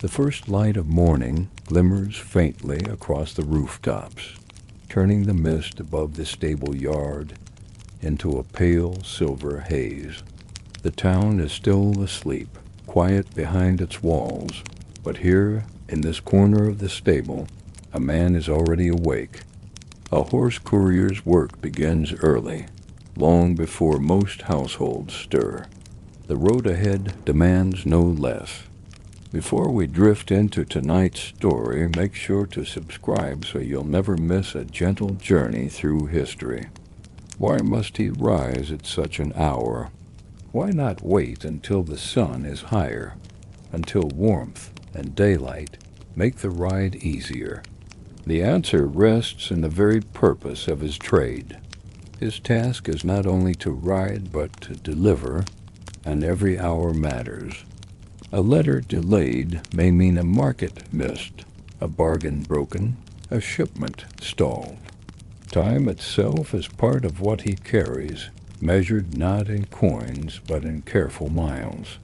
The first light of morning glimmers faintly across the rooftops, turning the mist above the stable yard into a pale silver haze. The town is still asleep, quiet behind its walls, but here, in this corner of the stable, a man is already awake. A horse courier's work begins early, long before most households stir. The road ahead demands no less. Before we drift into tonight's story, make sure to subscribe so you'll never miss a gentle journey through history. Why must he rise at such an hour? Why not wait until the sun is higher, until warmth and daylight make the ride easier? The answer rests in the very purpose of his trade. His task is not only to ride but to deliver, and every hour matters. A letter delayed may mean a market missed, a bargain broken, a shipment stalled. Time itself is part of what he carries, measured not in coins but in careful miles.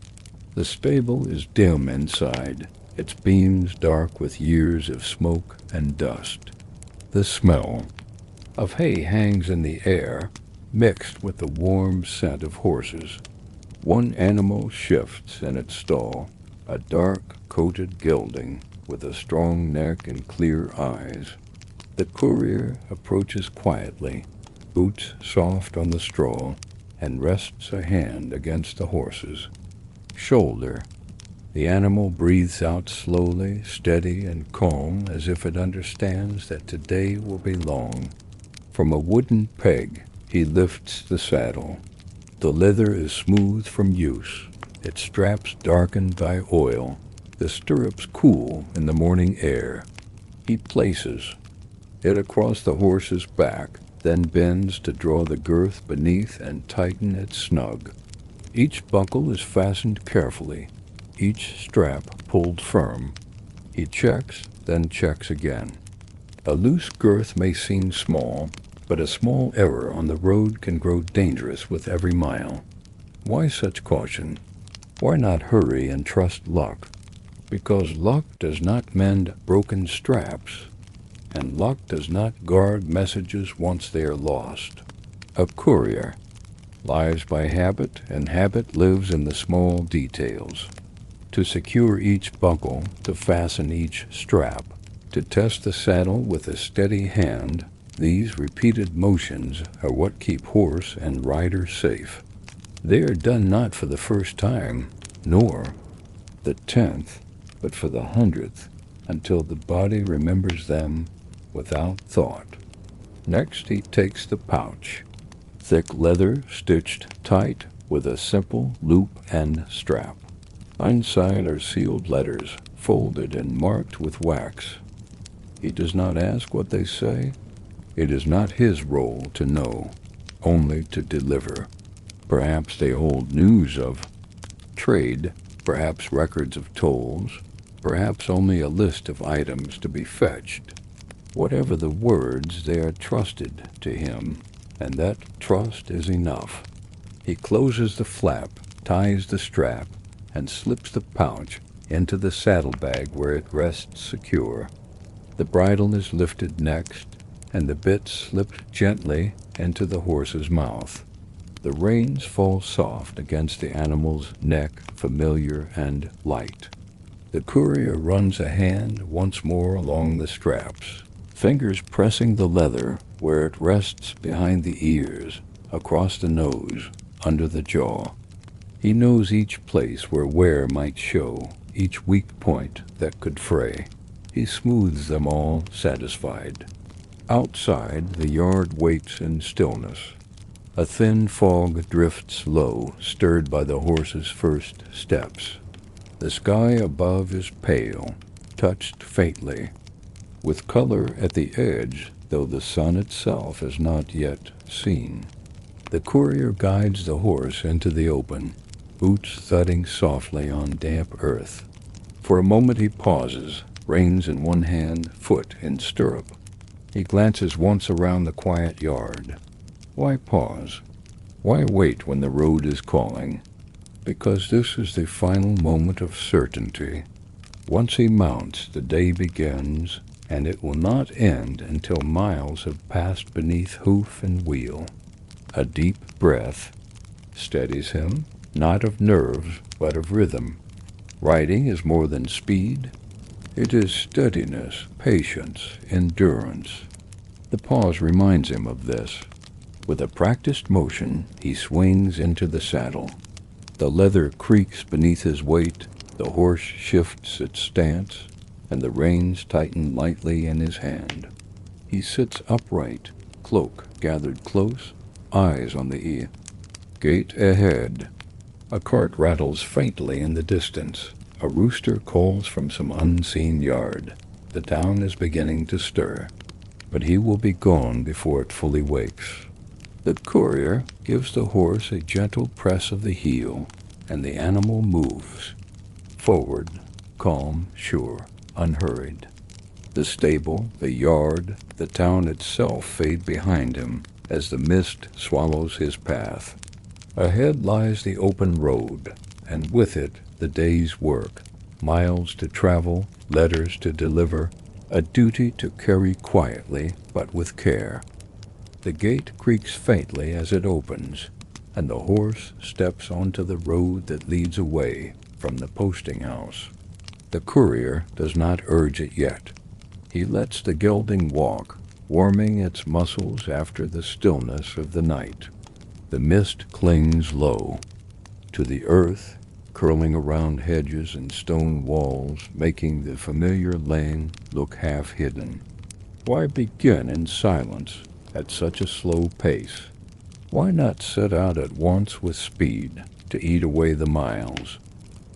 The stable is dim inside, its beams dark with years of smoke and dust. The smell of hay hangs in the air, mixed with the warm scent of horses. One animal shifts in its stall, a dark-coated gelding with a strong neck and clear eyes. The courier approaches quietly, boots soft on the straw, and rests a hand against the horse's shoulder. The animal breathes out slowly, steady and calm, as if it understands that today will be long. From a wooden peg, he lifts the saddle. The leather is smooth from use, its straps darkened by oil, the stirrups cool in the morning air. He places it across the horse's back, then bends to draw the girth beneath and tighten it snug. Each buckle is fastened carefully, each strap pulled firm. He checks, then checks again. A loose girth may seem small, but a small error on the road can grow dangerous with every mile. Why such caution? Why not hurry and trust luck? Because luck does not mend broken straps, and luck does not guard messages once they are lost. A courier lives by habit, and habit lives in the small details. To secure each buckle, to fasten each strap, to test the saddle with a steady hand, these repeated motions are what keep horse and rider safe. They are done not for the first time, nor the 10th, but for the 100th, until the body remembers them without thought. Next he takes the pouch, thick leather stitched tight with a simple loop and strap. Inside are sealed letters, folded and marked with wax. He does not ask what they say. It is not his role to know, only to deliver. Perhaps they hold news of trade, perhaps records of tolls, perhaps only a list of items to be fetched. Whatever the words, they are trusted to him, and that trust is enough. He closes the flap, ties the strap, and slips the pouch into the saddlebag where it rests secure. The bridle is lifted next, and the bit slipped gently into the horse's mouth. The reins fall soft against the animal's neck, familiar and light. The courier runs a hand once more along the straps, fingers pressing the leather where it rests behind the ears, across the nose, under the jaw. He knows each place where wear might show, each weak point that could fray. He smooths them all, satisfied. Outside, the yard waits in stillness. A thin fog drifts low, stirred by the horse's first steps. The sky above is pale, touched faintly, with color at the edge, though the sun itself is not yet seen. The courier guides the horse into the open, boots thudding softly on damp earth. For a moment he pauses, reins in one hand, foot in stirrup. He glances once around the quiet yard. Why pause? Why wait when the road is calling? Because this is the final moment of certainty. Once he mounts, the day begins, and it will not end until miles have passed beneath hoof and wheel. A deep breath steadies him, not of nerves, but of rhythm. Riding is more than speed. It is steadiness, patience, endurance. The pause reminds him of this. With a practiced motion, he swings into the saddle. The leather creaks beneath his weight, the horse shifts its stance, and the reins tighten lightly in his hand. He sits upright, cloak gathered close, eyes on the gate ahead. A cart rattles faintly in the distance. A rooster calls from some unseen yard. The town is beginning to stir, but he will be gone before it fully wakes. The courier gives the horse a gentle press of the heel, and the animal moves forward, calm, sure, unhurried. The stable, the yard, the town itself fade behind him as the mist swallows his path. Ahead lies the open road, and with it the day's work, miles to travel, letters to deliver, a duty to carry quietly but with care. The gate creaks faintly as it opens, and the horse steps onto the road that leads away from the posting house. The courier does not urge it yet. He lets the gelding walk, warming its muscles after the stillness of the night. The mist clings low to the earth, curling around hedges and stone walls, making the familiar lane look half hidden. Why begin in silence at such a slow pace? Why not set out at once with speed to eat away the miles?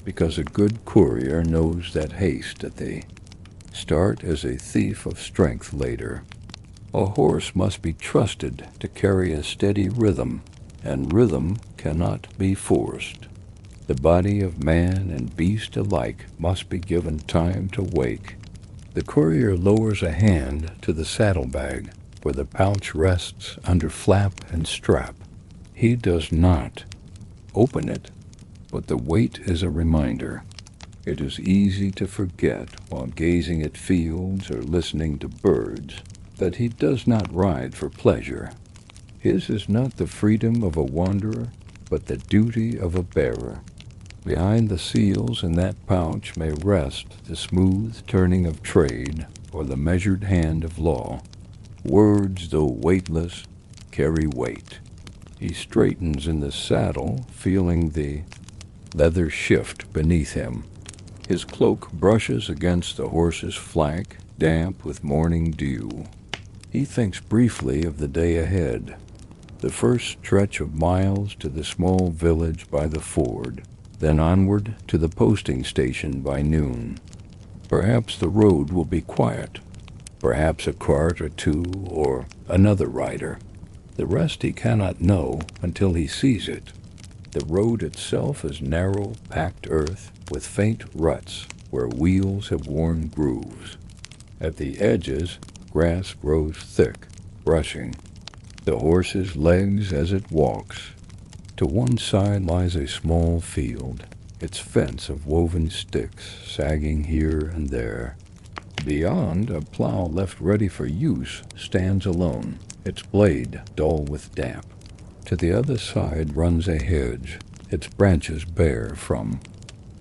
Because a good courier knows that haste at the start is a thief of strength later. A horse must be trusted to carry a steady rhythm, and rhythm cannot be forced. The body of man and beast alike must be given time to wake. The courier lowers a hand to the saddlebag, where the pouch rests under flap and strap. He does not open it, but the weight is a reminder. It is easy to forget, while gazing at fields or listening to birds, that he does not ride for pleasure. His is not the freedom of a wanderer, but the duty of a bearer. Behind the seals in that pouch may rest the smooth turning of trade or the measured hand of law. Words, though weightless, carry weight. He straightens in the saddle, feeling the leather shift beneath him. His cloak brushes against the horse's flank, damp with morning dew. He thinks briefly of the day ahead. The first stretch of miles to the small village by the ford, then onward to the posting station by noon. Perhaps the road will be quiet. Perhaps a cart or two or another rider. The rest he cannot know until he sees it. The road itself is narrow, packed earth with faint ruts where wheels have worn grooves. At the edges, grass grows thick, brushing the horse's legs as it walks. To one side lies a small field, its fence of woven sticks sagging here and there. Beyond, a plow left ready for use stands alone, its blade dull with damp. To the other side runs a hedge, its branches bare from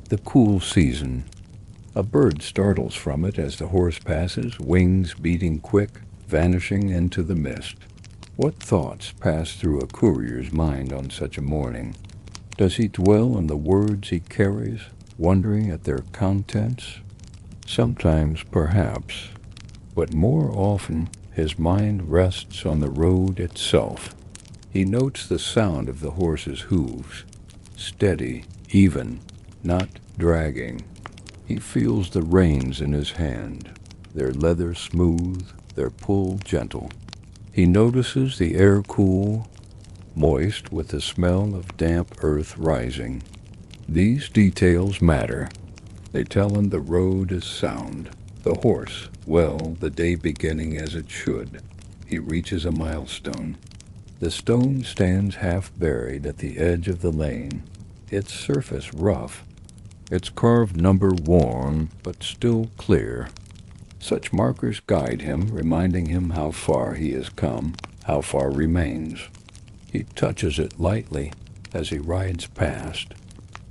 the cool season. A bird startles from it as the horse passes, wings beating quick, vanishing into the mist. What thoughts pass through a courier's mind on such a morning? Does he dwell on the words he carries, wondering at their contents? Sometimes, perhaps, but more often his mind rests on the road itself. He notes the sound of the horse's hooves, steady, even, not dragging. He feels the reins in his hand, their leather smooth, their pull gentle. He notices the air cool, moist with the smell of damp earth rising. These details matter. They tell him the road is sound, the horse, well, the day beginning as it should. He reaches a milestone. The stone stands half buried at the edge of the lane, its surface rough, its carved number worn but still clear. Such markers guide him, reminding him how far he has come, how far remains. He touches it lightly as he rides past,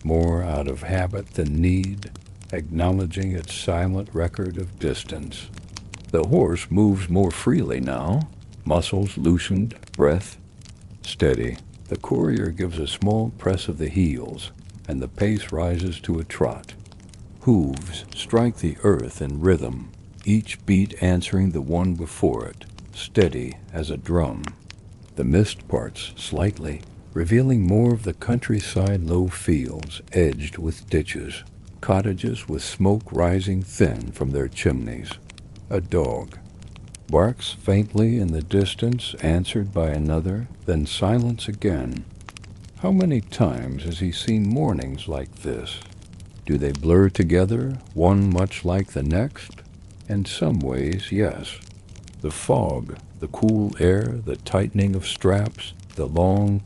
more out of habit than need, acknowledging its silent record of distance. The horse moves more freely now, muscles loosened, breath steady. The courier gives a small press of the heels, and the pace rises to a trot. Hooves strike the earth in rhythm, each beat answering the one before it, steady as a drum. The mist parts slightly, revealing more of the countryside low fields edged with ditches, cottages with smoke rising thin from their chimneys. A dog barks faintly in the distance, answered by another, then silence again. How many times has he seen mornings like this? Do they blur together, one much like the next? In some ways, yes. The fog, the cool air, the tightening of straps, the long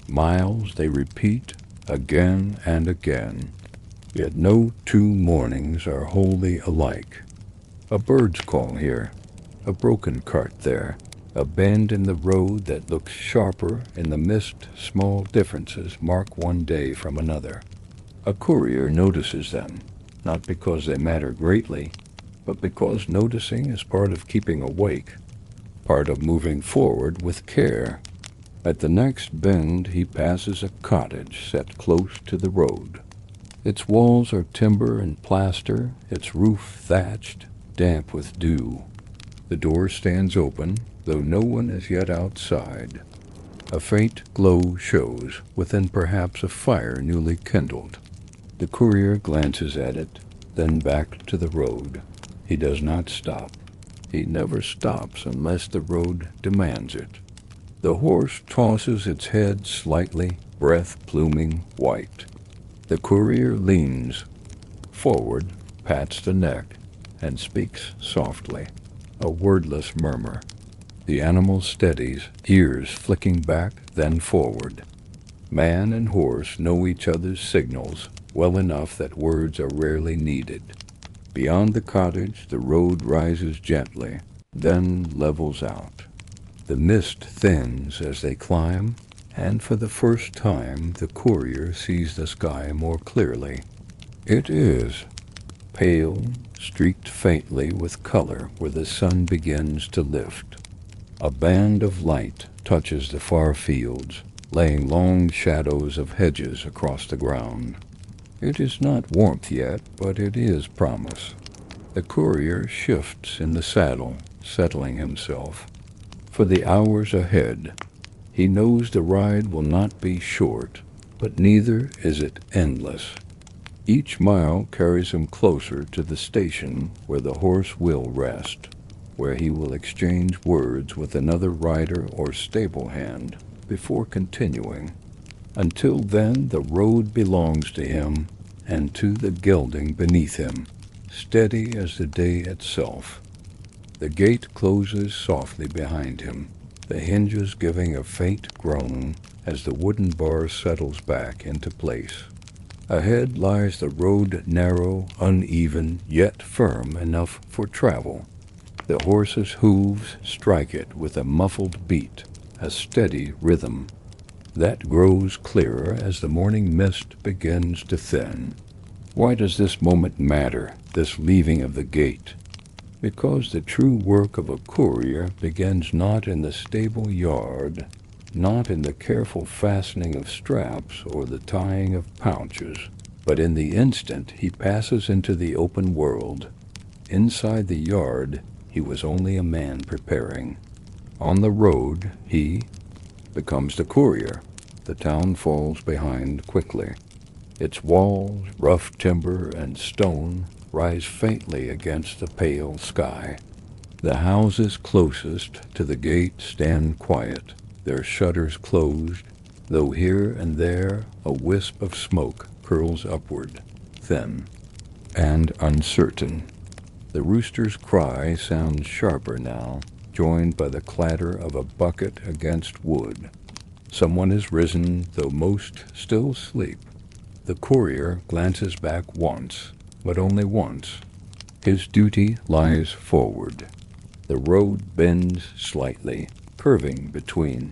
miles they repeat again and again. Yet no two mornings are wholly alike. A bird's call here, a broken cart there, a bend in the road that looks sharper in the mist. Small differences mark one day from another. A courier notices them, not because they matter greatly, but because noticing is part of keeping awake, part of moving forward with care. At the next bend he passes a cottage set close to the road. Its walls are timber and plaster, its roof thatched, damp with dew. The door stands open, though no one is yet outside. A faint glow shows, within perhaps a fire newly kindled. The courier glances at it, then back to the road. He does not stop. He never stops unless the road demands it. The horse tosses its head slightly, breath pluming white. The courier leans forward, pats the neck, and speaks softly, a wordless murmur. The animal steadies, ears flicking back, then forward. Man and horse know each other's signals well enough that words are rarely needed. Beyond the cottage, the road rises gently, then levels out. The mist thins as they climb, and for the first time the courier sees the sky more clearly. It is pale, streaked faintly with color where the sun begins to lift. A band of light touches the far fields, laying long shadows of hedges across the ground. It is not warmth yet, but it is promise. The courier shifts in the saddle, settling himself. For the hours ahead, he knows the ride will not be short, but neither is it endless. Each mile carries him closer to the station where the horse will rest, where he will exchange words with another rider or stable hand before continuing. Until then, the road belongs to him and to the gelding beneath him, steady as the day itself. The gate closes softly behind him, the hinges giving a faint groan as the wooden bar settles back into place. Ahead lies the road, narrow, uneven, yet firm enough for travel. The horse's hooves strike it with a muffled beat, a steady rhythm. That grows clearer as the morning mist begins to thin. Why does this moment matter, this leaving of the gate? Because the true work of a courier begins not in the stable yard, not in the careful fastening of straps or the tying of pouches, but in the instant he passes into the open world. Inside the yard, he was only a man preparing. On the road, he becomes the courier. The town falls behind quickly. Its walls, rough timber and stone, rise faintly against the pale sky. The houses closest to the gate stand quiet, their shutters closed, though here and there a wisp of smoke curls upward, thin and uncertain. The rooster's cry sounds sharper now, joined by the clatter of a bucket against wood. Someone has risen, though most still sleep. The courier glances back once, but only once. His duty lies forward. The road bends slightly, curving between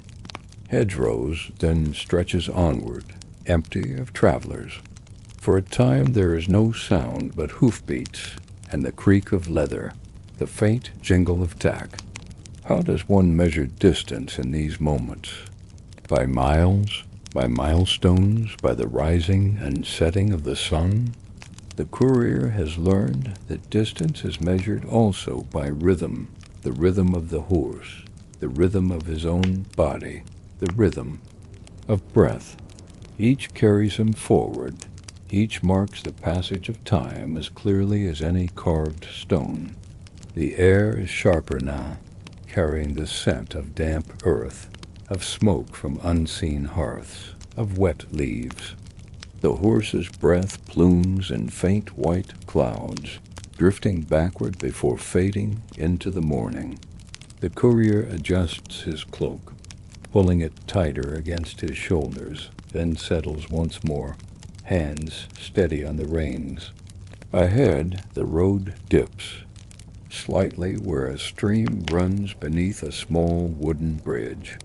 hedgerows, then stretches onward, empty of travelers. For a time there is no sound but hoofbeats and the creak of leather, the faint jingle of tack. How does one measure distance in these moments? By miles? By milestones? By the rising and setting of the sun? The courier has learned that distance is measured also by rhythm, the rhythm of the horse, the rhythm of his own body, the rhythm of breath. Each carries him forward. Each marks the passage of time as clearly as any carved stone. The air is sharper now, carrying the scent of damp earth, of smoke from unseen hearths, of wet leaves. The horse's breath plumes in faint white clouds, drifting backward before fading into the morning. The courier adjusts his cloak, pulling it tighter against his shoulders, then settles once more, hands steady on the reins. Ahead, the road dips slightly where a stream runs beneath a small wooden bridge.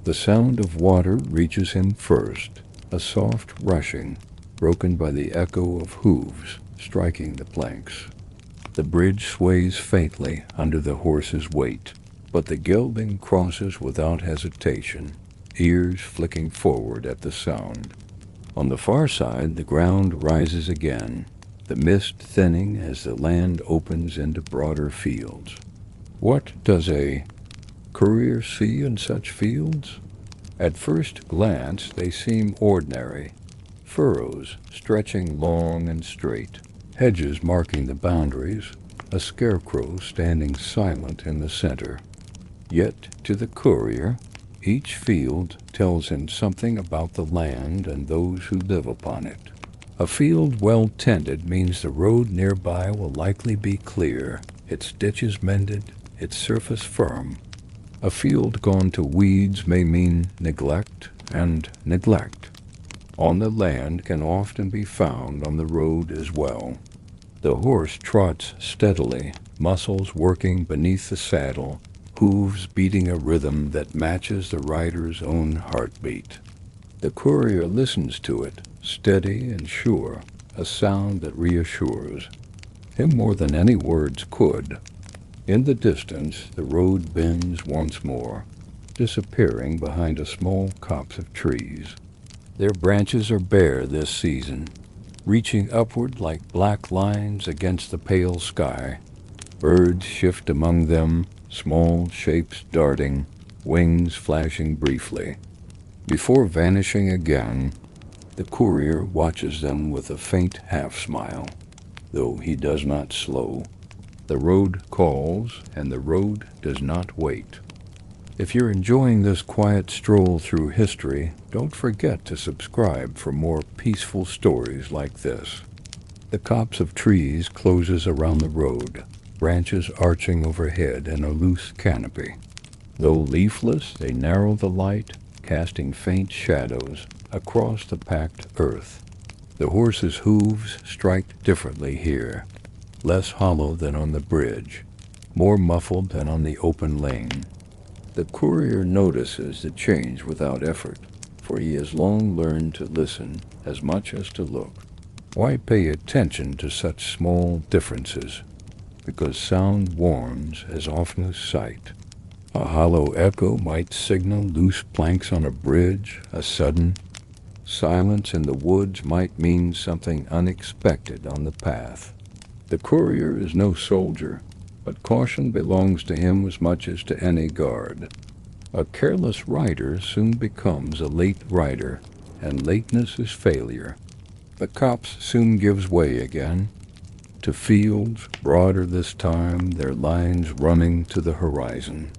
The sound of water reaches him first, a soft rushing, broken by the echo of hooves striking the planks. The bridge sways faintly under the horse's weight, but the gelding crosses without hesitation, ears flicking forward at the sound. On the far side, the ground rises again, the mist thinning as the land opens into broader fields. What does a courier see in such fields? At first glance, they seem ordinary. Furrows stretching long and straight, hedges marking the boundaries, a scarecrow standing silent in the center. Yet, to the courier, each field tells him something about the land and those who live upon it. A field well tended means the road nearby will likely be clear, its ditches mended, its surface firm. A field gone to weeds may mean neglect, and neglect on the land can often be found on the road as well. The horse trots steadily, muscles working beneath the saddle, hooves beating a rhythm that matches the rider's own heartbeat. The courier listens to it, steady and sure, a sound that reassures him more than any words could. In the distance, the road bends once more, disappearing behind a small copse of trees. Their branches are bare this season, reaching upward like black lines against the pale sky. Birds shift among them, small shapes darting, wings flashing briefly. Before vanishing again, the courier watches them with a faint half-smile, though he does not slow. The road calls, and the road does not wait. If you're enjoying this quiet stroll through history, don't forget to subscribe for more peaceful stories like this. The copse of trees closes around the road, branches arching overhead in a loose canopy. Though leafless, they narrow the light, casting faint shadows across the packed earth. The horse's hooves strike differently here, less hollow than on the bridge, more muffled than on the open lane. The courier notices the change without effort, for he has long learned to listen as much as to look. Why pay attention to such small differences? Because sound warns as often as sight. A hollow echo might signal loose planks on a bridge, a sudden silence in the woods might mean something unexpected on the path. The courier is no soldier, but caution belongs to him as much as to any guard. A careless rider soon becomes a late rider, and lateness is failure. The copse soon gives way again, to fields, broader this time, their lines running to the horizon.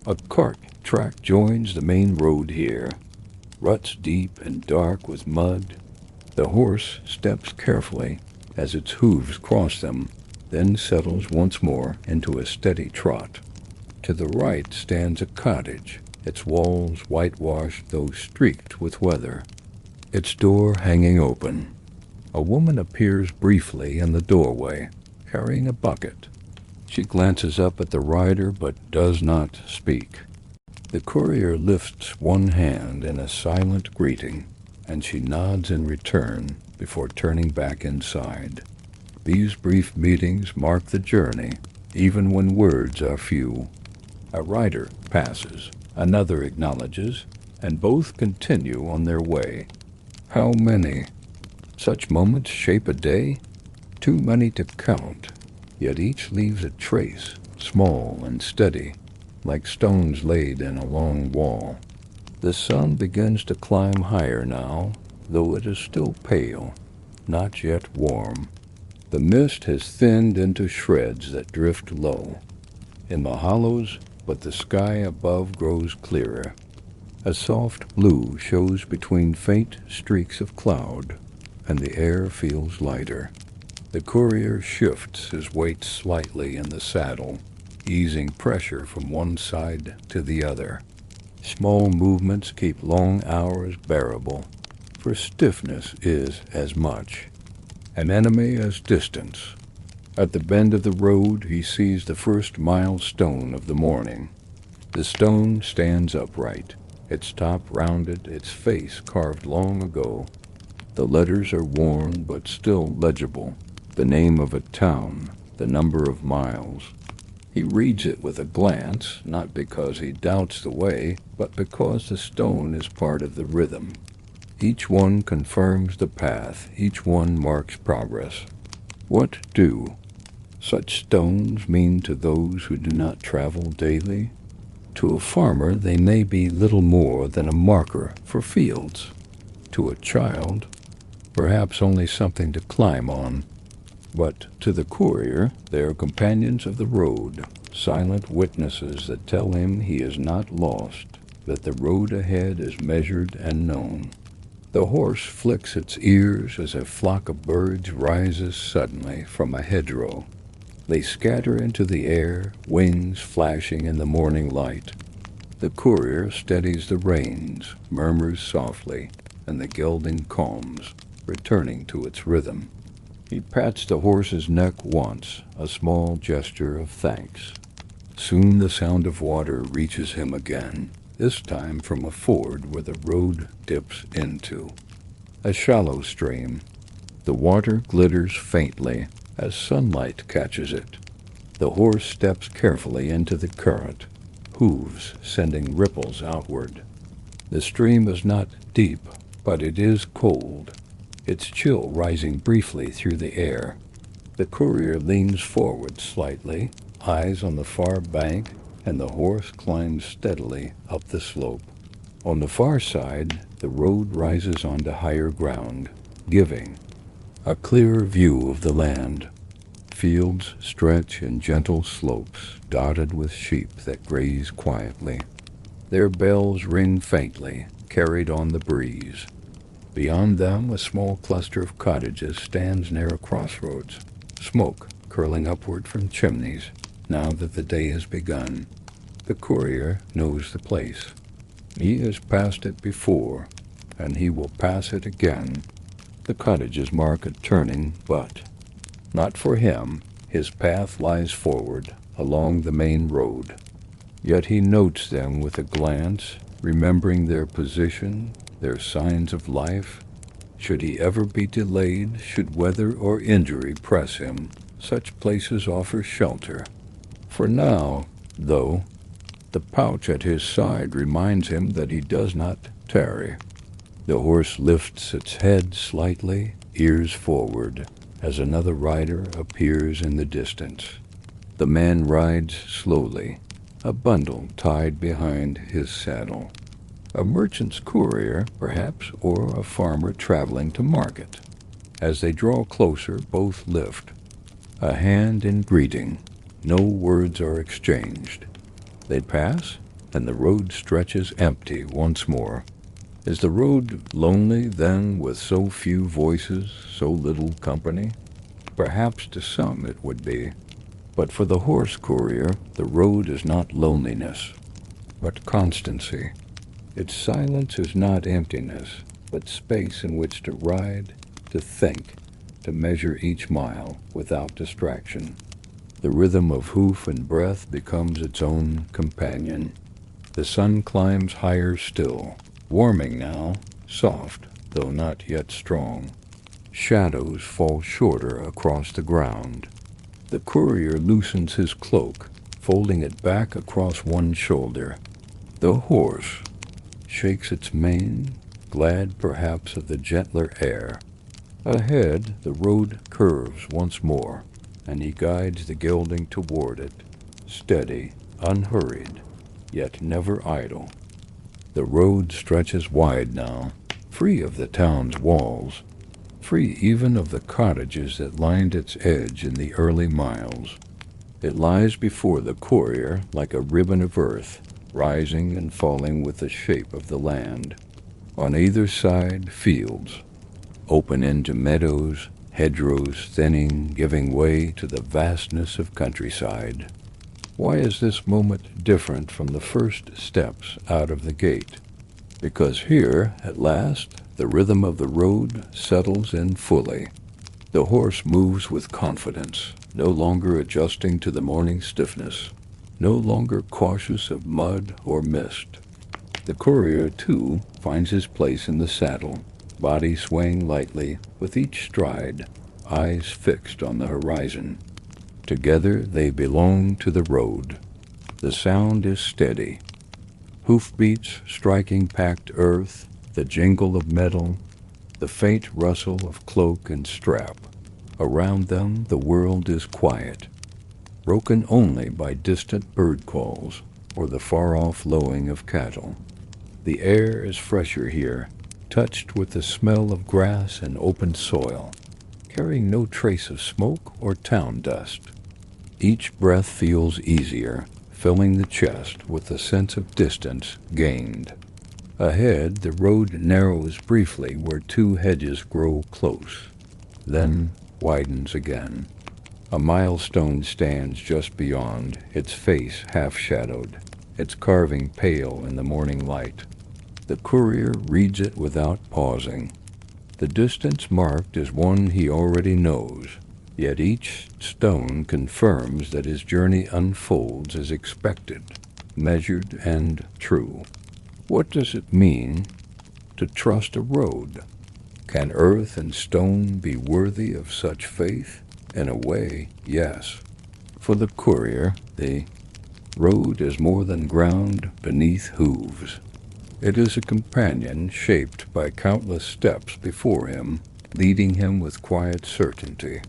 A cart track joins the main road here, ruts deep and dark with mud. The horse steps carefully as its hooves cross them, then settles once more into a steady trot. To the right stands a cottage, its walls whitewashed though streaked with weather. its door hanging open. A woman appears briefly in the doorway, carrying a bucket. She glances up at the rider but does not speak. The courier lifts one hand in a silent greeting, and she nods in return before turning back inside. These brief meetings mark the journey, even when words are few. A rider passes, another acknowledges, and both continue on their way. How many? Such moments shape a day? Too many to count, yet each leaves a trace, small and steady, like stones laid in a long wall. The sun begins to climb higher now, though it is still pale, not yet warm. The mist has thinned into shreds that drift low in the hollows, but the sky above grows clearer. A soft blue shows between faint streaks of cloud, and the air feels lighter. The courier shifts his weight slightly in the saddle, easing pressure from one side to the other. Small movements keep long hours bearable, for stiffness is as much an enemy as distance. At the bend of the road he sees the first milestone of the morning. The stone stands upright, its top rounded, its face carved long ago. The letters are worn but still legible, the name of a town, the number of miles. He reads it with a glance, not because he doubts the way, but because the stone is part of the rhythm. Each one confirms the path, each one marks progress. What do such stones mean to those who do not travel daily? To a farmer they may be little more than a marker for fields. To a child, perhaps only something to climb on. But to the courier, they are companions of the road, silent witnesses that tell him he is not lost, that the road ahead is measured and known. The horse flicks its ears as a flock of birds rises suddenly from a hedgerow. They scatter into the air, wings flashing in the morning light. The courier steadies the reins, murmurs softly, and the gelding calms, returning to its rhythm. He pats the horse's neck once, a small gesture of thanks. Soon the sound of water reaches him again, this time from a ford where the road dips into. A shallow stream. The water glitters faintly as sunlight catches it. The horse steps carefully into the current, hooves sending ripples outward. The stream is not deep, but it is cold, its chill rising briefly through the air. The courier leans forward slightly, eyes on the far bank, and the horse climbs steadily up the slope. On the far side, the road rises onto higher ground, giving a clearer view of the land. Fields stretch in gentle slopes, dotted with sheep that graze quietly. Their bells ring faintly, carried on the breeze. Beyond them, a small cluster of cottages stands near a crossroads, smoke curling upward from chimneys, now that the day has begun. The courier knows the place. He has passed it before, and he will pass it again. The cottages mark a turning, but not for him. His path lies forward, along the main road. Yet he notes them with a glance, remembering their position, their signs of life. Should he ever be delayed, should weather or injury press him, such places offer shelter. For now, though, the pouch at his side reminds him that he does not tarry. The horse lifts its head slightly, ears forward, as another rider appears in the distance. The man rides slowly, a bundle tied behind his saddle. A merchant's courier, perhaps, or a farmer traveling to market. As they draw closer, both lift, a hand in greeting. No words are exchanged. They pass, and the road stretches empty once more. Is the road lonely, then, with so few voices, so little company? Perhaps to some it would be. But for the horse courier, the road is not loneliness, but constancy. Its silence is not emptiness. but space in which to ride, to think, to measure each mile without distraction. The rhythm of hoof and breath becomes its own companion. The sun climbs higher still, warming now, soft, though not yet strong. Shadows fall shorter across the ground. The courier loosens his cloak, folding it back across one shoulder. The horse shakes its mane, glad perhaps of the gentler air. Ahead, the road curves once more, and he guides the gelding toward it, steady, unhurried, yet never idle. The road stretches wide now, free of the town's walls, free even of the cottages that lined its edge in the early miles. It lies before the courier like a ribbon of earth, rising and falling with the shape of the land. On either side, fields, open into meadows, hedgerows thinning, giving way to the vastness of countryside. Why is this moment different from the first steps out of the gate? Because here, at last, the rhythm of the road settles in fully. The horse moves with confidence, no longer adjusting to the morning stiffness, no longer cautious of mud or mist. The courier, too, finds his place in the saddle, body swaying lightly with each stride, eyes fixed on the horizon. Together they belong to the road. The sound is steady. Hoofbeats striking packed earth, the jingle of metal, the faint rustle of cloak and strap. Around them the world is quiet, broken only by distant bird calls or the far-off lowing of cattle. The air is fresher here, touched with the smell of grass and open soil, carrying no trace of smoke or town dust. Each breath feels easier, filling the chest with the sense of distance gained. Ahead, the road narrows briefly where two hedges grow close, then widens again. A milestone stands just beyond, its face half-shadowed, its carving pale in the morning light. The courier reads it without pausing. The distance marked is one he already knows, yet each stone confirms that his journey unfolds as expected, measured and true. What does it mean to trust a road? Can earth and stone be worthy of such faith? In a way, yes. For the courier, the road is more than ground beneath hooves. It is a companion shaped by countless steps before him, leading him with quiet certainty.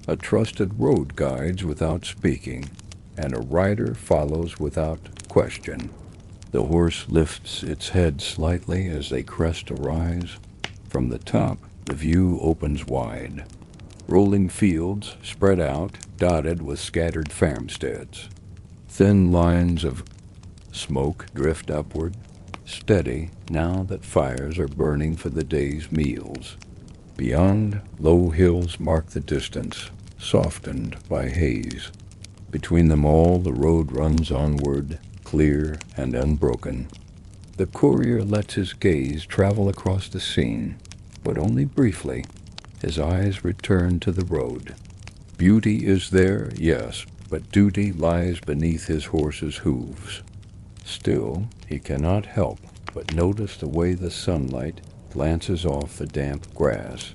A trusted road guides without speaking, and a rider follows without question. The horse lifts its head slightly as they crest a rise. From the top, the view opens wide. Rolling fields spread out, dotted with scattered farmsteads. Thin lines of smoke drift upward, steady now that fires are burning for the day's meals. Beyond, low hills mark the distance, softened by haze. Between them all, the road runs onward, clear and unbroken. The courier lets his gaze travel across the scene, but only briefly. His eyes return to the road. Beauty is there, yes, but duty lies beneath his horse's hooves. Still, he cannot help but notice the way the sunlight glances off the damp grass,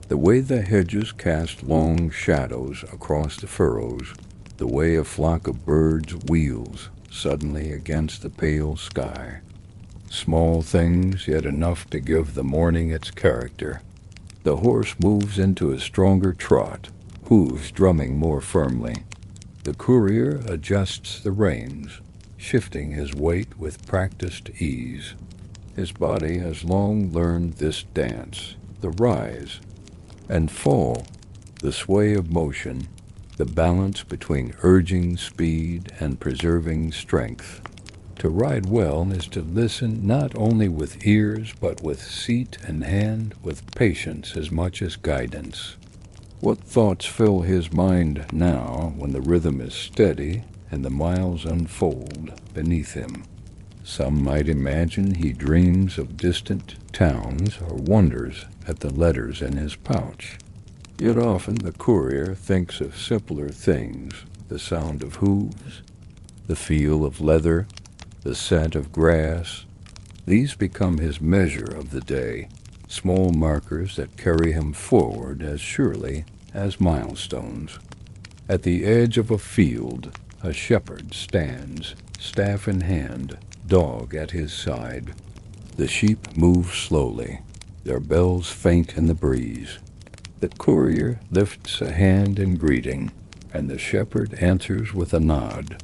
the way the hedges cast long shadows across the furrows, the way a flock of birds wheels suddenly against the pale sky. Small things, yet enough to give the morning its character. The horse moves into a stronger trot, hooves drumming more firmly. The courier adjusts the reins, shifting his weight with practiced ease. His body has long learned this dance, the rise and fall, the sway of motion, the balance between urging speed and preserving strength. To ride well is to listen not only with ears but with seat and hand, with patience as much as guidance. What thoughts fill his mind now when the rhythm is steady and the miles unfold beneath him? Some might imagine he dreams of distant towns or wonders at the letters in his pouch. Yet often the courier thinks of simpler things, the sound of hooves, the feel of leather, the scent of grass. These become his measure of the day, small markers that carry him forward as surely as milestones. At the edge of a field, a shepherd stands, staff in hand, dog at his side. The sheep move slowly, their bells faint in the breeze. The courier lifts a hand in greeting, and the shepherd answers with a nod.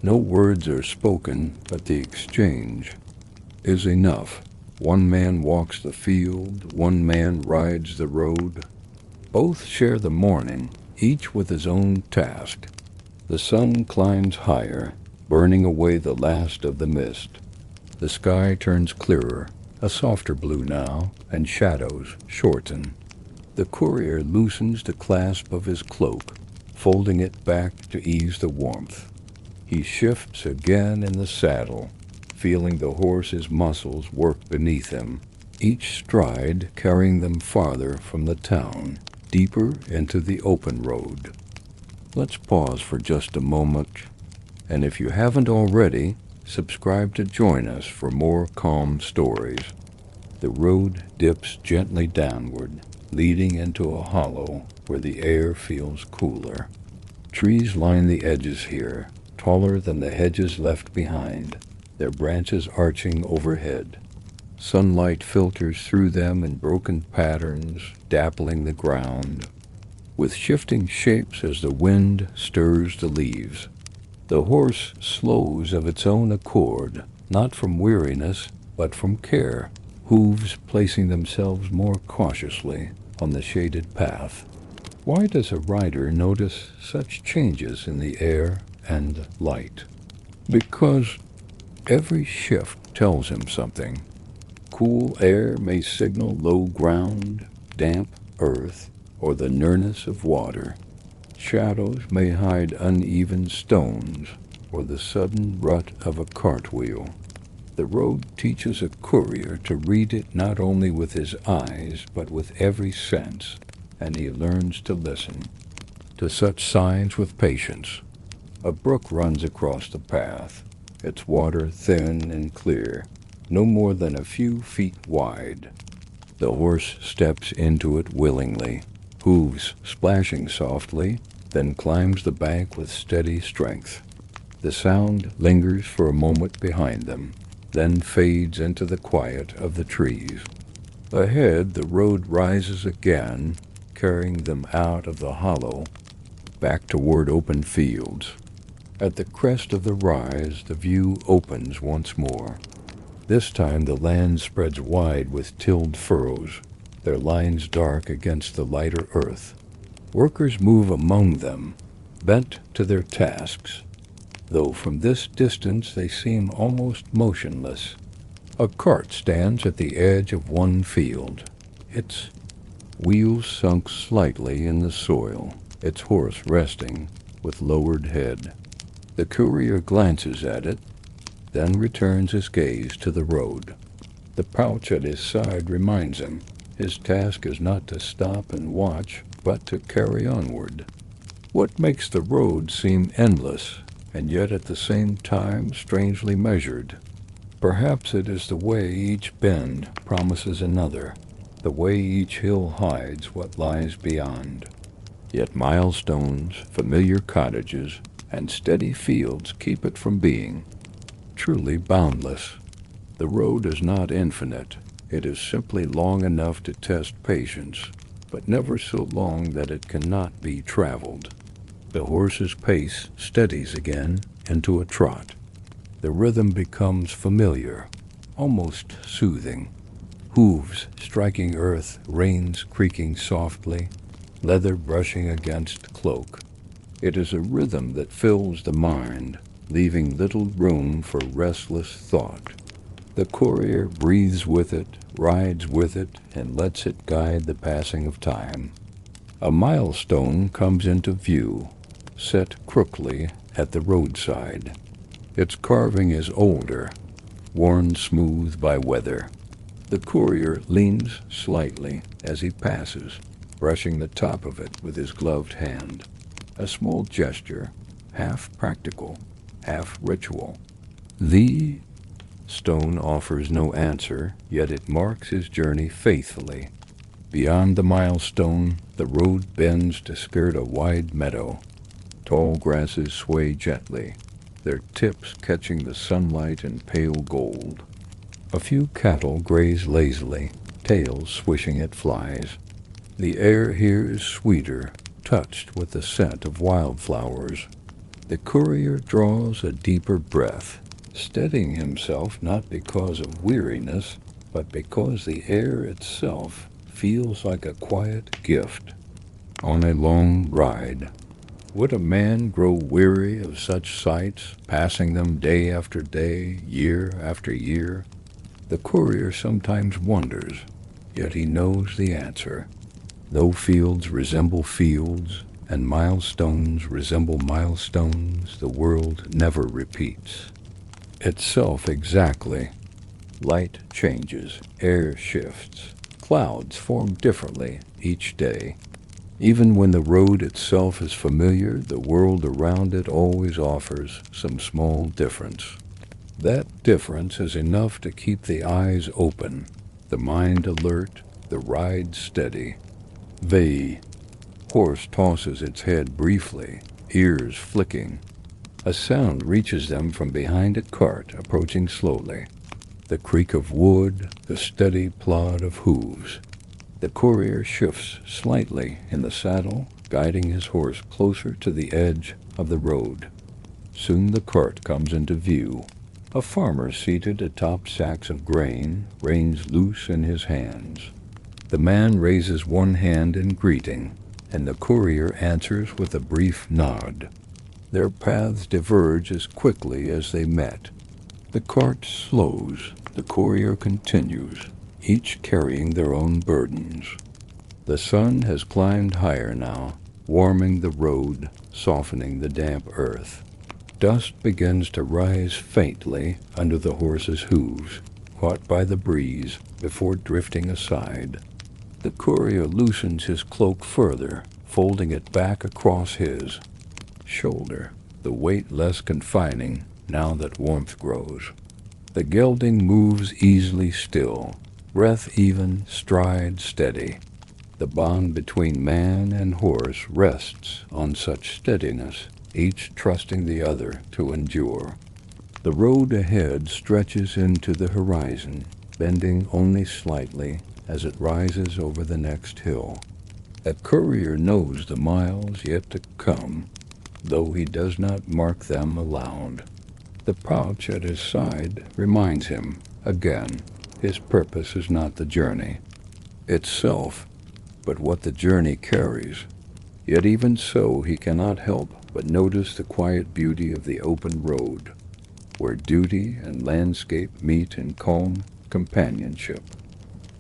No words are spoken, but the exchange is enough. One man walks the field, one man rides the road. Both share the morning, each with his own task. The sun climbs higher, burning away the last of the mist. The sky turns clearer, a softer blue now, and shadows shorten. The courier loosens the clasp of his cloak, folding it back to ease the warmth. He shifts again in the saddle, feeling the horse's muscles work beneath him, each stride carrying them farther from the town, deeper into the open road. Let's pause for just a moment, and if you haven't already, subscribe to join us for more calm stories. The road dips gently downward, leading into a hollow where the air feels cooler. Trees line the edges here, taller than the hedges left behind, their branches arching overhead. Sunlight filters through them in broken patterns, dappling the ground, with shifting shapes as the wind stirs the leaves. The horse slows of its own accord, not from weariness, but from care, hooves placing themselves more cautiously on the shaded path. Why does a rider notice such changes in the air and light? Because every shift tells him something. Cool air may signal low ground, damp earth, or the nearness of water. Shadows may hide uneven stones, or the sudden rut of a cartwheel. The road teaches a courier to read it not only with his eyes, but with every sense, and he learns to listen to such signs with patience. A brook runs across the path, its water thin and clear, no more than a few feet wide. The horse steps into it willingly, hooves splashing softly, then climbs the bank with steady strength. The sound lingers for a moment behind them, then fades into the quiet of the trees. Ahead, the road rises again, carrying them out of the hollow, back toward open fields. At the crest of the rise, the view opens once more. This time the land spreads wide with tilled furrows, their lines dark against the lighter earth. Workers move among them, bent to their tasks, though from this distance they seem almost motionless. A cart stands at the edge of one field, its wheels sunk slightly in the soil, its horse resting with lowered head. The courier glances at it, then returns his gaze to the road. The pouch at his side reminds him his task is not to stop and watch, but to carry onward. What makes the road seem endless, and yet at the same time strangely measured? Perhaps it is the way each bend promises another, the way each hill hides what lies beyond. Yet milestones, familiar cottages, and steady fields keep it from being truly boundless. The road is not infinite. It is simply long enough to test patience, but never so long that it cannot be traveled. The horse's pace steadies again into a trot. The rhythm becomes familiar, almost soothing. Hooves striking earth, reins creaking softly, leather brushing against cloak. It is a rhythm that fills the mind, leaving little room for restless thought. The courier breathes with it, rides with it, and lets it guide the passing of time. A milestone comes into view, set crookly at the roadside. Its carving is older, worn smooth by weather. The courier leans slightly as he passes, brushing the top of it with his gloved hand. A small gesture, half practical, half ritual. The stone offers no answer, yet it marks his journey faithfully. Beyond the milestone, the road bends to skirt a wide meadow. Tall grasses sway gently, their tips catching the sunlight in pale gold. A few cattle graze lazily, tails swishing at flies. The air here is sweeter, touched with the scent of wildflowers. The courier draws a deeper breath, steadying himself not because of weariness, but because the air itself feels like a quiet gift. On a long ride, would a man grow weary of such sights, passing them day after day, year after year? The courier sometimes wonders, yet he knows the answer. Though fields resemble fields, and milestones resemble milestones, the world never repeats itself exactly. Light changes, air shifts, clouds form differently each day. Even when the road itself is familiar, the world around it always offers some small difference. That difference is enough to keep the eyes open, the mind alert, the ride steady. The horse tosses its head briefly, ears flicking. A sound reaches them from behind a cart approaching slowly. The creak of wood, the steady plod of hooves. The courier shifts slightly in the saddle, guiding his horse closer to the edge of the road. Soon the cart comes into view. A farmer seated atop sacks of grain, reins loose in his hands. The man raises one hand in greeting, and the courier answers with a brief nod. Their paths diverge as quickly as they met. The cart slows, the courier continues, each carrying their own burdens. The sun has climbed higher now, warming the road, softening the damp earth. Dust begins to rise faintly under the horse's hooves, caught by the breeze before drifting aside. The courier loosens his cloak further, folding it back across his shoulder, the weight less confining now that warmth grows. The gelding moves easily still, breath even, stride steady. The bond between man and horse rests on such steadiness, each trusting the other to endure. The road ahead stretches into the horizon, bending only slightly as it rises over the next hill. The courier knows the miles yet to come, though he does not mark them aloud. The pouch at his side reminds him, again, his purpose is not the journey itself, but what the journey carries. Yet even so he cannot help but notice the quiet beauty of the open road, where duty and landscape meet in calm companionship.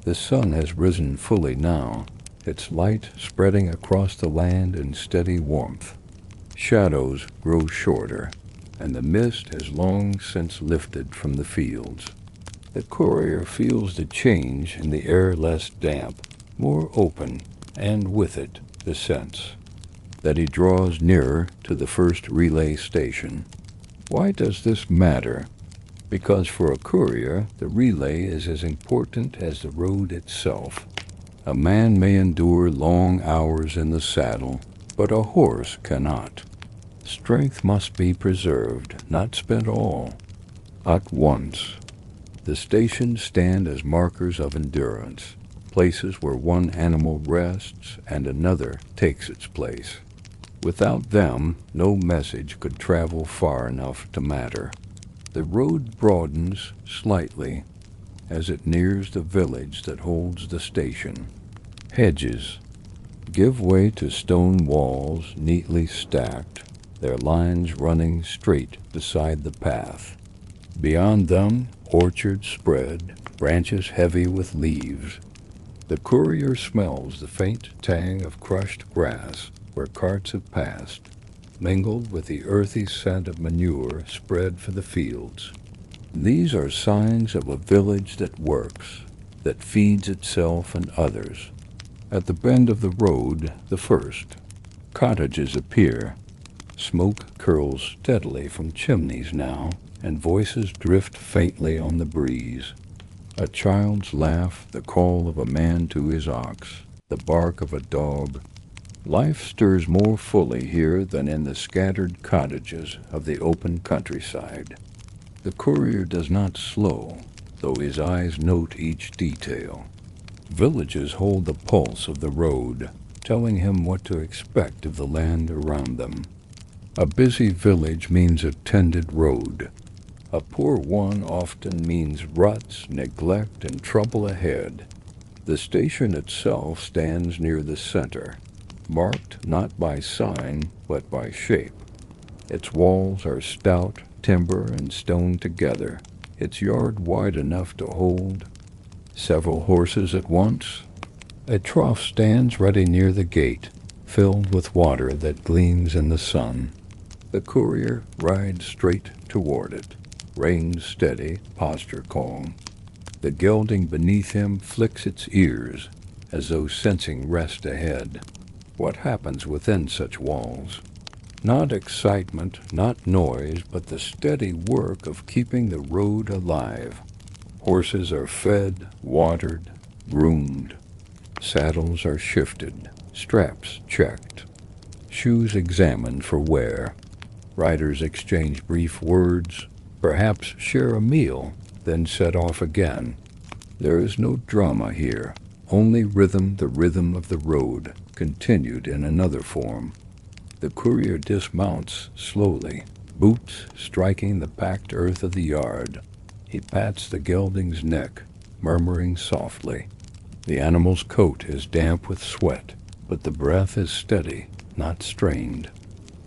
The sun has risen fully now, its light spreading across the land in steady warmth. Shadows grow shorter, and the mist has long since lifted from the fields. The courier feels the change in the air, less damp, more open, and with it the sense that he draws nearer to the first relay station. Why does this matter? Because for a courier, the relay is as important as the road itself. A man may endure long hours in the saddle, but a horse cannot. Strength must be preserved, not spent all at once. The stations stand as markers of endurance, places where one animal rests and another takes its place. Without them, no message could travel far enough to matter. The road broadens slightly as it nears the village that holds the station. Hedges give way to stone walls neatly stacked, their lines running straight beside the path. Beyond them, orchards spread, branches heavy with leaves. The courier smells the faint tang of crushed grass where carts have passed, mingled with the earthy scent of manure spread for the fields. These are signs of a village that works, that feeds itself and others. At the bend of the road, the first, cottages appear. Smoke curls steadily from chimneys now, and voices drift faintly on the breeze. A child's laugh, the call of a man to his ox, the bark of a dog. Life stirs more fully here than in the scattered cottages of the open countryside. The courier does not slow, though his eyes note each detail. Villages hold the pulse of the road, telling him what to expect of the land around them. A busy village means a tended road. A poor one often means ruts, neglect, and trouble ahead. The station itself stands near the center, marked not by sign, but by shape. Its walls are stout, timber and stone together, its yard wide enough to hold several horses at once. A trough stands ready near the gate, filled with water that gleams in the sun. The courier rides straight toward it, reins steady, posture calm. The gelding beneath him flicks its ears, as though sensing rest ahead. What happens within such walls? Not excitement, not noise, but the steady work of keeping the road alive. Horses are fed, watered, groomed. Saddles are shifted, straps checked, shoes examined for wear. Riders exchange brief words, perhaps share a meal, then set off again. There is no drama here, only rhythm, the rhythm of the road, continued in another form. The courier dismounts slowly, boots striking the packed earth of the yard. He pats the gelding's neck, murmuring softly. The animal's coat is damp with sweat, but the breath is steady, not strained.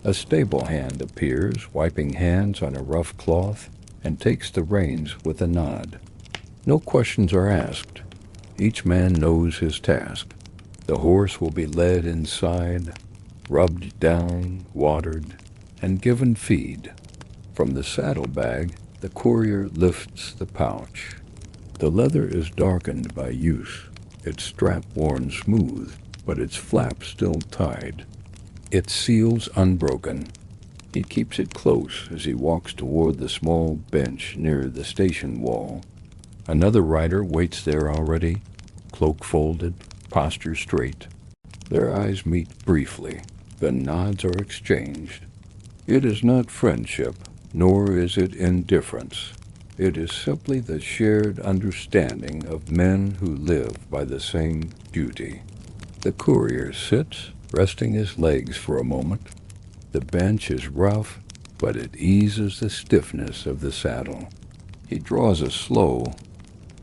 A stable hand appears, wiping hands on a rough cloth, and takes the reins with a nod. No questions are asked. Each man knows his task. The horse will be led inside, rubbed down, watered, and given feed. From the saddlebag, the courier lifts the pouch. The leather is darkened by use, its strap worn smooth, but its flap still tied. Its seals unbroken. He keeps it close as he walks toward the small bench near the station wall. Another rider waits there already, cloak folded, posture straight. Their eyes meet briefly, then nods are exchanged. It is not friendship, nor is it indifference. It is simply the shared understanding of men who live by the same duty. The courier sits, resting his legs for a moment. The bench is rough, but it eases the stiffness of the saddle. He draws a slow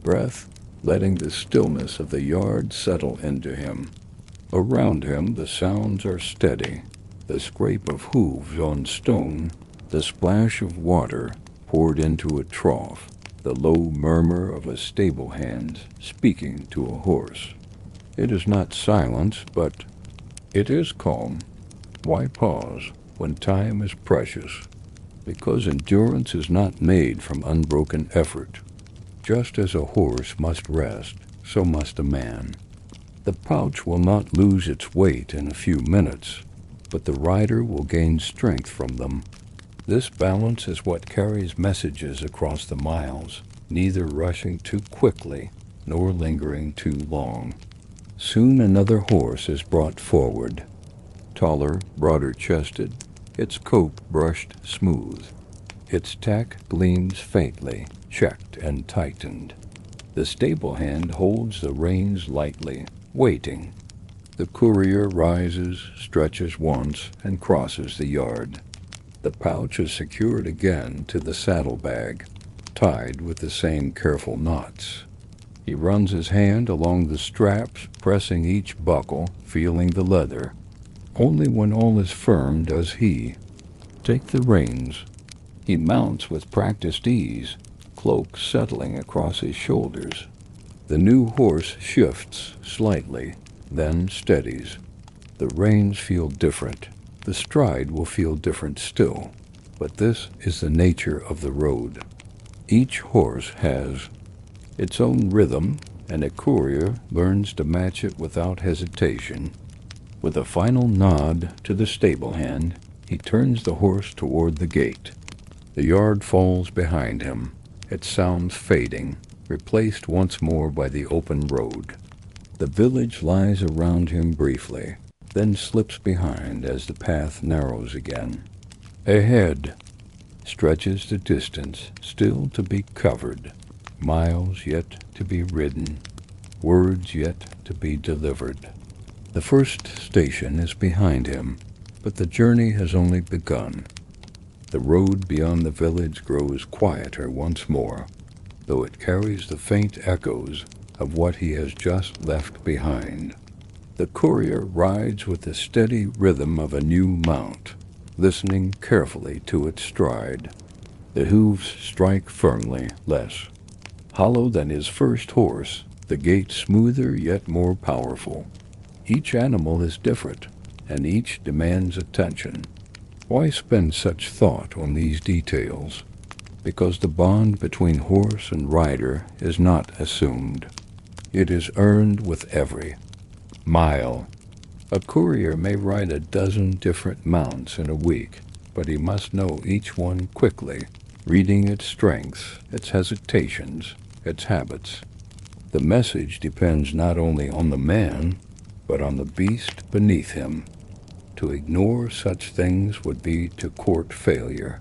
breath, letting the stillness of the yard settle into him. Around him the sounds are steady, the scrape of hooves on stone, the splash of water poured into a trough, the low murmur of a stable hand speaking to a horse. It is not silence, but it is calm. Why pause when time is precious? Because endurance is not made from unbroken effort. Just as a horse must rest, so must a man. The pouch will not lose its weight in a few minutes, but the rider will gain strength from them. This balance is what carries messages across the miles, neither rushing too quickly nor lingering too long. Soon another horse is brought forward, taller, broader-chested, its coat brushed smooth. Its tack gleams faintly, checked and tightened. The stable hand holds the reins lightly, waiting. The courier rises, stretches once, and crosses the yard. The pouch is secured again to the saddlebag, tied with the same careful knots. He runs his hand along the straps, pressing each buckle, feeling the leather. Only when all is firm does he take the reins. He mounts with practiced ease, cloak settling across his shoulders. The new horse shifts slightly, then steadies. The reins feel different. The stride will feel different still. But this is the nature of the road. Each horse has its own rhythm, and a courier learns to match it without hesitation. With a final nod to the stable hand, he turns the horse toward the gate. The yard falls behind him, its sounds fading, replaced once more by the open road. The village lies around him briefly, then slips behind as the path narrows again. Ahead stretches the distance still to be covered, miles yet to be ridden, words yet to be delivered. The first station is behind him, but the journey has only begun. The road beyond the village grows quieter once more, though it carries the faint echoes of what he has just left behind. The courier rides with the steady rhythm of a new mount, listening carefully to its stride. The hooves strike firmly, less hollow than his first horse, the gait smoother yet more powerful. Each animal is different, and each demands attention. Why spend such thought on these details? Because the bond between horse and rider is not assumed. It is earned with every mile. A courier may ride a dozen different mounts in a week, but he must know each one quickly, reading its strengths, its hesitations, its habits. The message depends not only on the man, but on the beast beneath him. To ignore such things would be to court failure.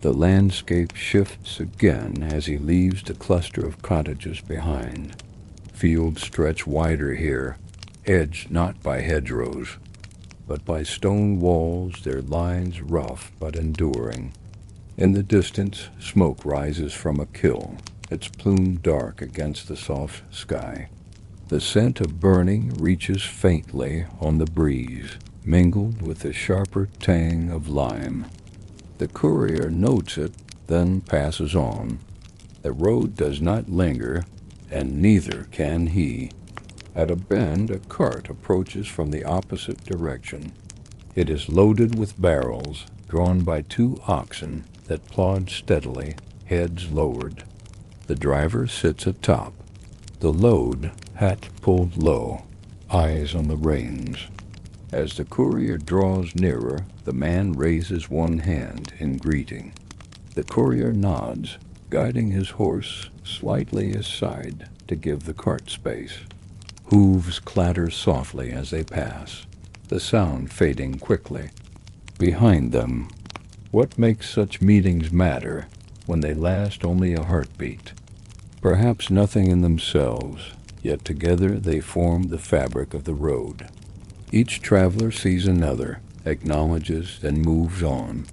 The landscape shifts again as he leaves the cluster of cottages behind. Fields stretch wider here, edged not by hedgerows, but by stone walls, their lines rough but enduring. In the distance, smoke rises from a kiln, its plume dark against the soft sky. The scent of burning reaches faintly on the breeze, mingled with the sharper tang of lime. The courier notes it, then passes on. The road does not linger, and neither can he. At a bend, a cart approaches from the opposite direction. It is loaded with barrels, drawn by 2 oxen that plod steadily, heads lowered. The driver sits atop, the load hat pulled low, eyes on the reins. As the courier draws nearer, the man raises one hand in greeting. The courier nods, guiding his horse slightly aside to give the cart space. Hooves clatter softly as they pass, the sound fading quickly. Behind them, what makes such meetings matter when they last only a heartbeat? Perhaps nothing in themselves, yet together they form the fabric of the road. Each traveler sees another, acknowledges, then moves on.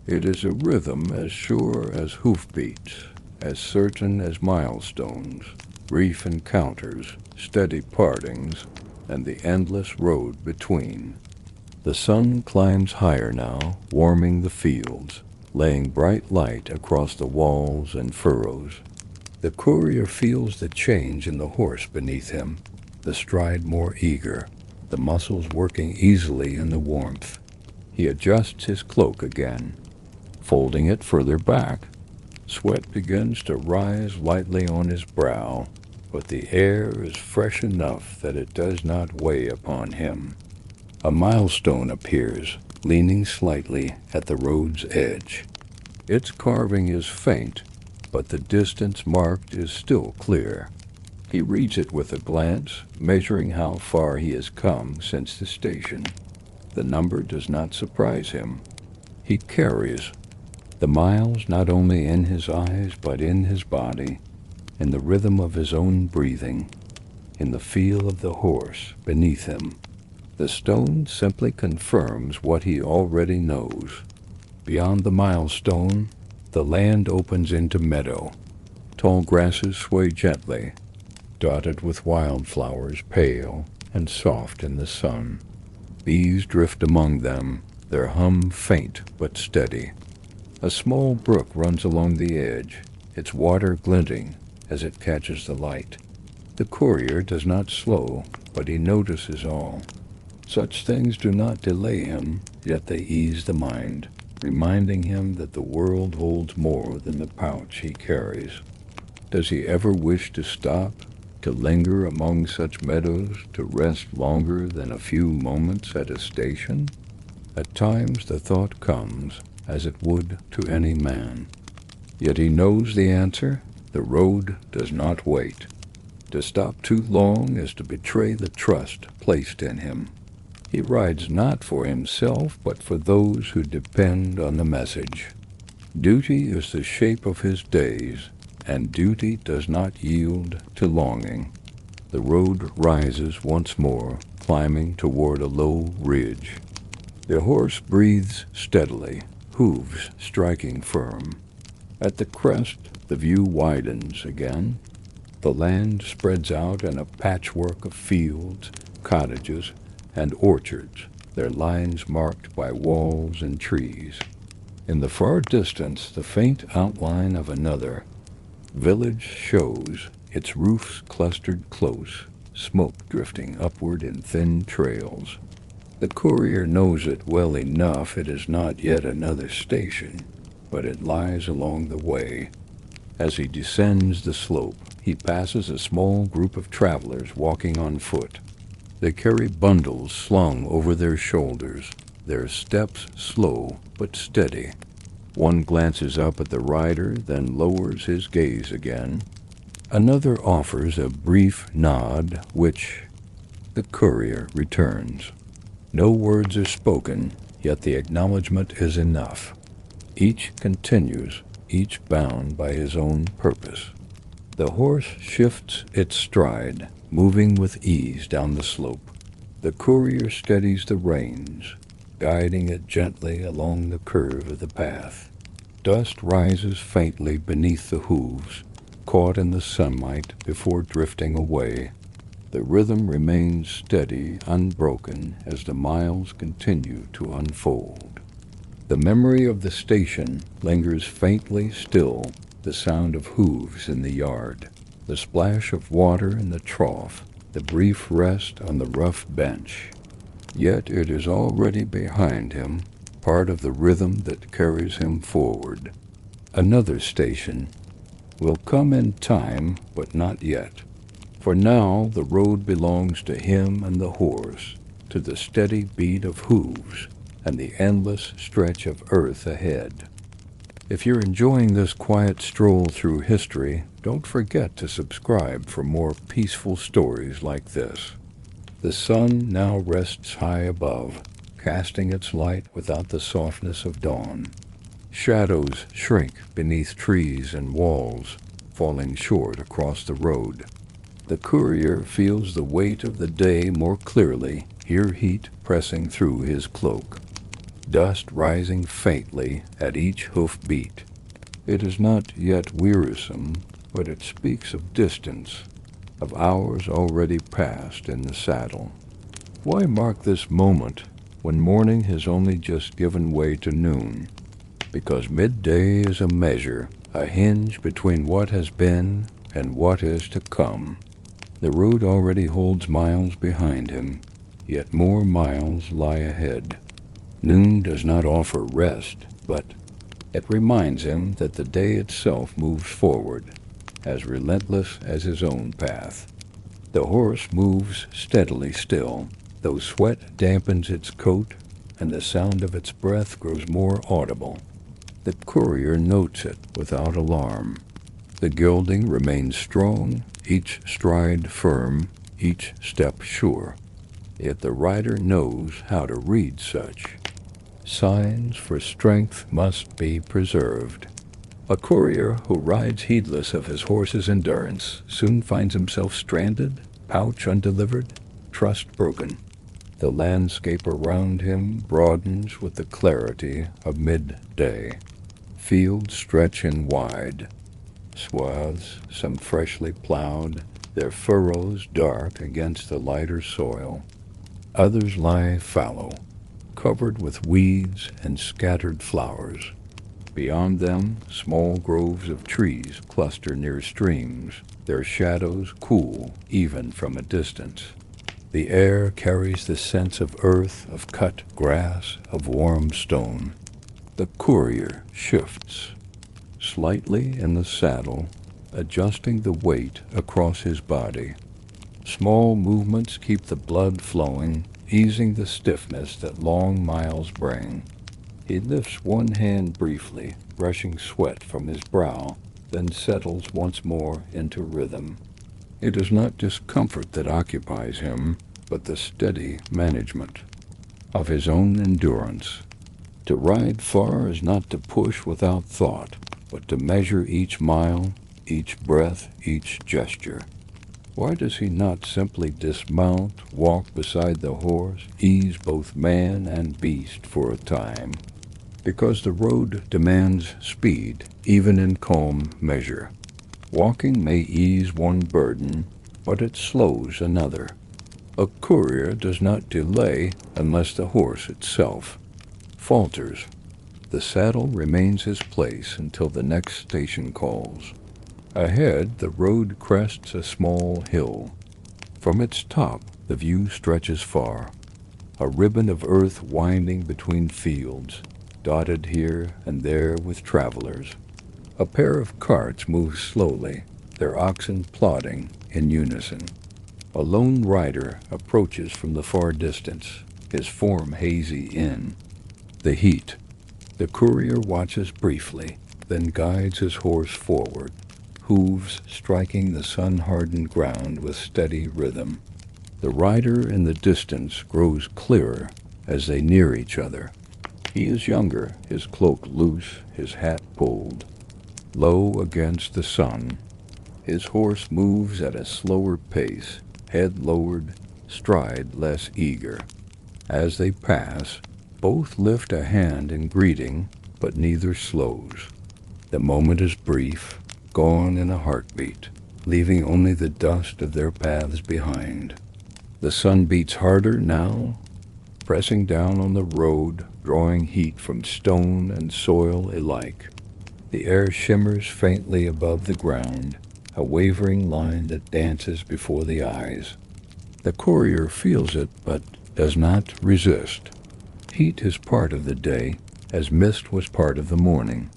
It is a rhythm as sure as hoofbeats, as certain as milestones, brief encounters, steady partings, and the endless road between. The sun climbs higher now, warming the fields, laying bright light across the walls and furrows. The courier feels the change in the horse beneath him, the stride more eager, the muscles working easily in the warmth. He adjusts his cloak again, folding it further back. Sweat begins to rise lightly on his brow, but the air is fresh enough that it does not weigh upon him. A milestone appears, leaning slightly at the road's edge. Its carving is faint, but the distance marked is still clear. He reads it with a glance, measuring how far he has come since the station. The number does not surprise him. He carries the miles not only in his eyes but in his body, in the rhythm of his own breathing, in the feel of the horse beneath him. The stone simply confirms what he already knows. Beyond the milestone, the land opens into meadow. Tall grasses sway gently, dotted with wildflowers pale and soft in the sun. Bees drift among them, their hum faint but steady. A small brook runs along the edge, its water glinting as it catches the light. The courier does not slow, but he notices all. Such things do not delay him, yet they ease the mind. reminding him that the world holds more than the pouch he carries. Does he ever wish to stop, to linger among such meadows, to rest longer than a few moments at a station? At times the thought comes, as it would to any man. Yet he knows the answer. The road does not wait. To stop too long is to betray the trust placed in him. He rides not for himself, but for those who depend on the message. Duty is the shape of his days, and duty does not yield to longing. The road rises once more, climbing toward a low ridge. The horse breathes steadily, hooves striking firm. At the crest, the view widens again. The land spreads out in a patchwork of fields, cottages, and orchards, their lines marked by walls and trees. In the far distance, the faint outline of another village shows, its roofs clustered close, smoke drifting upward in thin trails. The courier knows it well enough. It is not yet another station, but it lies along the way. As he descends the slope, he passes a small group of travelers walking on foot. They carry bundles slung over their shoulders, their steps slow but steady. One glances up at the rider, then lowers his gaze again. Another offers a brief nod, which the courier returns. No words are spoken, yet the acknowledgment is enough. Each continues, each bound by his own purpose. The horse shifts its stride, moving with ease down the slope. The courier steadies the reins, guiding it gently along the curve of the path. Dust rises faintly beneath the hooves, caught in the sunlight before drifting away. The rhythm remains steady, unbroken, as the miles continue to unfold. The memory of the station lingers faintly still, the sound of hooves in the yard, the splash of water in the trough, the brief rest on the rough bench. Yet it is already behind him, part of the rhythm that carries him forward. Another station will come in time, but not yet. For now the road belongs to him and the horse, to the steady beat of hooves and the endless stretch of earth ahead. If you're enjoying this quiet stroll through history, don't forget to subscribe for more peaceful stories like this. The sun now rests high above, casting its light without the softness of dawn. Shadows shrink beneath trees and walls, falling short across the road. The courier feels the weight of the day more clearly, here heat pressing through his cloak, dust rising faintly at each hoof beat. It is not yet wearisome, but it speaks of distance, of hours already passed in the saddle. Why mark this moment when morning has only just given way to noon? Because midday is a measure, a hinge between what has been and what is to come. The road already holds miles behind him, yet more miles lie ahead. Noon does not offer rest, but it reminds him that the day itself moves forward, as relentless as his own path. The horse moves steadily still, though sweat dampens its coat and the sound of its breath grows more audible. The courier notes it without alarm. The gelding remains strong, each stride firm, each step sure. Yet the rider knows how to read such. Signs for strength must be preserved. A courier who rides heedless of his horse's endurance soon finds himself stranded, pouch undelivered, trust broken. The landscape around him broadens with the clarity of midday. Fields stretch in wide swaths, some freshly plowed, their furrows dark against the lighter soil. Others lie fallow, covered with weeds and scattered flowers. Beyond them, small groves of trees cluster near streams, their shadows cool even from a distance. The air carries the sense of earth, of cut grass, of warm stone. The courier shifts slightly in the saddle, adjusting the weight across his body. Small movements keep the blood flowing, easing the stiffness that long miles bring. He lifts one hand briefly, brushing sweat from his brow, then settles once more into rhythm. It is not discomfort that occupies him, but the steady management of his own endurance. To ride far is not to push without thought, but to measure each mile, each breath, each gesture. Why does he not simply dismount, walk beside the horse, ease both man and beast for a time? Because the road demands speed, even in calm measure. Walking may ease one burden, but it slows another. A courier does not delay unless the horse itself falters. The saddle remains his place until the next station calls. Ahead, the road crests a small hill. From its top, the view stretches far, a ribbon of earth winding between fields, dotted here and there with travelers. A pair of carts move slowly, their oxen plodding in unison. A lone rider approaches from the far distance, his form hazy in the heat. The courier watches briefly, then guides his horse forward, hooves striking the sun-hardened ground with steady rhythm. The rider in the distance grows clearer as they near each other. He is younger, his cloak loose, his hat pulled low against the sun. His horse moves at a slower pace, head lowered, stride less eager. As they pass, both lift a hand in greeting, but neither slows. The moment is brief, gone in a heartbeat, leaving only the dust of their paths behind. The sun beats harder now, pressing down on the road, drawing heat from stone and soil alike. The air shimmers faintly above the ground, a wavering line that dances before the eyes. The courier feels it, but does not resist. Heat is part of the day, as mist was part of the morning.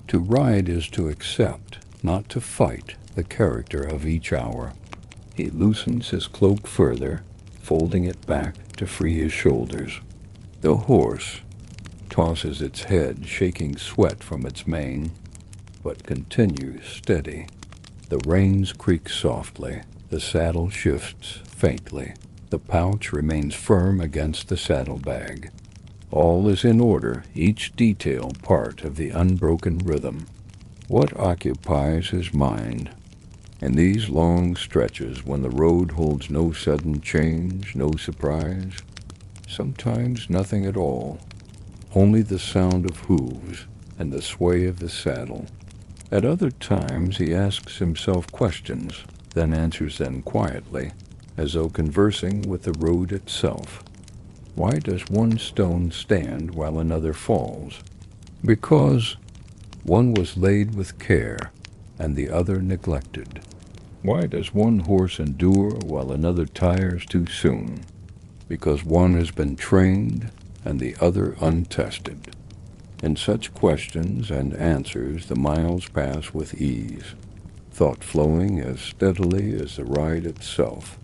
To ride is to accept, not to fight, the character of each hour. He loosens his cloak further, folding it back to free his shoulders. The horse tosses its head, shaking sweat from its mane, but continues steady. The reins creak softly, the saddle shifts faintly. The pouch remains firm against the saddlebag. All is in order, each detail part of the unbroken rhythm. What occupies his mind? In these long stretches, when the road holds no sudden change, no surprise, sometimes nothing at all, only the sound of hooves and the sway of the saddle. At other times he asks himself questions, then answers them quietly, as though conversing with the road itself. Why does one stone stand while another falls? Because one was laid with care, and the other neglected. Why does one horse endure while another tires too soon? Because one has been trained, and the other untested. In such questions and answers the miles pass with ease, thought flowing as steadily as the ride itself.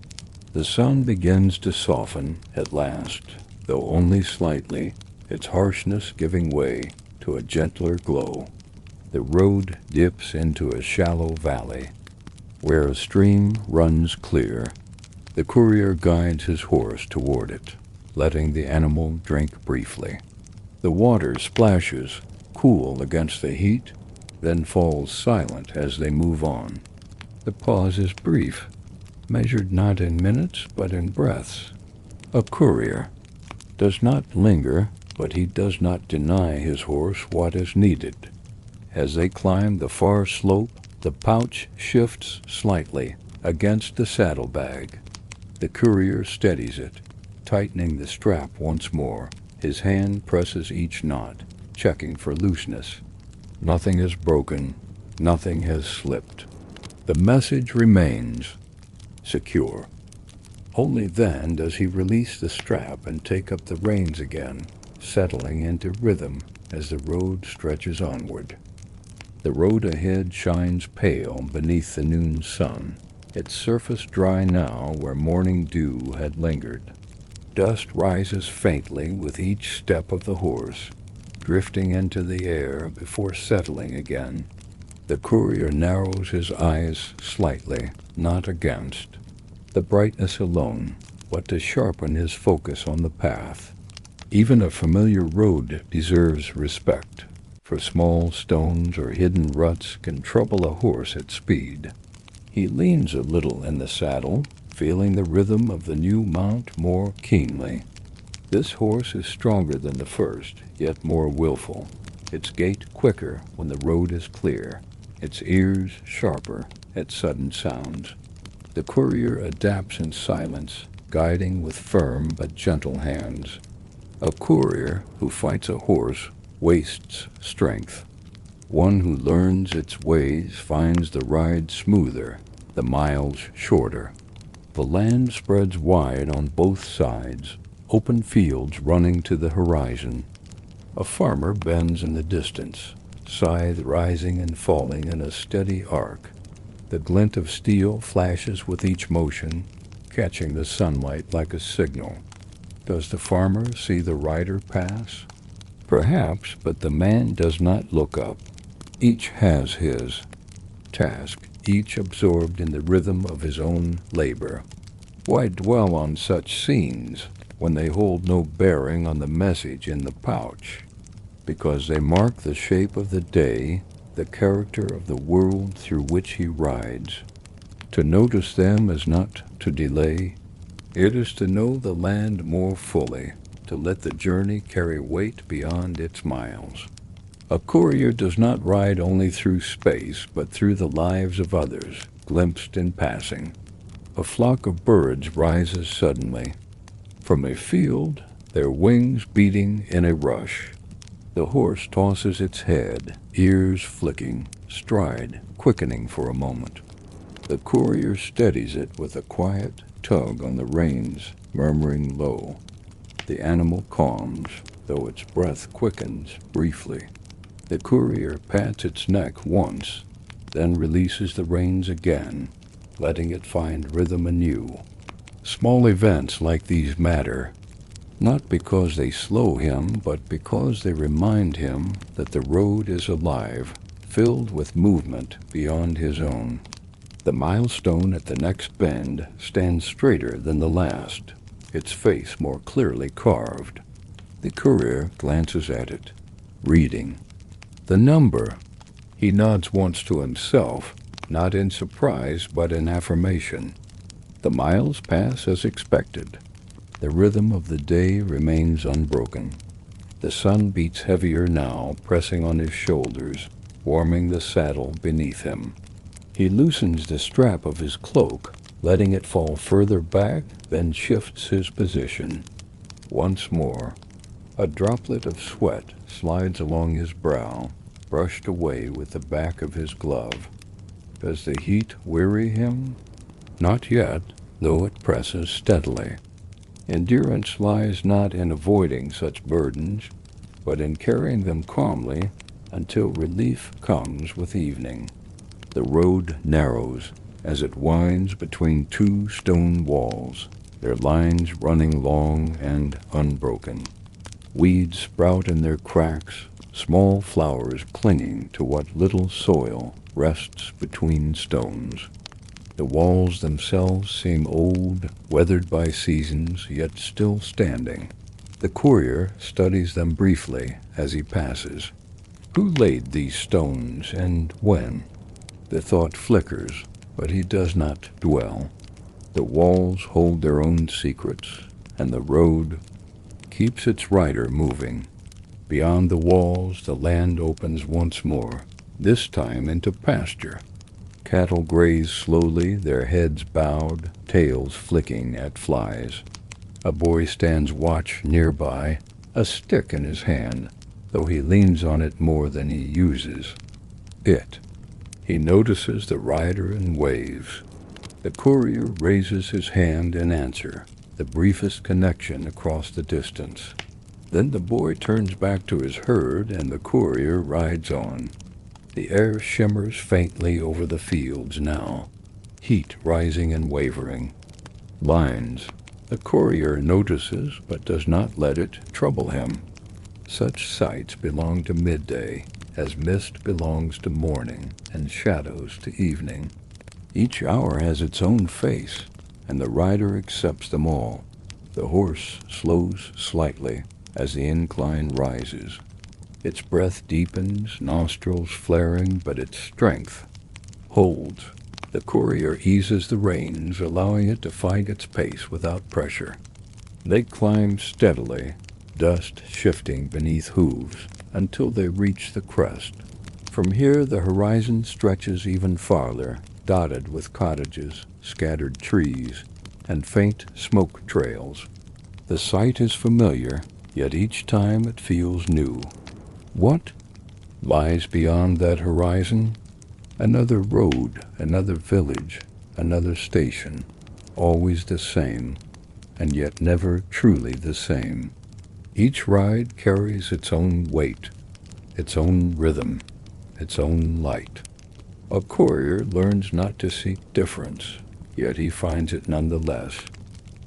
The sun begins to soften at last, though only slightly, its harshness giving way to a gentler glow. The road dips into a shallow valley, where a stream runs clear. The courier guides his horse toward it, letting the animal drink briefly. The water splashes, cool against the heat, then falls silent as they move on. The pause is brief, measured not in minutes but in breaths. A courier does not linger, but he does not deny his horse what is needed. As they climb the far slope, the pouch shifts slightly against the saddlebag. The courier steadies it, tightening the strap once more. His hand presses each knot, checking for looseness. Nothing is broken, nothing has slipped. The message remains secure. Only then does he release the strap and take up the reins again, settling into rhythm as the road stretches onward. The road ahead shines pale beneath the noon sun, its surface dry now where morning dew had lingered. Dust rises faintly with each step of the horse, drifting into the air before settling again. The courier narrows his eyes slightly, not against the brightness alone, but to sharpen his focus on the path. Even a familiar road deserves respect, for small stones or hidden ruts can trouble a horse at speed. He leans a little in the saddle, feeling the rhythm of the new mount more keenly. This horse is stronger than the first, yet more willful, its gait quicker when the road is clear, its ears sharper at sudden sounds. The courier adapts in silence, guiding with firm but gentle hands. A courier who fights a horse wastes strength. One who learns its ways finds the ride smoother, the miles shorter. The land spreads wide on both sides, open fields running to the horizon. A farmer bends in the distance, scythe rising and falling in a steady arc. The glint of steel flashes with each motion, catching the sunlight like a signal. Does the farmer see the rider pass? Perhaps, but the man does not look up. Each has his task, each absorbed in the rhythm of his own labor. Why dwell on such scenes when they hold no bearing on the message in the pouch? Because they mark the shape of the day, the character of the world through which he rides. To notice them is not to delay. It is to know the land more fully, to let the journey carry weight beyond its miles. A courier does not ride only through space, but through the lives of others, glimpsed in passing. A flock of birds rises suddenly. From a field, their wings beating in a rush. The horse tosses its head, ears flicking, stride quickening for a moment. The courier steadies it with a quiet tug on the reins, murmuring low. The animal calms, though its breath quickens briefly. The courier pats its neck once, then releases the reins again, letting it find rhythm anew. Small events like these matter, not because they slow him, but because they remind him that the road is alive, filled with movement beyond his own. The milestone at the next bend stands straighter than the last, its face more clearly carved. The courier glances at it, reading. The number. He nods once to himself, not in surprise but in affirmation. The miles pass as expected. The rhythm of the day remains unbroken. The sun beats heavier now, pressing on his shoulders, warming the saddle beneath him. He loosens the strap of his cloak, letting it fall further back, then shifts his position. Once more, a droplet of sweat slides along his brow, brushed away with the back of his glove. Does the heat weary him? Not yet, though it presses steadily. Endurance lies not in avoiding such burdens, but in carrying them calmly until relief comes with evening. The road narrows as it winds between two stone walls, their lines running long and unbroken. Weeds sprout in their cracks, small flowers clinging to what little soil rests between stones. The walls themselves seem old, weathered by seasons, yet still standing. The courier studies them briefly as he passes. Who laid these stones, and when? The thought flickers, but he does not dwell. The walls hold their own secrets, and the road keeps its rider moving. Beyond the walls, the land opens once more, this time into pasture. Cattle graze slowly, their heads bowed, tails flicking at flies. A boy stands watch nearby, a stick in his hand, though he leans on it more than he uses. He notices the rider and waves. The courier raises his hand in answer, the briefest connection across the distance. Then the boy turns back to his herd and the courier rides on. The air shimmers faintly over the fields now, heat rising and wavering. Lines. The courier notices but does not let it trouble him. Such sights belong to midday, as mist belongs to morning and shadows to evening. Each hour has its own face, and the rider accepts them all. The horse slows slightly as the incline rises. Its breath deepens, nostrils flaring, but its strength holds. The courier eases the reins, allowing it to find its pace without pressure. They climb steadily, dust shifting beneath hooves, until they reach the crest. From here the horizon stretches even farther, dotted with cottages, scattered trees, and faint smoke trails. The sight is familiar, yet each time it feels new. What lies beyond that horizon? Another road, another village, another station, always the same, and yet never truly the same. Each ride carries its own weight, its own rhythm, its own light. A courier learns not to seek difference, yet he finds it nonetheless.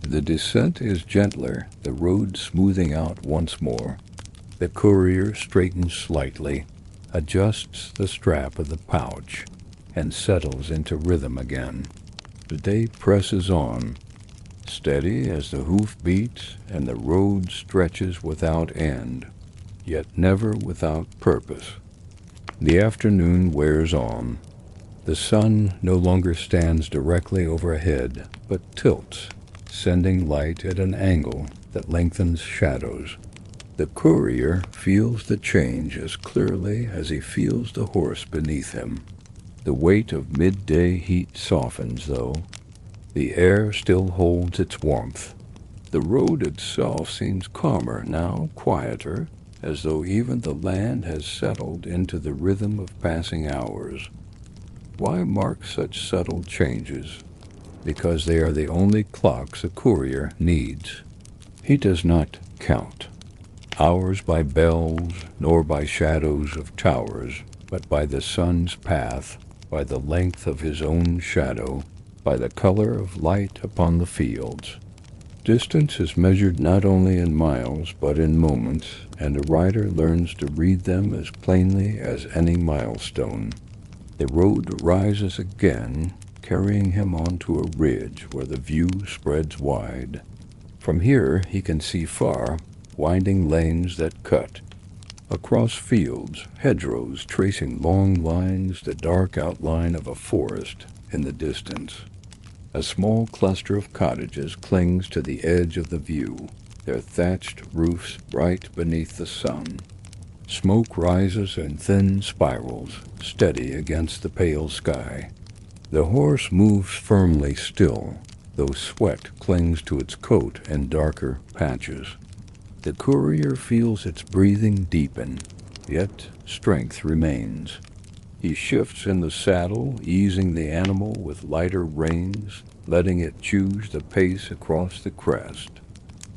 The descent is gentler, the road smoothing out once more. The courier straightens slightly, adjusts the strap of the pouch, and settles into rhythm again. The day presses on, steady as the hoof beats, and the road stretches without end, yet never without purpose. The afternoon wears on. The sun no longer stands directly overhead, but tilts, sending light at an angle that lengthens shadows. The courier feels the change as clearly as he feels the horse beneath him. The weight of midday heat softens, though. The air still holds its warmth. The road itself seems calmer now, quieter, as though even the land has settled into the rhythm of passing hours. Why mark such subtle changes? Because they are the only clocks a courier needs. He does not count hours by bells, nor by shadows of towers, but by the sun's path, by the length of his own shadow, by the color of light upon the fields. Distance is measured not only in miles, but in moments, and a rider learns to read them as plainly as any milestone. The road rises again, carrying him onto a ridge where the view spreads wide. From here he can see far, winding lanes that cut. Across fields, hedgerows tracing long lines, the dark outline of a forest in the distance. A small cluster of cottages clings to the edge of the view, their thatched roofs bright beneath the sun. Smoke rises in thin spirals, steady against the pale sky. The horse moves firmly still, though sweat clings to its coat in darker patches. The courier feels its breathing deepen, yet strength remains. He shifts in the saddle, easing the animal with lighter reins, letting it choose the pace across the crest.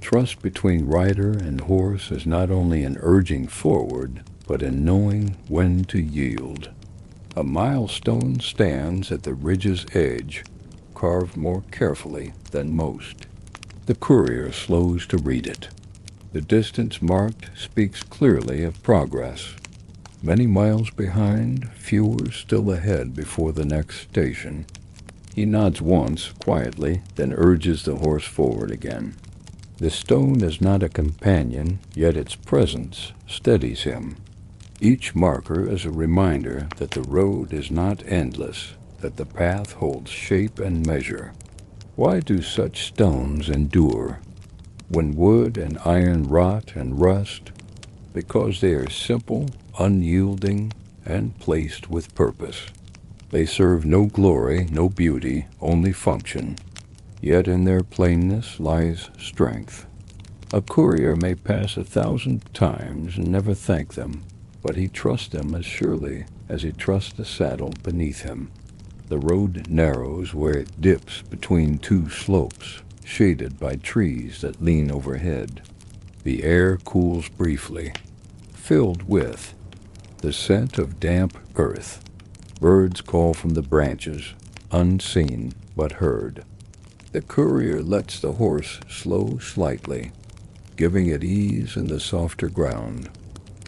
Trust between rider and horse is not only in urging forward, but in knowing when to yield. A milestone stands at the ridge's edge, carved more carefully than most. The courier slows to read it. The distance marked speaks clearly of progress. Many miles behind, fewer still ahead before the next station. He nods once, quietly, then urges the horse forward again. The stone is not a companion, yet its presence steadies him. Each marker is a reminder that the road is not endless, that the path holds shape and measure. Why do such stones endure? When wood and iron rot and rust, because they are simple, unyielding, and placed with purpose. They serve no glory, no beauty, only function. Yet in their plainness lies strength. A courier may pass 1,000 times and never thank them, but he trusts them as surely as he trusts the saddle beneath him. The road narrows where it dips between two slopes, shaded by trees that lean overhead. The air cools briefly, filled with the scent of damp earth. Birds call from the branches, unseen but heard. The courier lets the horse slow slightly, giving it ease in the softer ground.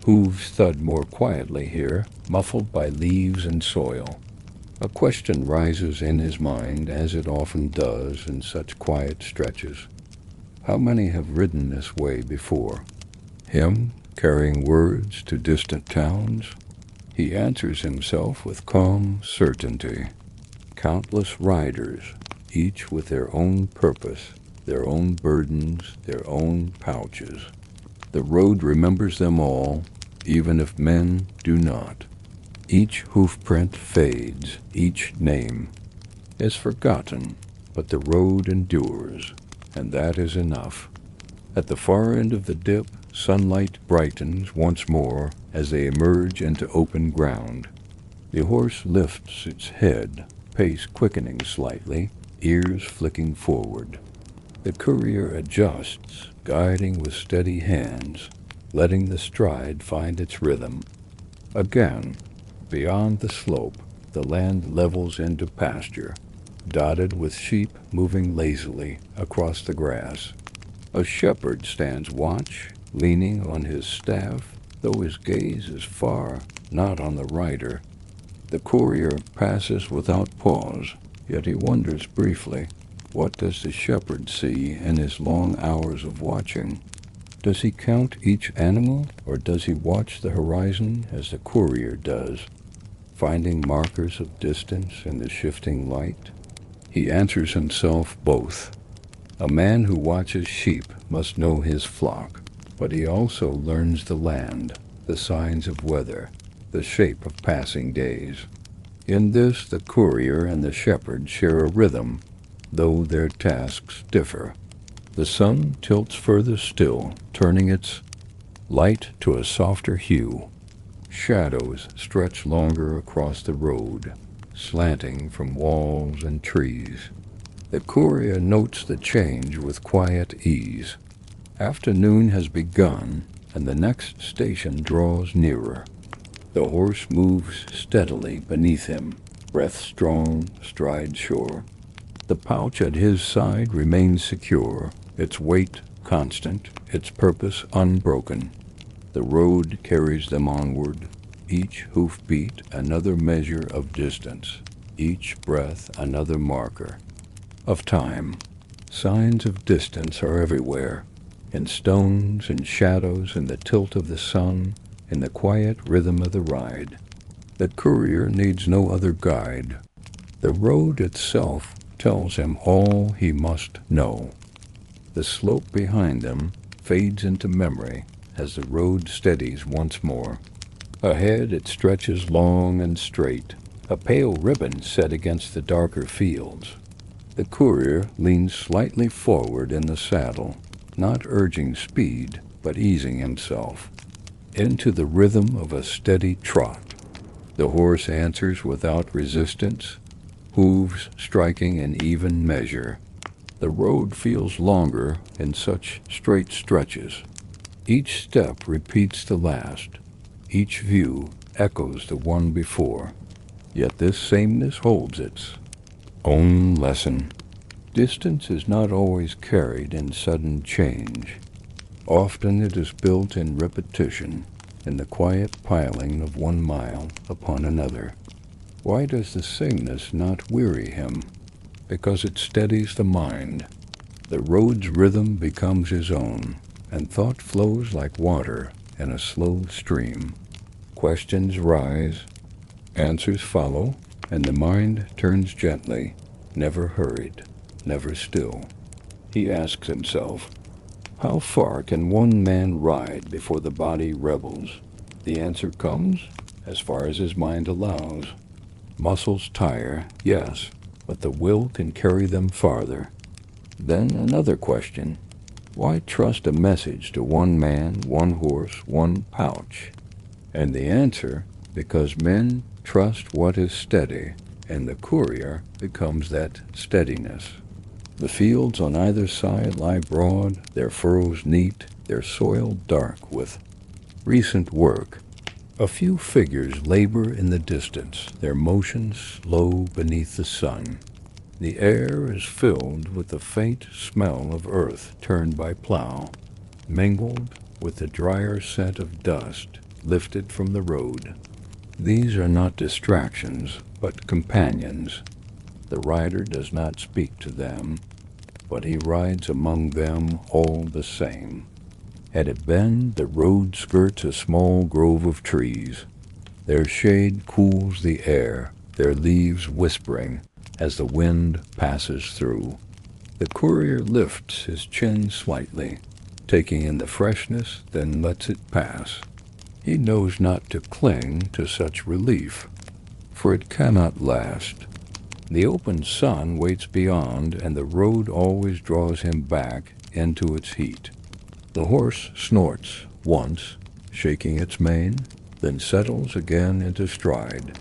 Hooves thud more quietly here, muffled by leaves and soil. A question rises in his mind, as it often does in such quiet stretches. How many have ridden this way before? Him, carrying words to distant towns? He answers himself with calm certainty. Countless riders, each with their own purpose, their own burdens, their own pouches. The road remembers them all, even if men do not. Each hoofprint fades, each name is forgotten, but the road endures, and that is enough. At the far end of the dip, sunlight brightens once more as they emerge into open ground. The horse lifts its head, pace quickening slightly, ears flicking forward. The courier adjusts, guiding with steady hands, letting the stride find its rhythm. Again, beyond the slope, the land levels into pasture, dotted with sheep moving lazily across the grass. A shepherd stands watch, leaning on his staff, though his gaze is far, not on the rider. The courier passes without pause, yet he wonders briefly, what does the shepherd see in his long hours of watching? Does he count each animal, or does he watch the horizon as the courier does, finding markers of distance in the shifting light? He answers himself both. A man who watches sheep must know his flock, but he also learns the land, the signs of weather, the shape of passing days. In this, the courier and the shepherd share a rhythm, though their tasks differ. The sun tilts further still, turning its light to a softer hue. Shadows stretch longer across the road, slanting from walls and trees. The courier notes the change with quiet ease. Afternoon has begun, and the next station draws nearer. The horse moves steadily beneath him, breath strong, stride sure. The pouch at his side remains secure, its weight constant, its purpose unbroken. The road carries them onward, each hoofbeat another measure of distance, each breath another marker of time. Signs of distance are everywhere, in stones and shadows, in the tilt of the sun, in the quiet rhythm of the ride. The courier needs no other guide. The road itself tells him all he must know. The slope behind them fades into memory as the road steadies once more. Ahead it stretches long and straight, a pale ribbon set against the darker fields. The courier leans slightly forward in the saddle, not urging speed, but easing himself into the rhythm of a steady trot. The horse answers without resistance, hooves striking in even measure. The road feels longer in such straight stretches. Each step repeats the last. Each view echoes the one before. Yet this sameness holds its own lesson. Distance is not always carried in sudden change. Often it is built in repetition, in the quiet piling of 1 mile upon another. Why does the sameness not weary him? Because it steadies the mind. The road's rhythm becomes his own, and thought flows like water in a slow stream. Questions rise, answers follow, and the mind turns gently, never hurried, never still. He asks himself, how far can one man ride before the body rebels? The answer comes, as far as his mind allows. Muscles tire, yes, but the will can carry them farther. Then another question. Why trust a message to one man, one horse, one pouch? And the answer, because men trust what is steady, and the courier becomes that steadiness. The fields on either side lie broad, their furrows neat, their soil dark with recent work. A few figures labor in the distance, their motions slow beneath the sun. The air is filled with the faint smell of earth turned by plow, mingled with the drier scent of dust lifted from the road. These are not distractions, but companions. The rider does not speak to them, but he rides among them all the same. At a bend, the road skirts a small grove of trees. Their shade cools the air, their leaves whispering as the wind passes through. The courier lifts his chin slightly, taking in the freshness, then lets it pass. He knows not to cling to such relief, for it cannot last. The open sun waits beyond, and the road always draws him back into its heat. The horse snorts once, shaking its mane, then settles again into stride.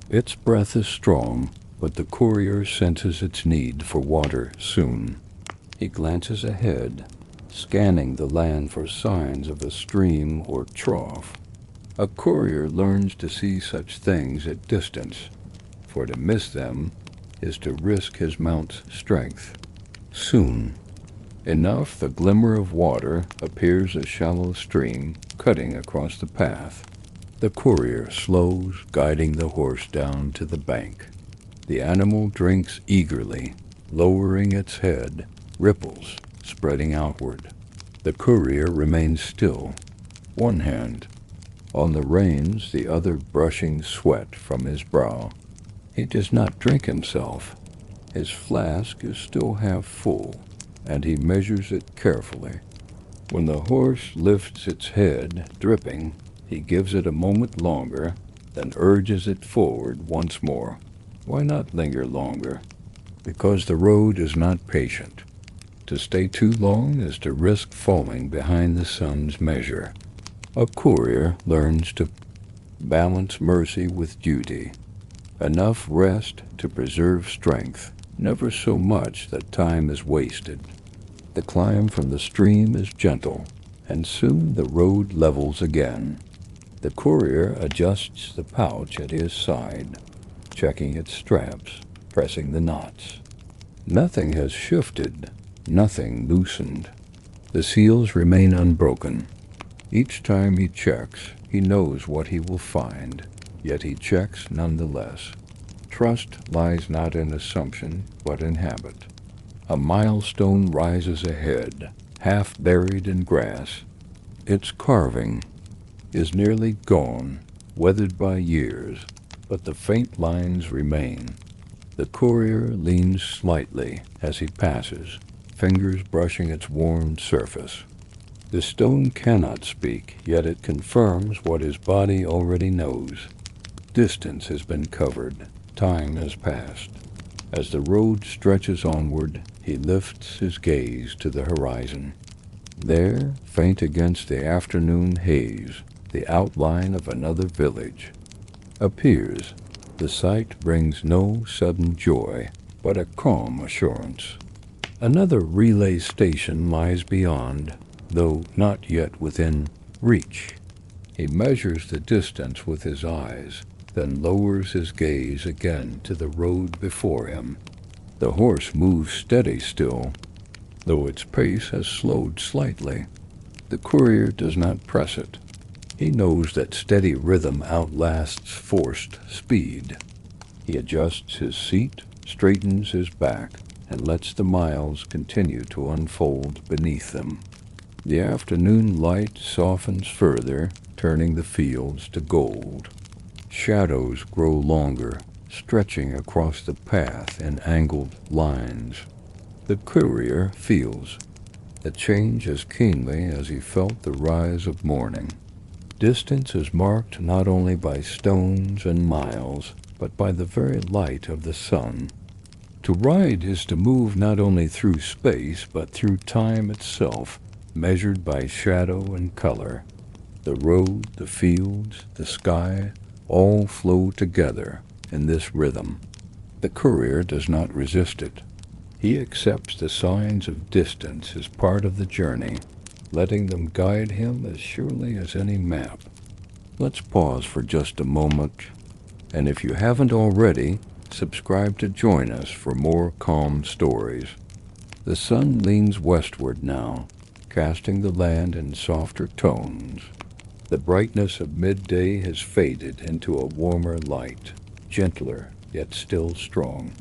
Its breath is strong, but the courier senses its need for water soon. He glances ahead, scanning the land for signs of a stream or trough. A courier learns to see such things at distance, for to miss them is to risk his mount's strength. Soon enough, the glimmer of water appears a shallow stream cutting across the path. The courier slows, guiding the horse down to the bank. The animal drinks eagerly, lowering its head, ripples spreading outward. The courier remains still, one hand on the reins, the other brushing sweat from his brow. He does not drink himself. His flask is still half full, and he measures it carefully. When the horse lifts its head, dripping, he gives it a moment longer, then urges it forward once more. Why not linger longer? Because the road is not patient. To stay too long is to risk falling behind the sun's measure. A courier learns to balance mercy with duty. Enough rest to preserve strength, never so much that time is wasted. The climb from the stream is gentle, and soon the road levels again. The courier adjusts the pouch at his side, checking its straps, pressing the knots. Nothing has shifted, nothing loosened. The seals remain unbroken. Each time he checks, he knows what he will find, yet he checks nonetheless. Trust lies not in assumption, but in habit. A milestone rises ahead, half buried in grass. Its carving is nearly gone, weathered by years, but the faint lines remain. The courier leans slightly as he passes, fingers brushing its worn surface. The stone cannot speak, yet it confirms what his body already knows. Distance has been covered, time has passed. As the road stretches onward, he lifts his gaze to the horizon. There, faint against the afternoon haze, the outline of another village appears. The sight brings no sudden joy, but a calm assurance. Another relay station lies beyond, though not yet within reach. He measures the distance with his eyes, then lowers his gaze again to the road before him. The horse moves steady still, though its pace has slowed slightly. The courier does not press it. He knows that steady rhythm outlasts forced speed. He adjusts his seat, straightens his back, and lets the miles continue to unfold beneath them. The afternoon light softens further, turning the fields to gold. Shadows grow longer, stretching across the path in angled lines. The courier feels the change as keenly as he felt the rise of morning. Distance is marked not only by stones and miles, but by the very light of the sun. To ride is to move not only through space, but through time itself, measured by shadow and color. The road, the fields, the sky, all flow together in this rhythm. The courier does not resist it. He accepts the signs of distance as part of the journey. letting them guide him as surely as any map. Let's pause for just a moment, and if you haven't already, subscribe to join us for more calm stories. The sun leans westward now, casting the land in softer tones. The brightness of midday has faded into a warmer light, gentler yet still strong.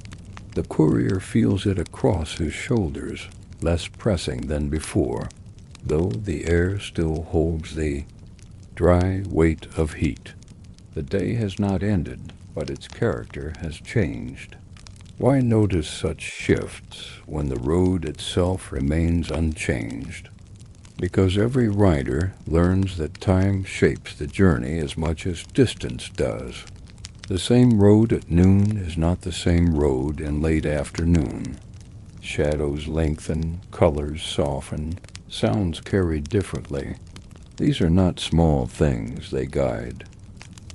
The courier feels it across his shoulders, less pressing than before, though the air still holds the dry weight of heat. The day has not ended, but its character has changed. Why notice such shifts when the road itself remains unchanged? Because every rider learns that time shapes the journey as much as distance does. The same road at noon is not the same road in late afternoon. Shadows lengthen, colors soften, sounds carry differently. These are not small things they guide.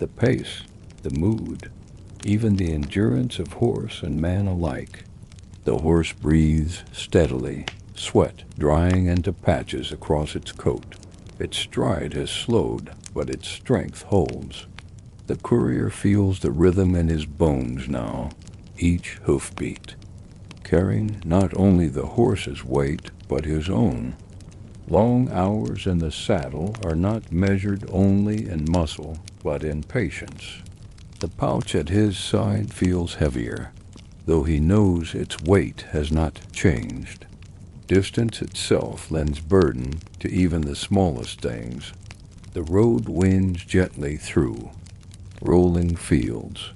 The pace, the mood, even the endurance of horse and man alike. The horse breathes steadily, sweat drying into patches across its coat. Its stride has slowed, but its strength holds. The courier feels the rhythm in his bones now, each hoofbeat, carrying not only the horse's weight, but his own. Long hours in the saddle are not measured only in muscle, but in patience. The pouch at his side feels heavier, though he knows its weight has not changed. Distance itself lends burden to even the smallest things. The road winds gently through rolling fields.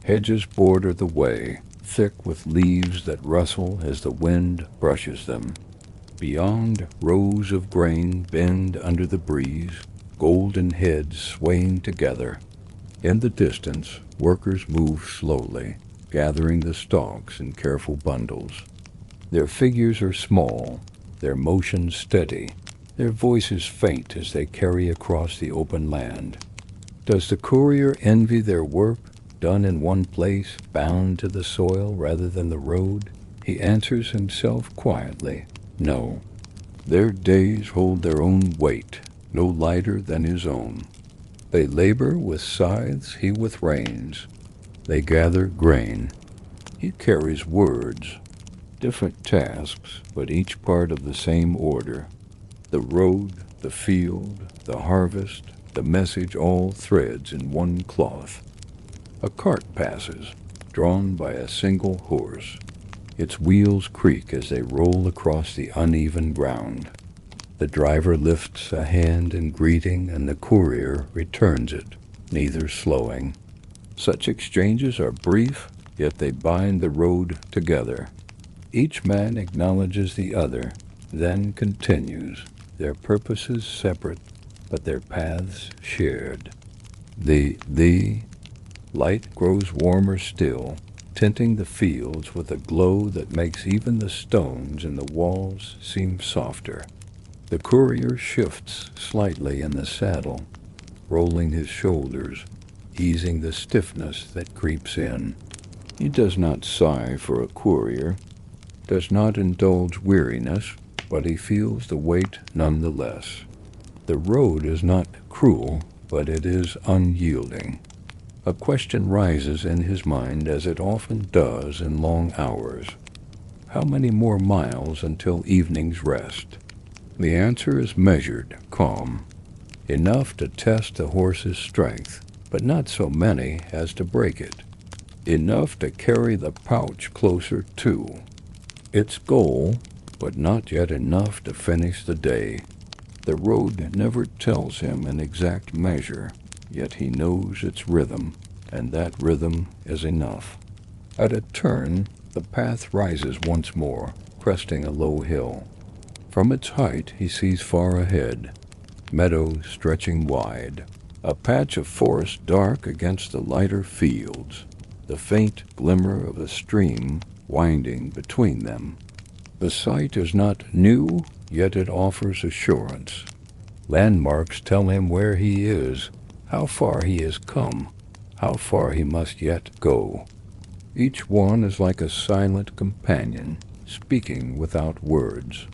Hedges border the way, thick with leaves that rustle as the wind brushes them. Beyond, rows of grain bend under the breeze, golden heads swaying together. In the distance, workers move slowly, gathering the stalks in careful bundles. Their figures are small, their motions steady, their voices faint as they carry across the open land. Does the courier envy their work, done in one place, bound to the soil rather than the road? He answers himself quietly, no. Their days hold their own weight, no lighter than his own. They labor with scythes, he with reins. They gather grain. He carries words. Different tasks, but each part of the same order. The road, the field, the harvest, the message all threads in one cloth. A cart passes, drawn by a single horse. Its wheels creak as they roll across the uneven ground. The driver lifts a hand in greeting and the courier returns it, neither slowing. Such exchanges are brief, yet they bind the road together. Each man acknowledges the other, then continues, their purposes separate, but their paths shared. The light grows warmer still, tinting the fields with a glow that makes even the stones in the walls seem softer. The courier shifts slightly in the saddle, rolling his shoulders, easing the stiffness that creeps in. He does not sigh for a courier, does not indulge weariness, but he feels the weight nonetheless. The road is not cruel, but it is unyielding. A question rises in his mind, as it often does in long hours. How many more miles until evening's rest? The answer is measured, calm. Enough to test the horse's strength, but not so many as to break it. Enough to carry the pouch closer to its goal, but not yet enough to finish the day. The road never tells him an exact measure, yet he knows its rhythm, and that rhythm is enough. At a turn, the path rises once more, cresting a low hill. From its height he sees far ahead, meadows stretching wide, a patch of forest dark against the lighter fields, the faint glimmer of a stream winding between them. The sight is not new, yet it offers assurance. Landmarks tell him where he is, how far he has come, how far he must yet go. Each one is like a silent companion, speaking without words.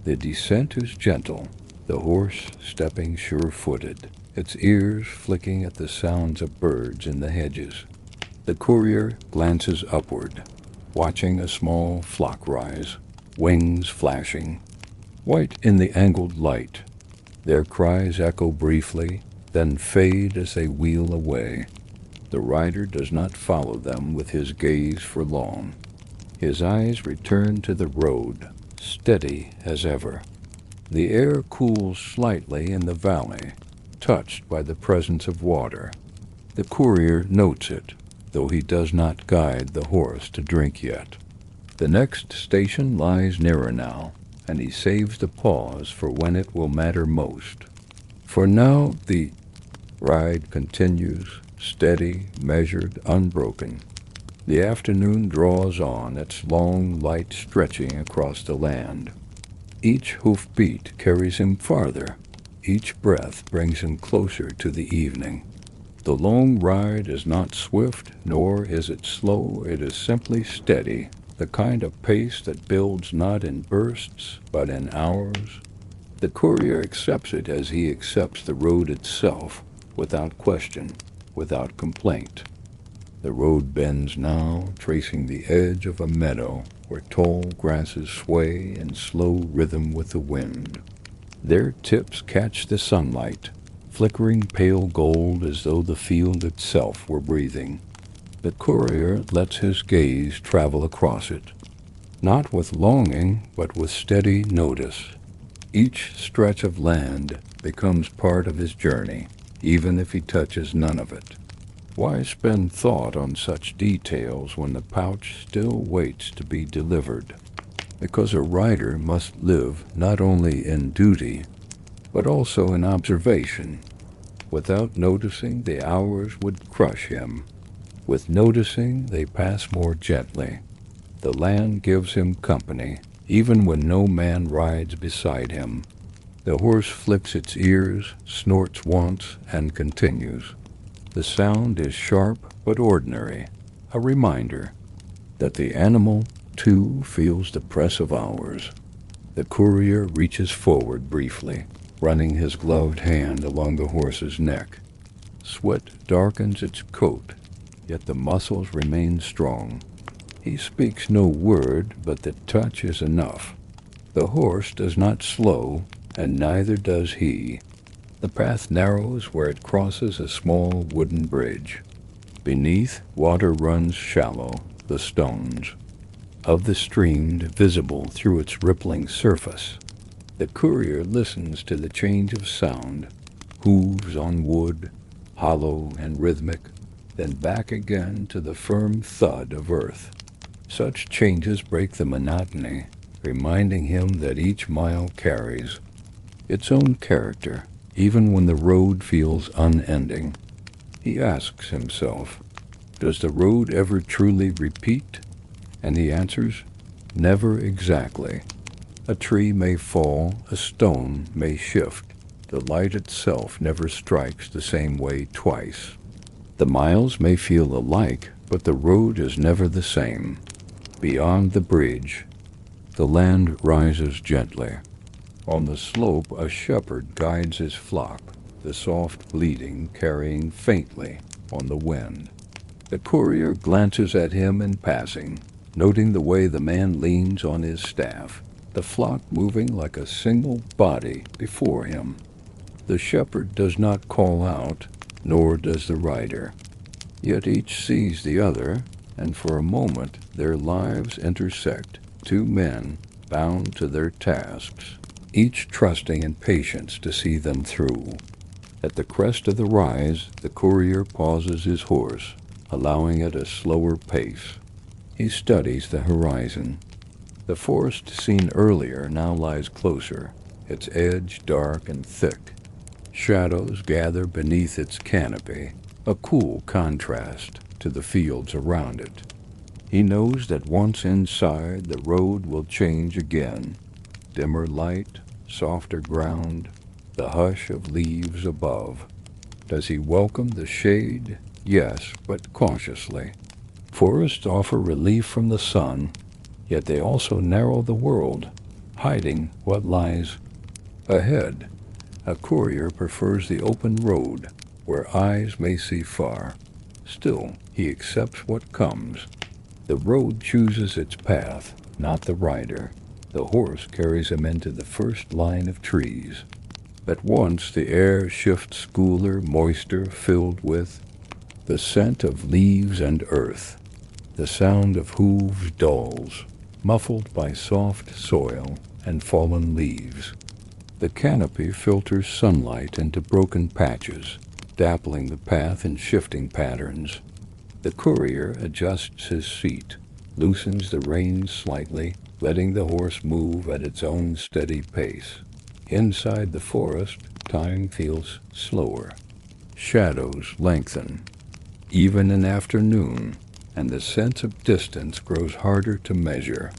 The descent is gentle, the horse stepping sure-footed, its ears flicking at the sounds of birds in the hedges. The courier glances upward, watching a small flock rise, wings flashing, white in the angled light. Their cries echo briefly, then fade as they wheel away. The rider does not follow them with his gaze for long. His eyes return to the road, steady as ever. The air cools slightly in the valley, touched by the presence of water. The courier notes it, though he does not guide the horse to drink yet. The next station lies nearer now, and he saves the pause for when it will matter most. For now the ride continues, steady, measured, unbroken. The afternoon draws on, its long light stretching across the land. Each hoofbeat carries him farther. Each breath brings him closer to the evening. The long ride is not swift, nor is it slow. It is simply steady, the kind of pace that builds not in bursts, but in hours. The courier accepts it as he accepts the road itself, without question, without complaint. The road bends now, tracing the edge of a meadow where tall grasses sway in slow rhythm with the wind. Their tips catch the sunlight, flickering pale gold as though the field itself were breathing. The courier lets his gaze travel across it, not with longing, but with steady notice. Each stretch of land becomes part of his journey, even if he touches none of it. Why spend thought on such details when the pouch still waits to be delivered? Because a rider must live not only in duty, but also in observation. Without noticing, the hours would crush him. With noticing, they pass more gently. The land gives him company, even when no man rides beside him. The horse flicks its ears, snorts once, and continues. The sound is sharp but ordinary, a reminder that the animal, too, feels the press of hours. The courier reaches forward briefly, running his gloved hand along the horse's neck. Sweat darkens its coat, yet the muscles remain strong. He speaks no word, but the touch is enough. The horse does not slow, and neither does he. The path narrows where it crosses a small wooden bridge. Beneath, water runs shallow, the stones of the stream visible through its rippling surface. The courier listens to the change of sound, hooves on wood, hollow and rhythmic, then back again to the firm thud of earth. Such changes break the monotony, reminding him that each mile carries its own character, even when the road feels unending. He asks himself, does the road ever truly repeat? And he answers, never exactly. A tree may fall, a stone may shift. The light itself never strikes the same way twice. The miles may feel alike, but the road is never the same. Beyond the bridge, the land rises gently. On the slope, a shepherd guides his flock, the soft bleating carrying faintly on the wind. The courier glances at him in passing, noting the way the man leans on his staff, the flock moving like a single body before him. The shepherd does not call out, nor does the rider. Yet each sees the other, and for a moment their lives intersect, two men bound to their tasks, each trusting in patience to see them through. At the crest of the rise, the courier pauses his horse, allowing it a slower pace. He studies the horizon. The forest seen earlier now lies closer, its edge dark and thick. Shadows gather beneath its canopy, a cool contrast to the fields around it. He knows that once inside, the road will change again. Dimmer light, softer ground, the hush of leaves above. Does he welcome the shade? Yes, but cautiously. Forests offer relief from the sun, yet they also narrow the world, hiding what lies ahead. A courier prefers the open road, where eyes may see far. Still, he accepts what comes. The road chooses its path, not the rider. The horse carries him into the first line of trees. At once the air shifts cooler, moister, filled with the scent of leaves and earth. The sound of hooves dulls, muffled by soft soil and fallen leaves. The canopy filters sunlight into broken patches, dappling the path in shifting patterns. The courier adjusts his seat, loosens the reins slightly, letting the horse move at its own steady pace. Inside the forest, time feels slower. Shadows lengthen, even in afternoon, and the sense of distance grows harder to measure.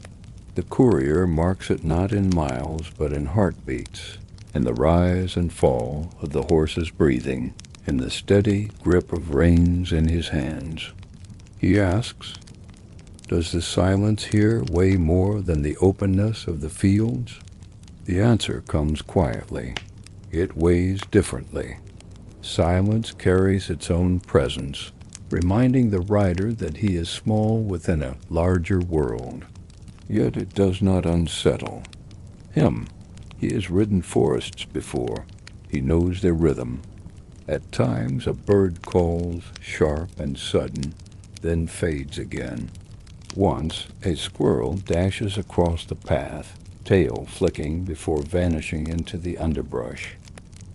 The courier marks it not in miles, but in heartbeats, in the rise and fall of the horse's breathing, in the steady grip of reins in his hands. He asks, "Does the silence here weigh more than the openness of the fields?" The answer comes quietly. It weighs differently. Silence carries its own presence, reminding the rider that he is small within a larger world. Yet it does not unsettle him. He has ridden forests before. He knows their rhythm. At times a bird calls, sharp and sudden, then fades again. Once a squirrel dashes across the path, tail flicking before vanishing into the underbrush.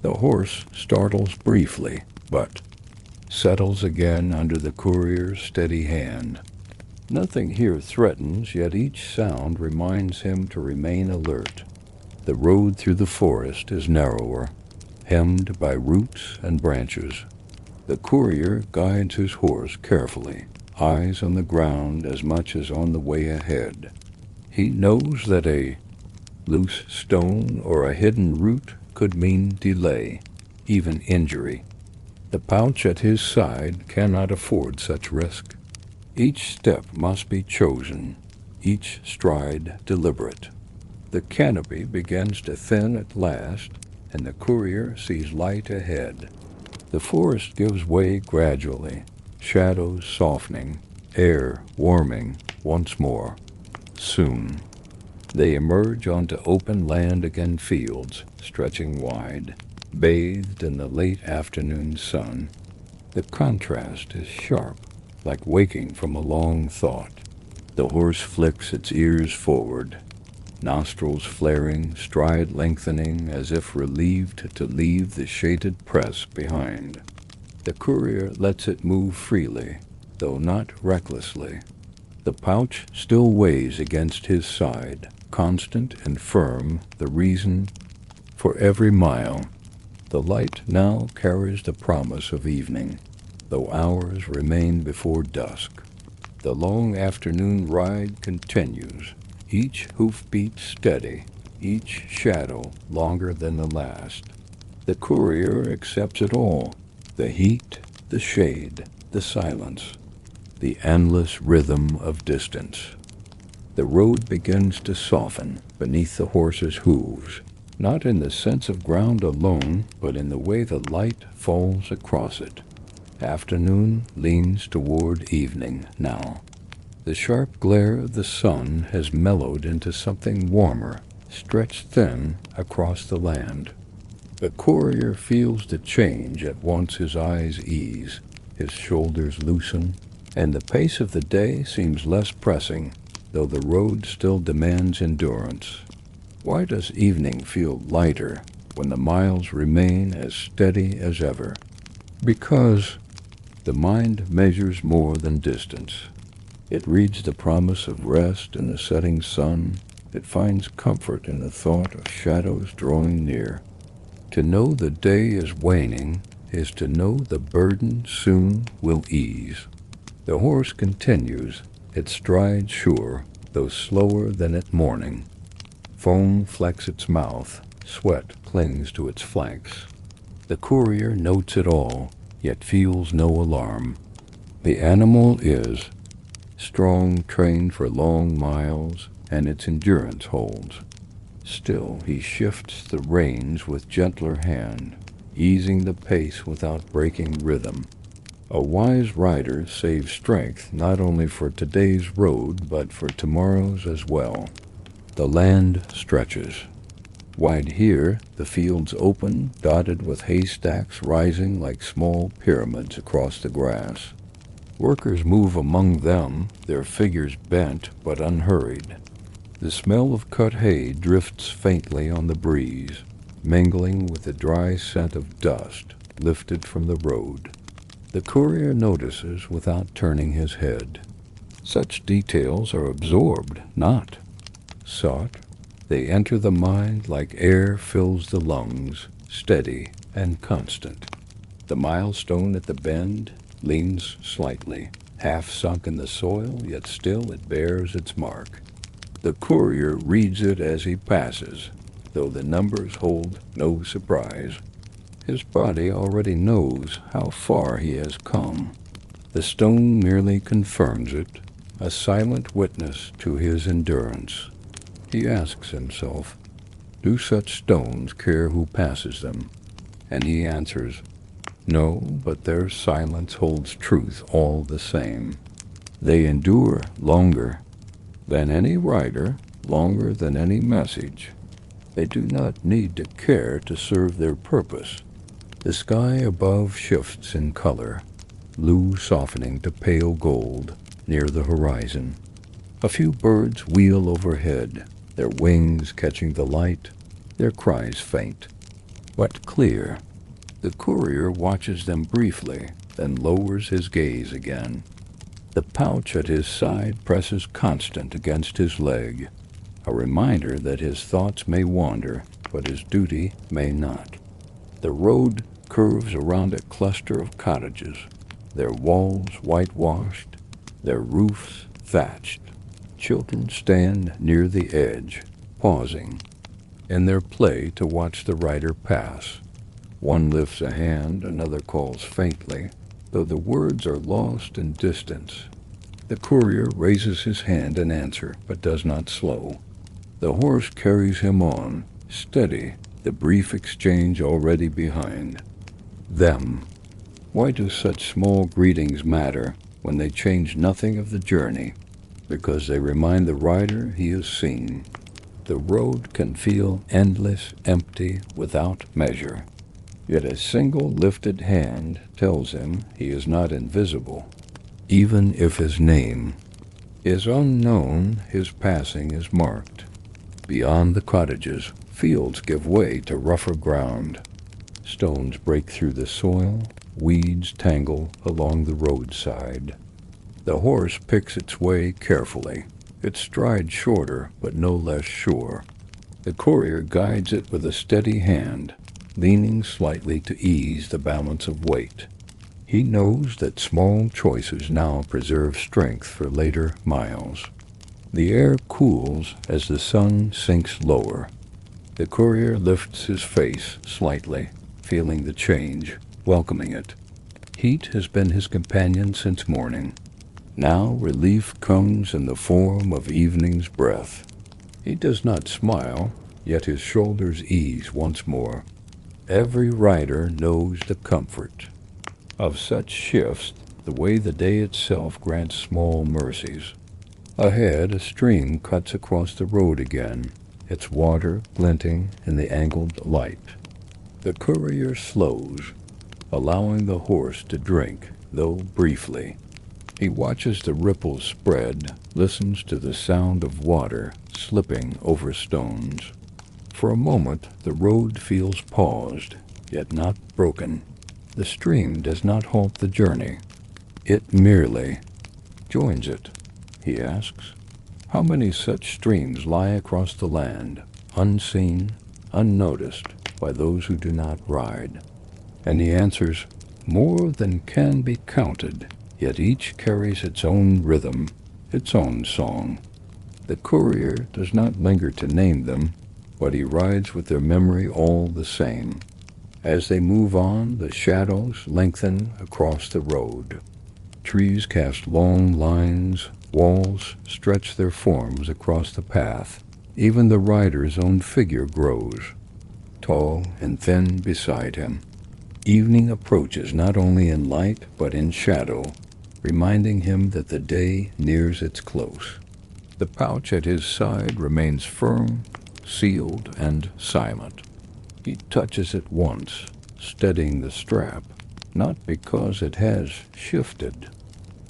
The horse startles briefly, but settles again under the courier's steady hand. Nothing here threatens, yet each sound reminds him to remain alert. The road through the forest is narrower, hemmed by roots and branches. The courier guides his horse carefully, eyes on the ground as much as on the way ahead. He knows that a loose stone or a hidden root could mean delay, even injury. The pouch at his side cannot afford such risk. Each step must be chosen, each stride deliberate. The canopy begins to thin at last, and the courier sees light ahead. The forest gives way gradually, shadows softening, air warming once more. Soon, they emerge onto open land and fields, stretching wide, bathed in the late afternoon sun. The contrast is sharp, like waking from a long thought. The horse flicks its ears forward, nostrils flaring, stride lengthening as if relieved to leave the shaded press behind. The courier lets it move freely, though not recklessly. The pouch still weighs against his side, constant and firm, the reason for every mile. The light now carries the promise of evening, though hours remain before dusk. The long afternoon ride continues, each hoofbeat steady, each shadow longer than the last. The courier accepts it all, the heat, the shade, the silence, the endless rhythm of distance. The road begins to soften beneath the horse's hooves, not in the sense of ground alone, but in the way the light falls across it. Afternoon leans toward evening now. The sharp glare of the sun has mellowed into something warmer, stretched thin across the land. The courier feels the change at once. His eyes ease, his shoulders loosen, and the pace of the day seems less pressing, though the road still demands endurance. Why does evening feel lighter when the miles remain as steady as ever? Because the mind measures more than distance. It reads the promise of rest in the setting sun. It finds comfort in the thought of shadows drawing near. To know the day is waning is to know the burden soon will ease. The horse continues, its stride sure, though slower than at morning. Foam flecks its mouth, sweat clings to its flanks. The courier notes it all, yet feels no alarm. The animal is strong, trained for long miles, and its endurance holds. Still, he shifts the reins with gentler hand, easing the pace without breaking rhythm. A wise rider saves strength not only for today's road, but for tomorrow's as well. The land stretches. Wide here, the fields open, dotted with haystacks rising like small pyramids across the grass. Workers move among them, their figures bent but unhurried. The smell of cut hay drifts faintly on the breeze, mingling with the dry scent of dust lifted from the road. The courier notices without turning his head. Such details are absorbed, not sought. They enter the mind like air fills the lungs, steady and constant. The milestone at the bend leans slightly, half sunk in the soil, yet still it bears its mark. The courier reads it as he passes, though the numbers hold no surprise. His body already knows how far he has come. The stone merely confirms it, a silent witness to his endurance. He asks himself, do such stones care who passes them? And he answers, no, but their silence holds truth all the same. They endure longer than any rider, longer than any message. They do not need to care to serve their purpose. The sky above shifts in color, blue softening to pale gold near the horizon. A few birds wheel overhead, their wings catching the light, their cries faint, but clear. The courier watches them briefly, then lowers his gaze again. The pouch at his side presses constant against his leg, a reminder that his thoughts may wander, but his duty may not. The road curves around a cluster of cottages, their walls whitewashed, their roofs thatched. Children stand near the edge, pausing in their play to watch the rider pass. One lifts a hand, another calls faintly, though the words are lost in distance. The courier raises his hand in answer, but does not slow. The horse carries him on, steady, the brief exchange already behind. Them. Why do such small greetings matter when they change nothing of the journey? Because they remind the rider he is seen. The road can feel endless, empty, without measure. Yet a single lifted hand tells him he is not invisible. Even if his name is unknown, his passing is marked. Beyond the cottages, fields give way to rougher ground. Stones break through the soil, weeds tangle along the roadside. The horse picks its way carefully, its stride shorter but no less sure. The courier guides it with a steady hand, leaning slightly to ease the balance of weight. He knows that small choices now preserve strength for later miles. The air cools as the sun sinks lower. The courier lifts his face slightly, feeling the change, welcoming it. Heat has been his companion since morning. Now relief comes in the form of evening's breath. He does not smile, yet his shoulders ease once more. Every rider knows the comfort of such shifts, the way the day itself grants small mercies. Ahead, a stream cuts across the road again, its water glinting in the angled light. The courier slows, allowing the horse to drink, though briefly. He watches the ripples spread, listens to the sound of water slipping over stones. For a moment, the road feels paused, yet not broken. The stream does not halt the journey. It merely joins it. He asks, how many such streams lie across the land, unseen, unnoticed by those who do not ride? And he answers, more than can be counted, yet each carries its own rhythm, its own song. The courier does not linger to name them, but he rides with their memory all the same. As they move on, the shadows lengthen across the road. Trees cast long lines, walls stretch their forms across the path. Even the rider's own figure grows, tall and thin beside him. Evening approaches not only in light but in shadow, reminding him that the day nears its close. The pouch at his side remains firm, sealed, and silent. He touches it once, steadying the strap, not because it has shifted,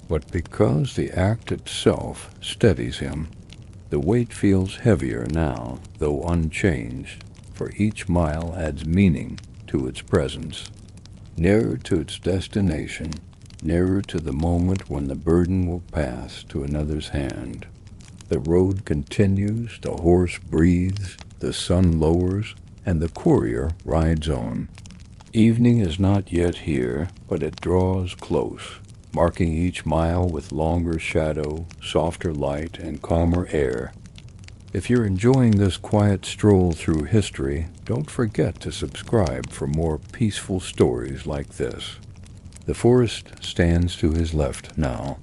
but because the act itself steadies him. The weight feels heavier now, though unchanged, for each mile adds meaning to its presence. Nearer to its destination, nearer to the moment when the burden will pass to another's hand. The road continues, the horse breathes, the sun lowers, and the courier rides on. Evening is not yet here, but it draws close, marking each mile with longer shadow, softer light, and calmer air. If you're enjoying this quiet stroll through history, don't forget to subscribe for more peaceful stories like this. The forest stands to his left now,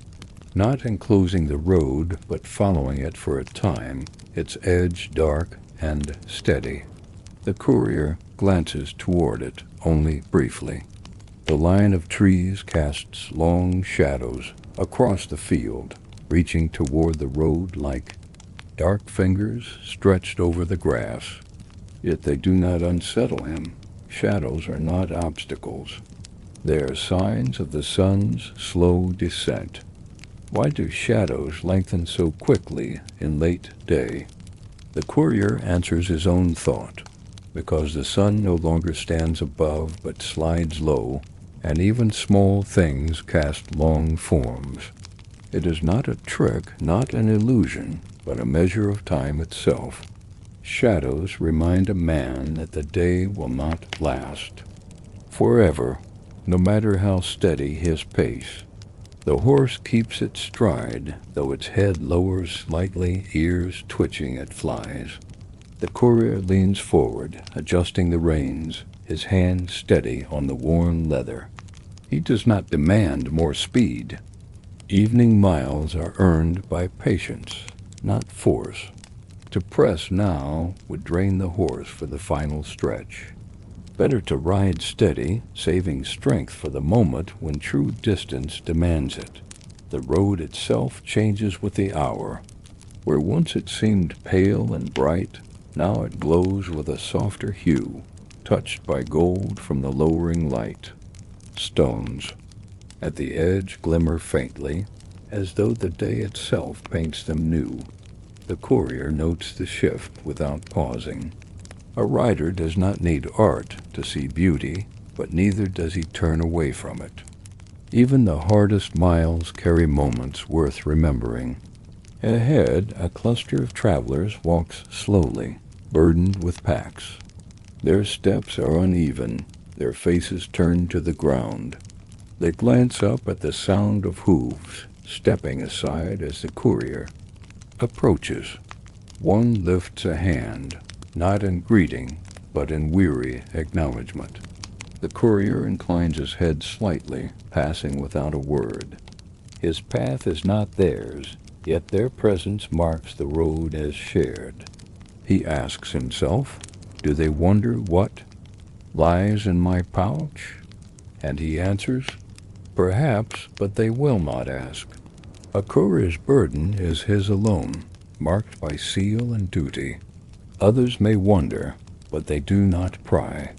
not enclosing the road, but following it for a time, its edge dark and steady. The courier glances toward it only briefly. The line of trees casts long shadows across the field, reaching toward the road like dark fingers stretched over the grass. Yet they do not unsettle him. Shadows are not obstacles. They are signs of the sun's slow descent. Why do shadows lengthen so quickly in late day? The courier answers his own thought. Because the sun no longer stands above but slides low, and even small things cast long forms. It is not a trick, not an illusion, but a measure of time itself. Shadows remind a man that the day will not last forever, no matter how steady his pace. The horse keeps its stride, though its head lowers slightly, ears twitching at flies. The courier leans forward, adjusting the reins, his hand steady on the worn leather. He does not demand more speed. Evening miles are earned by patience, not force. To press now would drain the horse for the final stretch. Better to ride steady, saving strength for the moment when true distance demands it. The road itself changes with the hour. Where once it seemed pale and bright, now it glows with a softer hue, touched by gold from the lowering light. Stones at the edge glimmer faintly, as though the day itself paints them new. The courier notes the shift without pausing. A rider does not need art to see beauty, but neither does he turn away from it. Even the hardest miles carry moments worth remembering. Ahead, a cluster of travelers walks slowly, burdened with packs. Their steps are uneven, their faces turned to the ground. They glance up at the sound of hooves, stepping aside as the courier approaches. One lifts a hand, not in greeting, but in weary acknowledgement. The courier inclines his head slightly, passing without a word. His path is not theirs, yet their presence marks the road as shared. He asks himself, do they wonder what lies in my pouch? And he answers, perhaps, but they will not ask. A courier's burden is his alone, marked by seal and duty. Others may wonder, but they do not pry.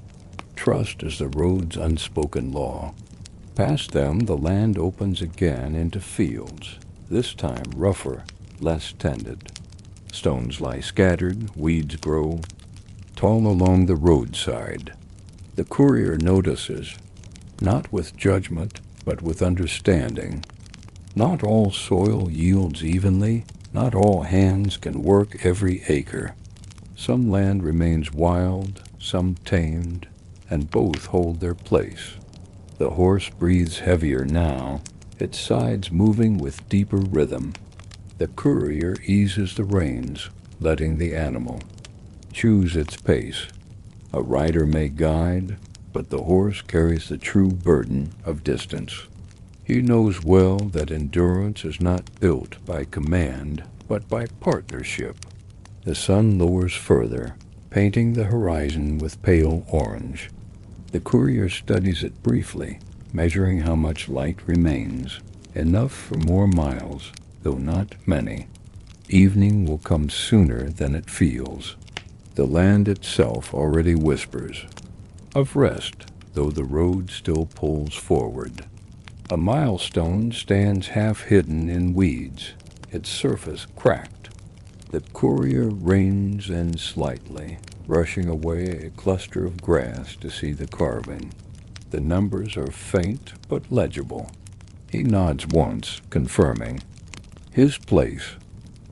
Trust is the road's unspoken law. Past them, the land opens again into fields, this time rougher, less tended. Stones lie scattered, weeds grow tall along the roadside. The courier notices, not with judgment, but with understanding. Not all soil yields evenly, not all hands can work every acre. Some land remains wild, some tamed, and both hold their place. The horse breathes heavier now, its sides moving with deeper rhythm. The courier eases the reins, letting the animal choose its pace. A rider may guide, but the horse carries the true burden of distance. He knows well that endurance is not built by command, but by partnership. The sun lowers further, painting the horizon with pale orange. The courier studies it briefly, measuring how much light remains. Enough for more miles, though not many. Evening will come sooner than it feels. The land itself already whispers of rest, though the road still pulls forward. A milestone stands half hidden in weeds, its surface cracked. The courier reins in slightly, brushing away a cluster of grass to see the carving. The numbers are faint but legible. He nods once, confirming. His place.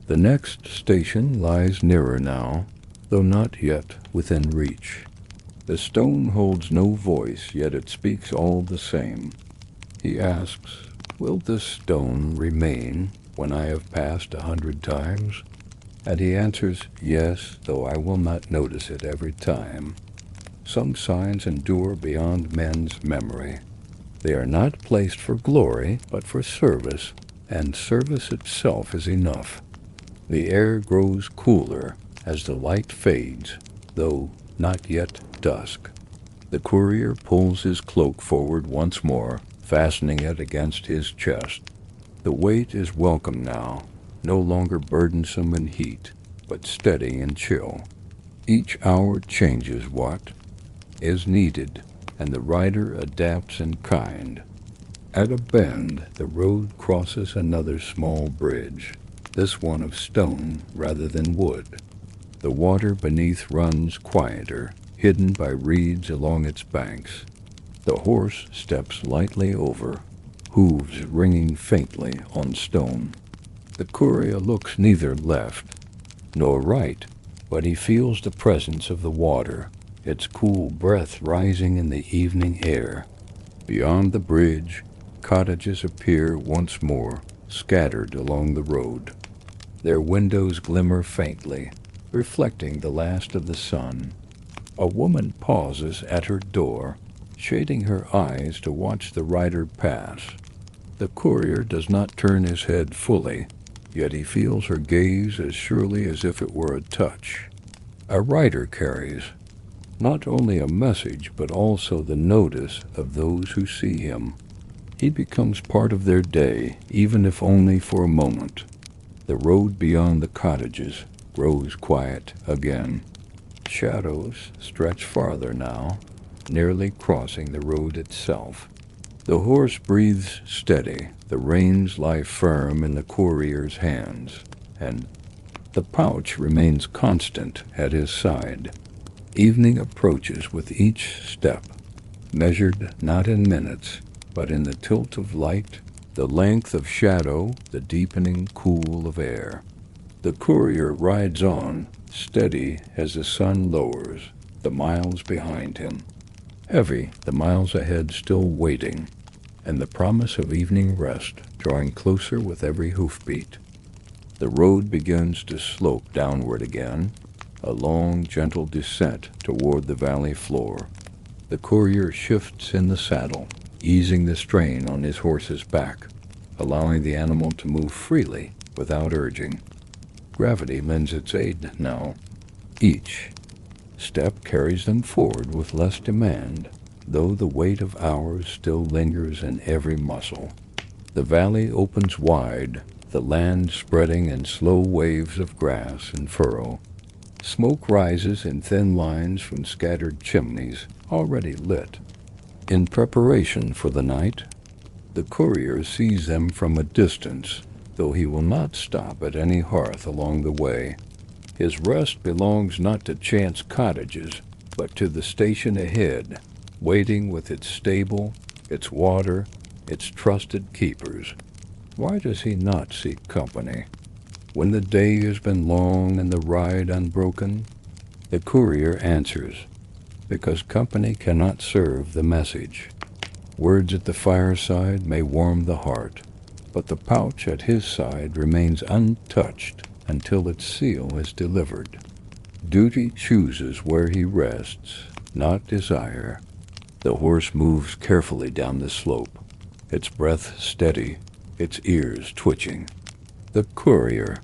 The next station lies nearer now, though not yet within reach. The stone holds no voice, yet it speaks all the same. He asks, "Will this stone remain when I have passed 100 times?" And he answers, "Yes, though I will not notice it every time." Some signs endure beyond men's memory. They are not placed for glory, but for service, and service itself is enough. The air grows cooler as the light fades, though not yet dusk. The courier pulls his cloak forward once more, fastening it against his chest. The weight is welcome now, no longer burdensome in heat, but steady and chill. Each hour changes what is needed, and the rider adapts in kind. At a bend, the road crosses another small bridge, this one of stone rather than wood. The water beneath runs quieter, hidden by reeds along its banks. The horse steps lightly over, hooves ringing faintly on stone. The courier looks neither left nor right, but he feels the presence of the water, its cool breath rising in the evening air. Beyond the bridge, cottages appear once more, scattered along the road. Their windows glimmer faintly, reflecting the last of the sun. A woman pauses at her door, shading her eyes to watch the rider pass. The courier does not turn his head fully, yet he feels her gaze as surely as if it were a touch. A rider carries not only a message, but also the notice of those who see him. He becomes part of their day, even if only for a moment. The road beyond the cottages grows quiet again. Shadows stretch farther now, nearly crossing the road itself. The horse breathes steady, the reins lie firm in the courier's hands, and the pouch remains constant at his side. Evening approaches with each step, measured not in minutes, but in the tilt of light, the length of shadow, the deepening cool of air. The courier rides on, steady as the sun lowers, the miles behind him. Heavy, the miles ahead still waiting, and the promise of evening rest drawing closer with every hoofbeat. The road begins to slope downward again, a long, gentle descent toward the valley floor. The courier shifts in the saddle, easing the strain on his horse's back, allowing the animal to move freely without urging. Gravity lends its aid now. Each step carries them forward with less demand, though the weight of hours still lingers in every muscle. The valley opens wide, the land spreading in slow waves of grass and furrow. Smoke rises in thin lines from scattered chimneys, already lit. In preparation for the night, the courier sees them from a distance, though he will not stop at any hearth along the way. His rest belongs not to chance cottages, but to the station ahead, waiting with its stable, its water, its trusted keepers. Why does he not seek company? When the day has been long and the ride unbroken, the courier answers, because company cannot serve the message. Words at the fireside may warm the heart, but the pouch at his side remains untouched until its seal is delivered. Duty chooses where he rests, not desire. The horse moves carefully down the slope, its breath steady, its ears twitching. The courier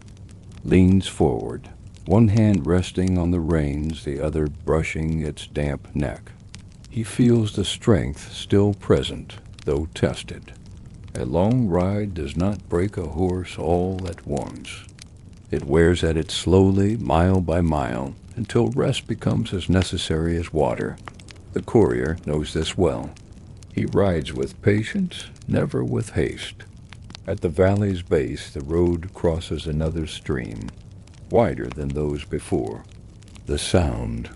leans forward, one hand resting on the reins, the other brushing its damp neck. He feels the strength still present, though tested. A long ride does not break a horse all at once. It wears at it slowly, mile by mile, until rest becomes as necessary as water. The courier knows this well. He rides with patience, never with haste. At the valley's base, the road crosses another stream, wider than those before. The sound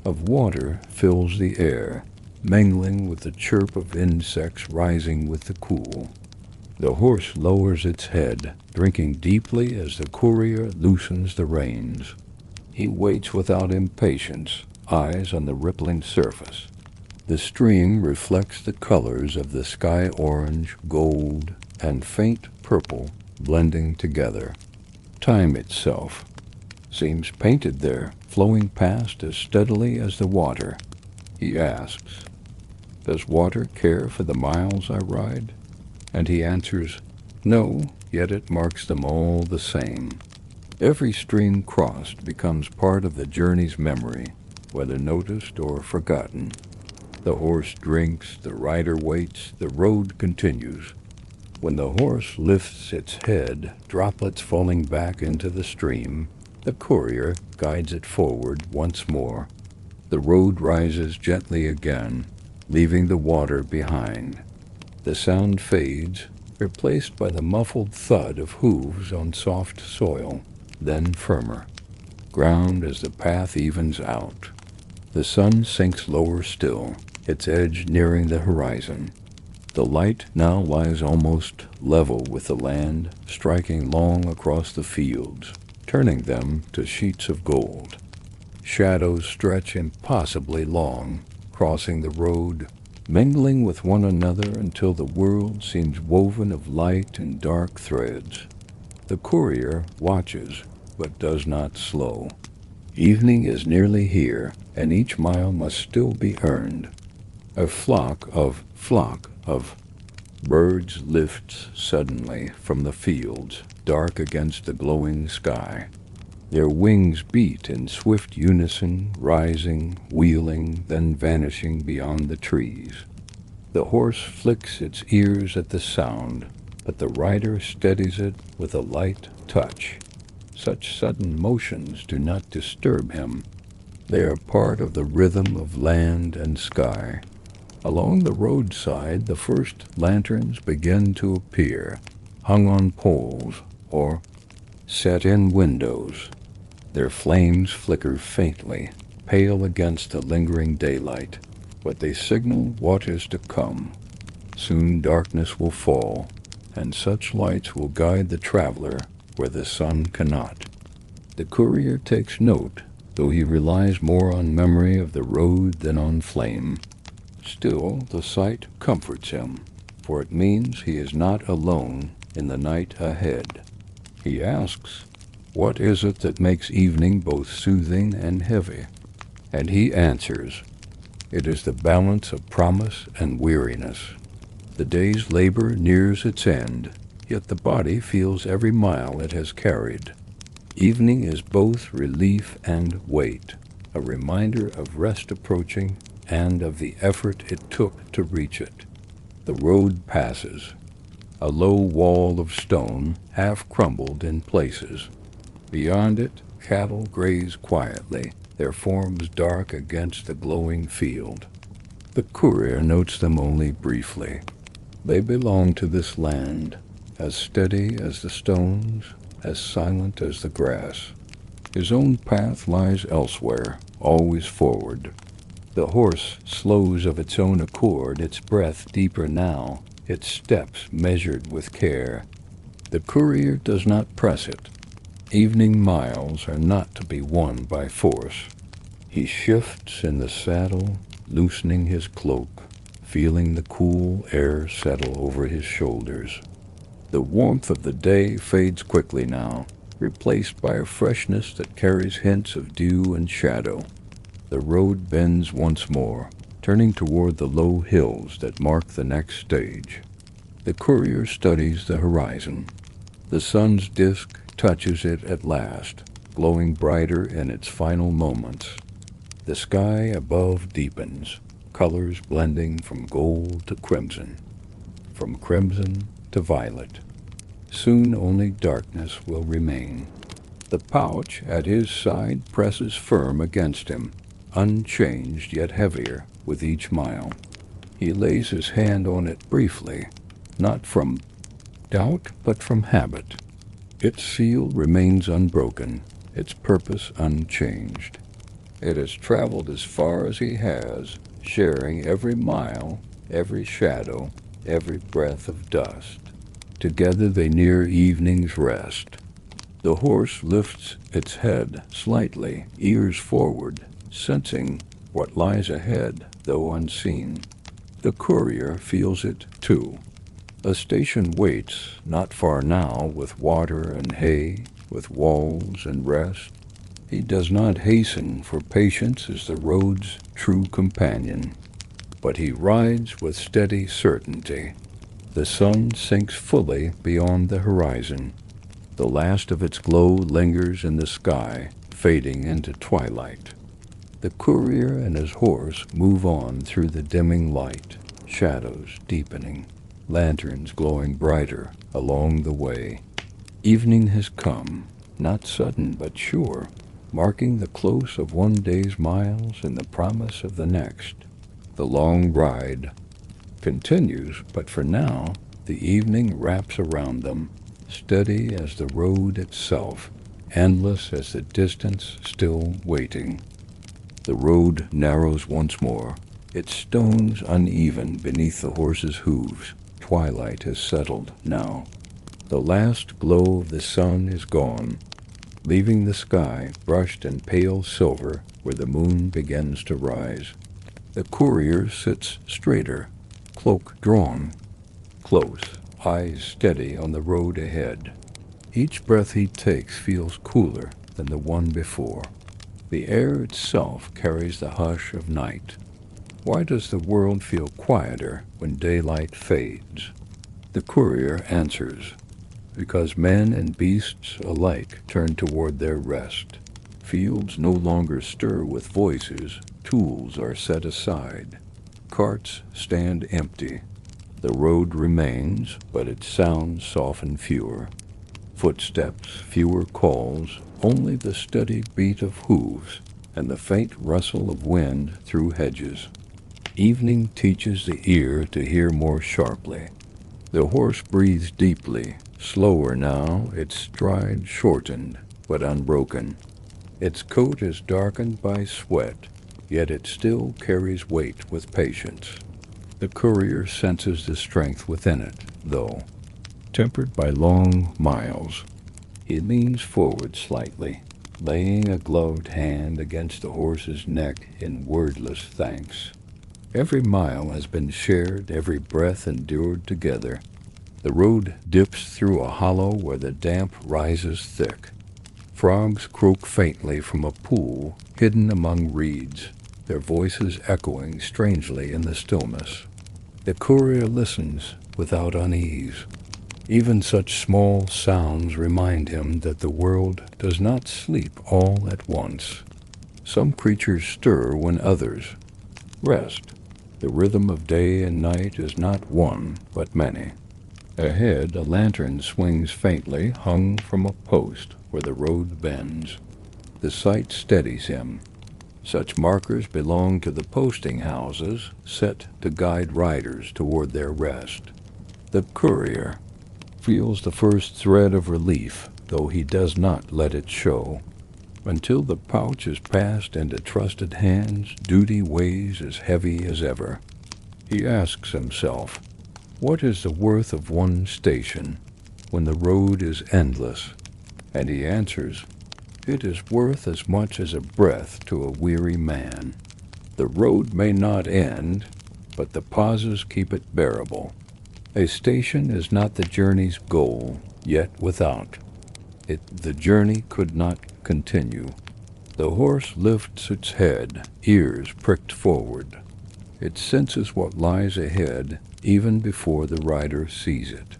of water fills the air, mingling with the chirp of insects rising with the cool. The horse lowers its head, drinking deeply as the courier loosens the reins. He waits without impatience, eyes on the rippling surface. The stream reflects the colors of the sky orange, gold, and faint purple blending together. Time itself seems painted there, flowing past as steadily as the water. He asks, "Does water care for the miles I ride?" And he answers, "No, yet it marks them all the same." Every stream crossed becomes part of the journey's memory, whether noticed or forgotten. The horse drinks, the rider waits, the road continues. When the horse lifts its head, droplets falling back into the stream, the courier guides it forward once more. The road rises gently again, leaving the water behind. The sound fades, replaced by the muffled thud of hooves on soft soil, then firmer ground as the path evens out. The sun sinks lower still, its edge nearing the horizon. The light now lies almost level with the land, striking long across the fields, turning them to sheets of gold. Shadows stretch impossibly long, crossing the road, mingling with one another until the world seems woven of light and dark threads. The courier watches, but does not slow. Evening is nearly here, and each mile must still be earned. A flock of birds lifts suddenly from the fields, dark against the glowing sky. Their wings beat in swift unison, rising, wheeling, then vanishing beyond the trees. The horse flicks its ears at the sound, but the rider steadies it with a light touch. Such sudden motions do not disturb him. They are part of the rhythm of land and sky. Along the roadside, the first lanterns begin to appear, hung on poles or set in windows. Their flames flicker faintly, pale against the lingering daylight, but they signal what is to come. Soon darkness will fall, and such lights will guide the traveler where the sun cannot. The courier takes note, though he relies more on memory of the road than on flame. Still, the sight comforts him, for it means he is not alone in the night ahead. He asks, "What is it that makes evening both soothing and heavy?" And he answers, "It is the balance of promise and weariness. The day's labor nears its end, yet the body feels every mile it has carried. Evening is both relief and weight, a reminder of rest approaching and of the effort it took to reach it." The road passes, a low wall of stone, half crumbled in places. Beyond it, cattle graze quietly, their forms dark against the glowing field. The courier notes them only briefly. They belong to this land, as steady as the stones, as silent as the grass. His own path lies elsewhere, always forward. The horse slows of its own accord, its breath deeper now, its steps measured with care. The courier does not press it. Evening miles are not to be won by force. He shifts in the saddle, loosening his cloak, feeling the cool air settle over his shoulders. The warmth of the day fades quickly now, replaced by a freshness that carries hints of dew and shadow. The road bends once more, turning toward the low hills that mark the next stage. The courier studies the horizon. The sun's disk touches it at last, glowing brighter in its final moments. The sky above deepens, colors blending from gold to crimson, from crimson to violet. Soon only darkness will remain. The pouch at his side presses firm against him, unchanged yet heavier with each mile. He lays his hand on it briefly, not from doubt but from habit. Its seal remains unbroken, its purpose unchanged. It has traveled as far as he has, sharing every mile, every shadow, every breath of dust. Together they near evening's rest. The horse lifts its head slightly, ears forward, sensing what lies ahead, though unseen. The courier feels it too. A station waits, not far now, with water and hay, with walls and rest. He does not hasten, for patience is the road's true companion. But he rides with steady certainty. The sun sinks fully beyond the horizon. The last of its glow lingers in the sky, fading into twilight. The courier and his horse move on through the dimming light, shadows deepening, lanterns glowing brighter along the way. Evening has come, not sudden but sure, marking the close of one day's miles and the promise of the next. The long ride continues, but for now, the evening wraps around them, steady as the road itself, endless as the distance still waiting. The road narrows once more, its stones uneven beneath the horse's hooves. Twilight has settled now. The last glow of the sun is gone, leaving the sky brushed in pale silver where the moon begins to rise. The courier sits straighter, cloak drawn, close, eyes steady on the road ahead. Each breath he takes feels cooler than the one before. The air itself carries the hush of night. Why does the world feel quieter when daylight fades? The courier answers, because men and beasts alike turn toward their rest. Fields no longer stir with voices, tools are set aside. Carts stand empty. The road remains, but its sounds soften fewer. Footsteps, fewer calls, only the steady beat of hooves and the faint rustle of wind through hedges. Evening teaches the ear to hear more sharply. The horse breathes deeply, slower now, its stride shortened, but unbroken. Its coat is darkened by sweat, yet it still carries weight with patience. The courier senses the strength within it, though, tempered by long miles. He leans forward slightly, laying a gloved hand against the horse's neck in wordless thanks. Every mile has been shared, every breath endured together. The road dips through a hollow where the damp rises thick. Frogs croak faintly from a pool hidden among reeds, their voices echoing strangely in the stillness. The courier listens without unease. Even such small sounds remind him that the world does not sleep all at once. Some creatures stir when others rest. The rhythm of day and night is not one, but many. Ahead, a lantern swings faintly, hung from a post where the road bends. The sight steadies him. Such markers belong to the posting houses, set to guide riders toward their rest. The courier feels the first thread of relief, though he does not let it show. Until the pouch is passed into trusted hands, duty weighs as heavy as ever. He asks himself, what is the worth of one station when the road is endless? And he answers, it is worth as much as a breath to a weary man. The road may not end, but the pauses keep it bearable. A station is not the journey's goal, yet without it the journey could not continue. The horse lifts its head, ears pricked forward. It senses what lies ahead even before the rider sees it.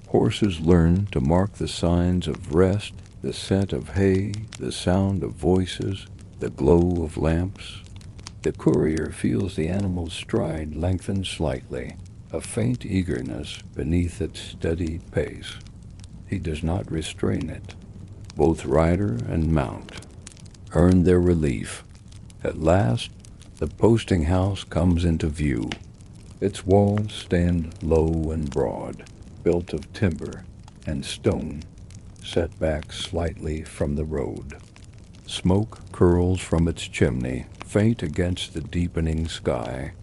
Horses learn to mark the signs of rest The scent of hay, the sound of voices, the glow of lamps. The courier feels the animal's stride lengthen slightly, a faint eagerness beneath its steady pace. He does not restrain it. Both rider and mount earn their relief. At last, the posting house comes into view. Its walls stand low and broad, built of timber and stone, set back slightly from the road. Smoke curls from its chimney, faint against the deepening sky.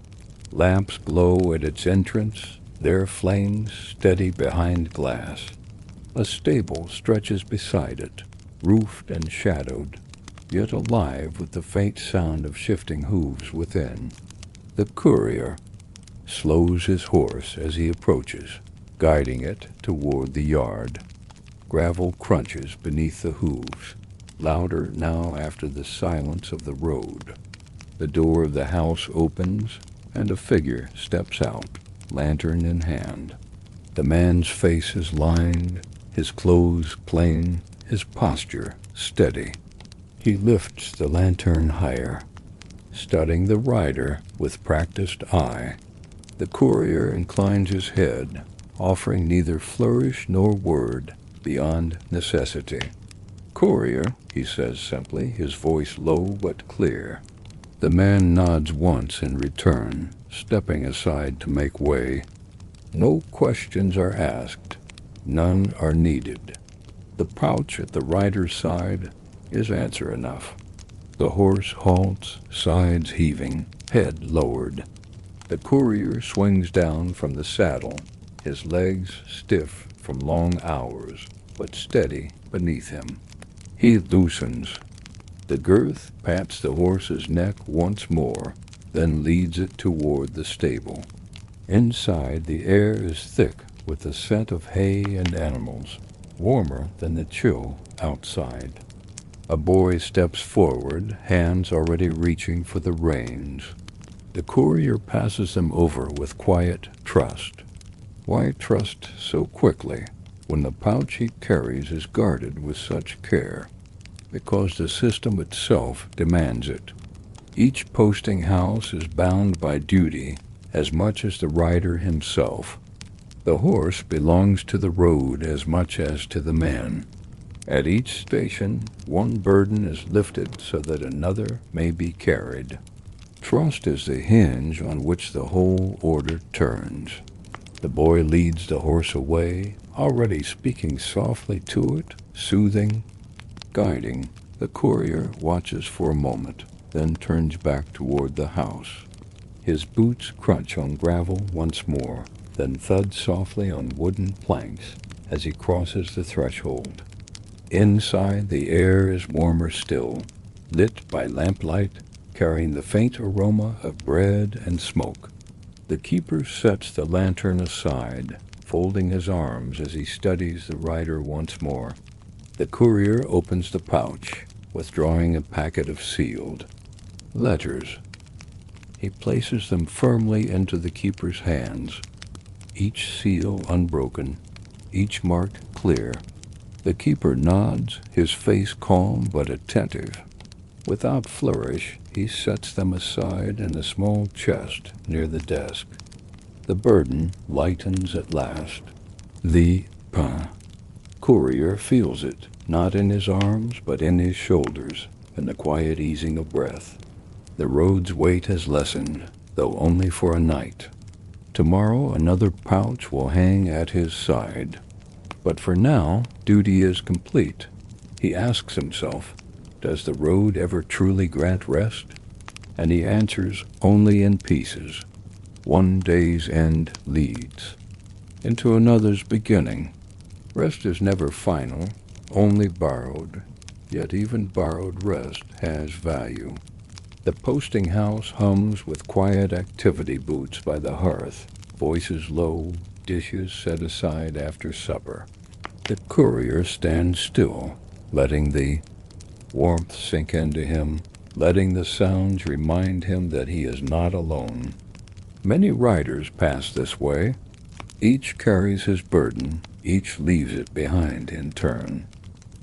Lamps glow at its entrance, their flames steady behind glass. A stable stretches beside it, roofed and shadowed, yet alive with the faint sound of shifting hooves within. The courier slows his horse as he approaches, guiding it toward the yard. Gravel crunches beneath the hooves, louder now after the silence of the road. The door of the house opens, and a figure steps out, lantern in hand. The man's face is lined, his clothes plain, his posture steady. He lifts the lantern higher, studying the rider with practiced eye. The courier inclines his head, offering neither flourish nor word beyond necessity. "Courier," he says simply, his voice low but clear. The man nods once in return, stepping aside to make way. No questions are asked. None are needed. The pouch at the rider's side is answer enough. The horse halts, sides heaving, head lowered. The courier swings down from the saddle, his legs stiff from long hours, but steady beneath him. He loosens. The girth pats the horse's neck once more, then leads it toward the stable. Inside, the air is thick with the scent of hay and animals, warmer than the chill outside. A boy steps forward, hands already reaching for the reins. The courier passes them over with quiet trust. Why trust so quickly when the pouch he carries is guarded with such care? Because the system itself demands it. Each posting house is bound by duty as much as the rider himself. The horse belongs to the road as much as to the man. At each station, one burden is lifted so that another may be carried. Trust is the hinge on which the whole order turns. The boy leads the horse away, already speaking softly to it, soothing, guiding. The courier watches for a moment, then turns back toward the house. His boots crunch on gravel once more, then thud softly on wooden planks as he crosses the threshold. Inside, the air is warmer still, lit by lamplight, carrying the faint aroma of bread and smoke. The keeper sets the lantern aside, folding his arms as he studies the rider once more. The courier opens the pouch, withdrawing a packet of sealed letters. He places them firmly into the keeper's hands, each seal unbroken, each marked clear. The keeper nods, his face calm but attentive. Without flourish, he sets them aside in a small chest near the desk. The burden lightens at last. The courier feels it, not in his arms, but in his shoulders, in the quiet easing of breath. The road's weight has lessened, though only for a night. Tomorrow another pouch will hang at his side. But for now, duty is complete. He asks himself, does the road ever truly grant rest? And he answers only in pieces. One day's end leads into another's beginning. Rest is never final, only borrowed, yet even borrowed rest has value. The posting house hums with quiet activity boots by the hearth, voices low, dishes set aside after supper. The courier stands still, letting the warmth sink into him, letting the sounds remind him that he is not alone. Many riders pass this way. Each carries his burden, each leaves it behind in turn.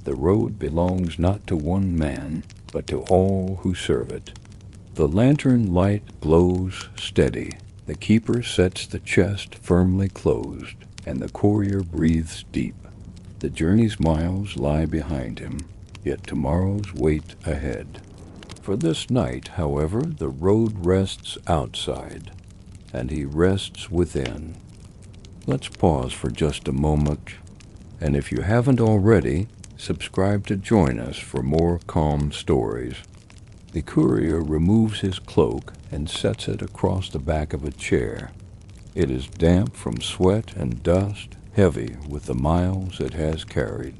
The road belongs not to one man, but to all who serve it. The lantern light glows steady. The keeper sets the chest firmly closed, and the courier breathes deep. The journey's miles lie behind him, yet tomorrow's wait ahead. For this night, however, the road rests outside, and he rests within. Let's pause for just a moment, and if you haven't already, subscribe to join us for more calm stories. The courier removes his cloak and sets it across the back of a chair. It is damp from sweat and dust, heavy with the miles it has carried.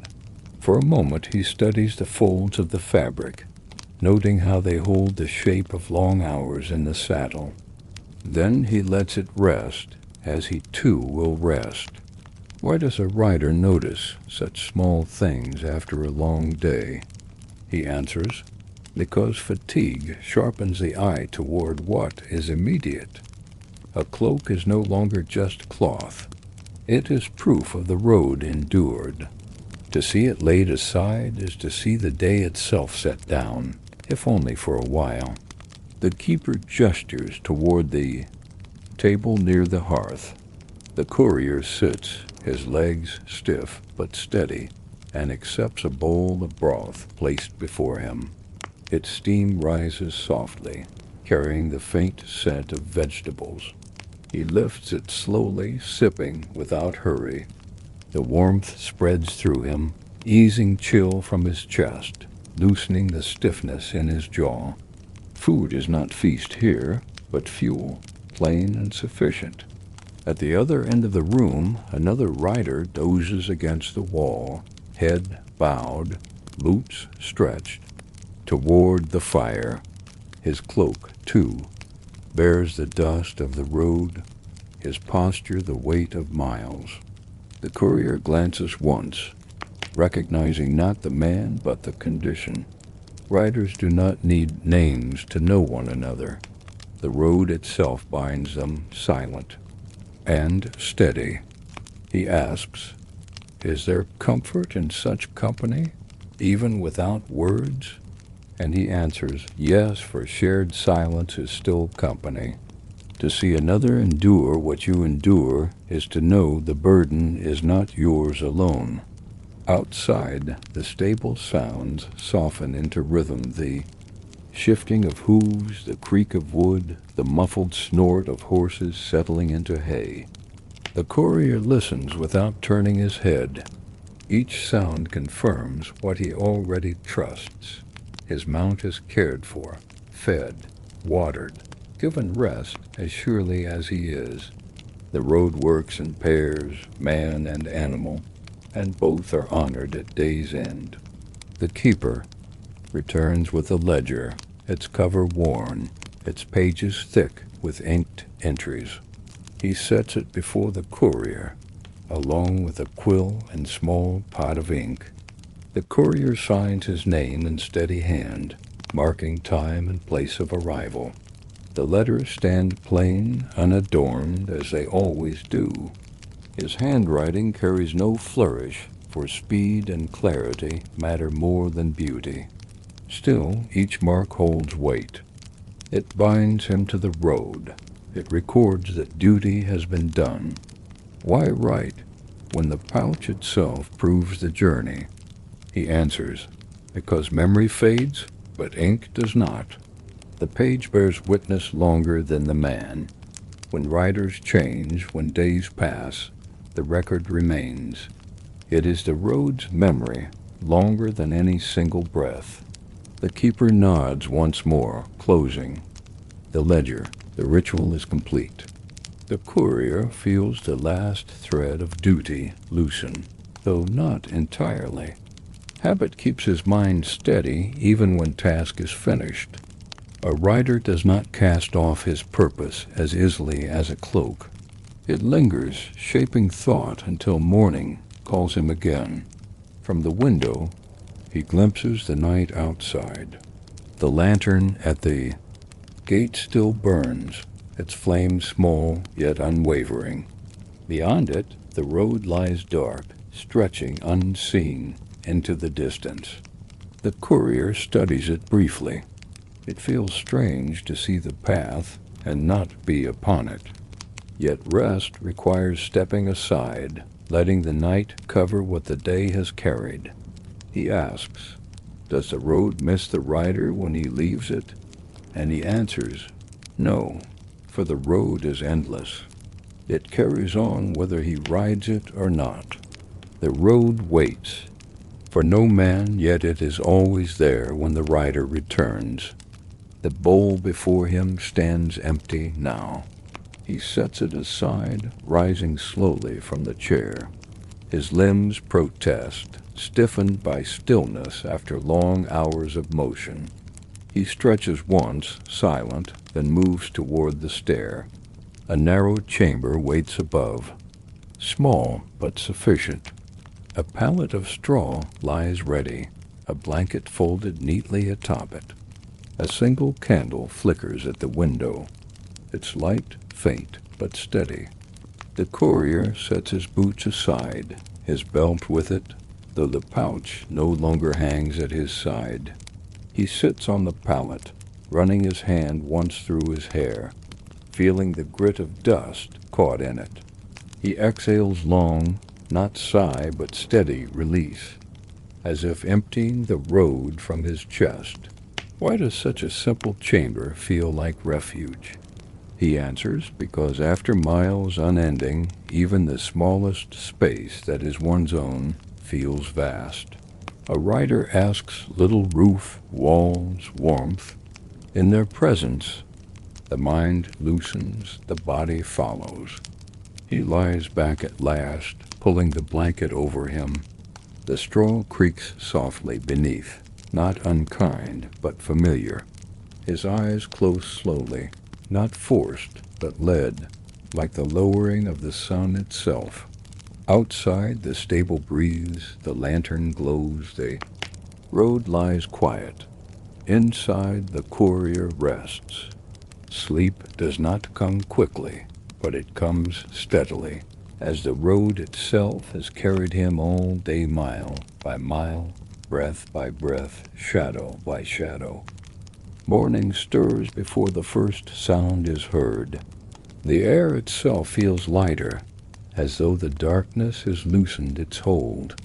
For a moment he studies the folds of the fabric, noting how they hold the shape of long hours in the saddle. Then he lets it rest, as he too will rest. Why does a rider notice such small things after a long day? He answers, because fatigue sharpens the eye toward what is immediate. A cloak is no longer just cloth. It is proof of the road endured. To see it laid aside is to see the day itself set down, if only for a while. The keeper gestures toward the table near the hearth. The courier sits, his legs stiff but steady, and accepts a bowl of broth placed before him. Its steam rises softly, carrying the faint scent of vegetables. He lifts it slowly, sipping without hurry. The warmth spreads through him, easing chill from his chest, loosening the stiffness in his jaw. Food is not feast here, but fuel, plain and sufficient. At the other end of the room, another rider dozes against the wall, head bowed, boots stretched, toward the fire. His cloak, too, bears the dust of the road, his posture the weight of miles. The courier glances once, recognizing not the man but the condition. Riders do not need names to know one another. The road itself binds them silent and steady. He asks, "Is there comfort in such company, even without words?" And he answers, "Yes, for shared silence is still company." To see another endure what you endure is to know the burden is not yours alone. Outside, the stable sounds soften into rhythm, the shifting of hooves, the creak of wood, the muffled snort of horses settling into hay. The courier listens without turning his head. Each sound confirms what he already trusts. His mount is cared for, fed, watered, given rest as surely as he is. The road works in pairs, man and animal, and both are honored at day's end. The keeper returns with a ledger, its cover worn, its pages thick with inked entries. He sets it before the courier, along with a quill and small pot of ink. The courier signs his name in steady hand, marking time and place of arrival. The letters stand plain, unadorned, as they always do. His handwriting carries no flourish, for speed and clarity matter more than beauty. Still, each mark holds weight. It binds him to the road. It records that duty has been done. Why write when the pouch itself proves the journey? He answers, because memory fades, but ink does not. The page bears witness longer than the man. When riders change, when days pass, the record remains. It is the road's memory, longer than any single breath. The keeper nods once more, closing the ledger. The ritual is complete. The courier feels the last thread of duty loosen, though not entirely. Habit keeps his mind steady even when task is finished. A rider does not cast off his purpose as easily as a cloak. It lingers, shaping thought until morning calls him again. From the window, he glimpses the night outside. The lantern at the gate still burns, its flame small yet unwavering. Beyond it, the road lies dark, stretching unseen, into the distance. The courier studies it briefly. It feels strange to see the path and not be upon it. Yet rest requires stepping aside, letting the night cover what the day has carried. He asks, does the road miss the rider when he leaves it? And he answers, no, for the road is endless. It carries on whether he rides it or not. The road waits for no man, yet it is always there when the rider returns. The bowl before him stands empty now. He sets it aside, rising slowly from the chair. His limbs protest, stiffened by stillness after long hours of motion. He stretches once, silent, then moves toward the stair. A narrow chamber waits above, small but sufficient. A pallet of straw lies ready, a blanket folded neatly atop it. A single candle flickers at the window, its light faint but steady. The courier sets his boots aside, his belt with it, though the pouch no longer hangs at his side. He sits on the pallet, running his hand once through his hair, feeling the grit of dust caught in it. He exhales long, not sigh but steady release, as if emptying the road from his chest. Why does such a simple chamber feel like refuge? He answers, because after miles unending, even the smallest space that is one's own feels vast. A rider asks little roof, walls, warmth. In their presence, the mind loosens, the body follows. He lies back at last, pulling the blanket over him. The straw creaks softly beneath, not unkind, but familiar. His eyes close slowly, not forced, but led, like the lowering of the sun itself. Outside, the stable breathes, the lantern glows, the road lies quiet. Inside, the courier rests. Sleep does not come quickly, but it comes steadily, as the road itself has carried him all day mile by mile, breath by breath, shadow by shadow. Morning stirs before the first sound is heard. The air itself feels lighter, as though the darkness has loosened its hold.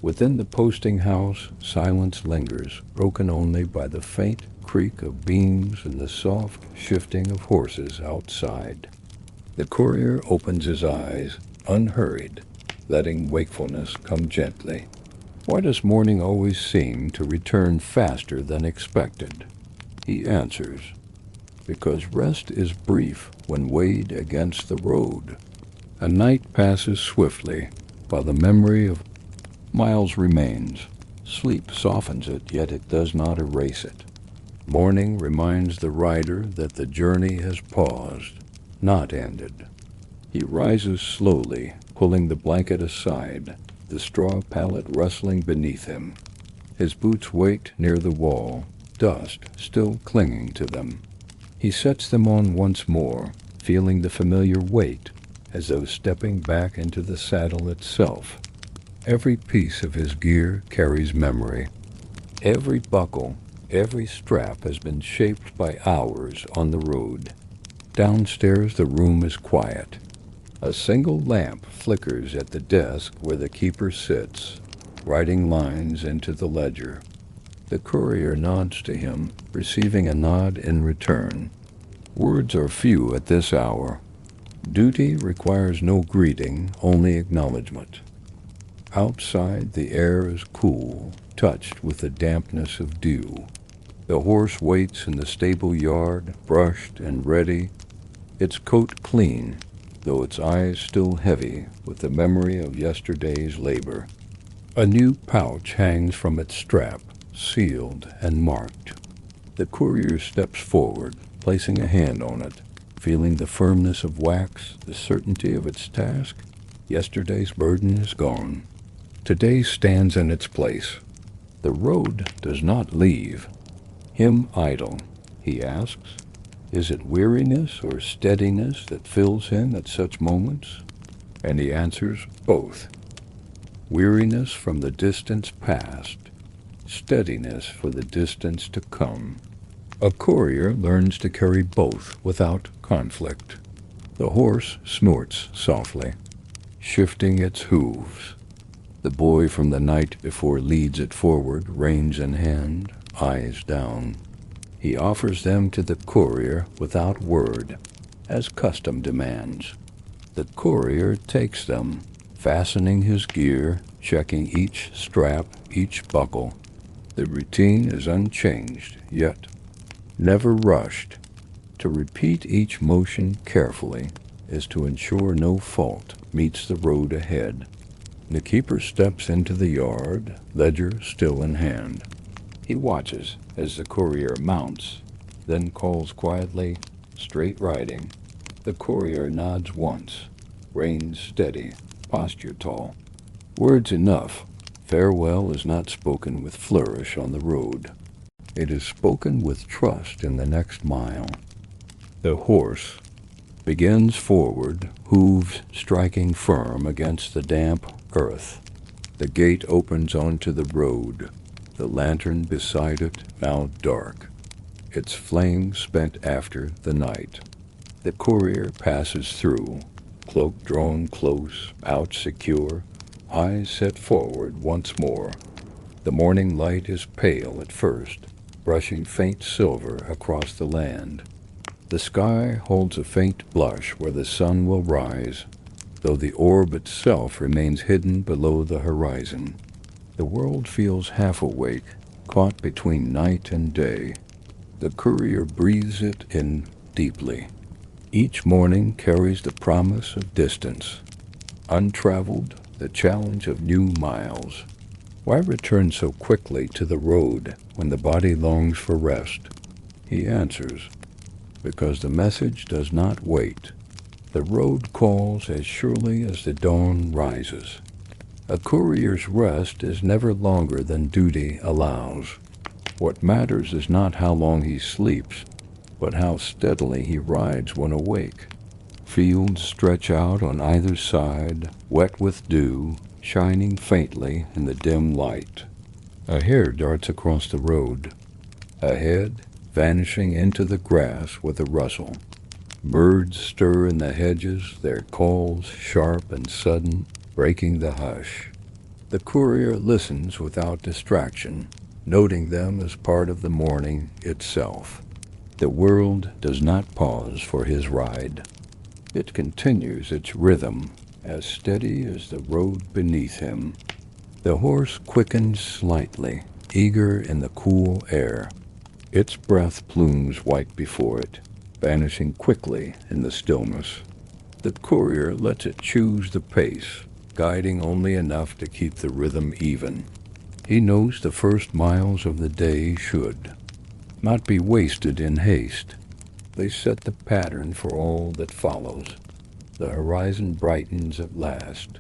Within the posting house, silence lingers, broken only by the faint creak of beams and the soft shifting of horses outside. The courier opens his eyes, unhurried, letting wakefulness come gently. Why does morning always seem to return faster than expected? He answers, because rest is brief when weighed against the road. A night passes swiftly, while the memory of miles remains. Sleep softens it, yet it does not erase it. Morning reminds the rider that the journey has paused, not ended. He rises slowly, pulling the blanket aside, the straw pallet rustling beneath him. His boots wait near the wall, dust still clinging to them. He sets them on once more, feeling the familiar weight, as though stepping back into the saddle itself. Every piece of his gear carries memory. Every buckle, every strap has been shaped by hours on the road. Downstairs the room is quiet. A single lamp flickers at the desk where the keeper sits, writing lines into the ledger. The courier nods to him, receiving a nod in return. Words are few at this hour. Duty requires no greeting, only acknowledgment. Outside, the air is cool, touched with the dampness of dew. The horse waits in the stable yard, brushed and ready, its coat clean, though its eyes still heavy with the memory of yesterday's labor. A new pouch hangs from its strap, sealed and marked. The courier steps forward, placing a hand on it, feeling the firmness of wax, the certainty of its task. Yesterday's burden is gone. Today stands in its place. The road does not leave him idle. He asks, is it weariness or steadiness that fills him at such moments? And he answers, both. weariness from the distance past, steadiness for the distance to come. A courier learns to carry both without conflict. The horse snorts softly, shifting its hooves. The boy from the night before leads it forward, reins in hand, eyes down. He offers them to the courier without word, as custom demands. The courier takes them, fastening his gear, checking each strap, each buckle. The routine is unchanged, yet never rushed. To repeat each motion carefully is to ensure no fault meets the road ahead. The keeper steps into the yard, ledger still in hand. He watches as the courier mounts, then calls quietly, "Straight riding." The courier nods once, reins steady, posture tall. Words enough. Farewell is not spoken with flourish on the road. It is spoken with trust in the next mile. The horse begins forward, hooves striking firm against the damp earth. The gate opens onto the road, the lantern beside it now dark, its flame spent after the night. The courier passes through, cloak drawn close, out secure, eyes set forward once more. The morning light is pale at first, brushing faint silver across the land. The sky holds a faint blush where the sun will rise, though the orb itself remains hidden below the horizon. The world feels half awake, caught between night and day. The courier breathes it in deeply. Each morning carries the promise of distance. Untraveled, the challenge of new miles. Why return so quickly to the road when the body longs for rest? He answers, because the message does not wait. The road calls as surely as the dawn rises. A courier's rest is never longer than duty allows. What matters is not how long he sleeps, but how steadily he rides when awake. Fields stretch out on either side, wet with dew, shining faintly in the dim light. A hare darts across the road. Ahead, vanishing into the grass with a rustle. Birds stir in the hedges, their calls sharp and sudden, breaking the hush. The courier listens without distraction, noting them as part of the morning itself. The world does not pause for his ride. It continues its rhythm, as steady as the road beneath him. The horse quickens slightly, eager in the cool air. Its breath plumes white before it, vanishing quickly in the stillness. The courier lets it choose the pace, guiding only enough to keep the rhythm even. He knows the first miles of the day should not be wasted in haste. They set the pattern for all that follows. The horizon brightens at last.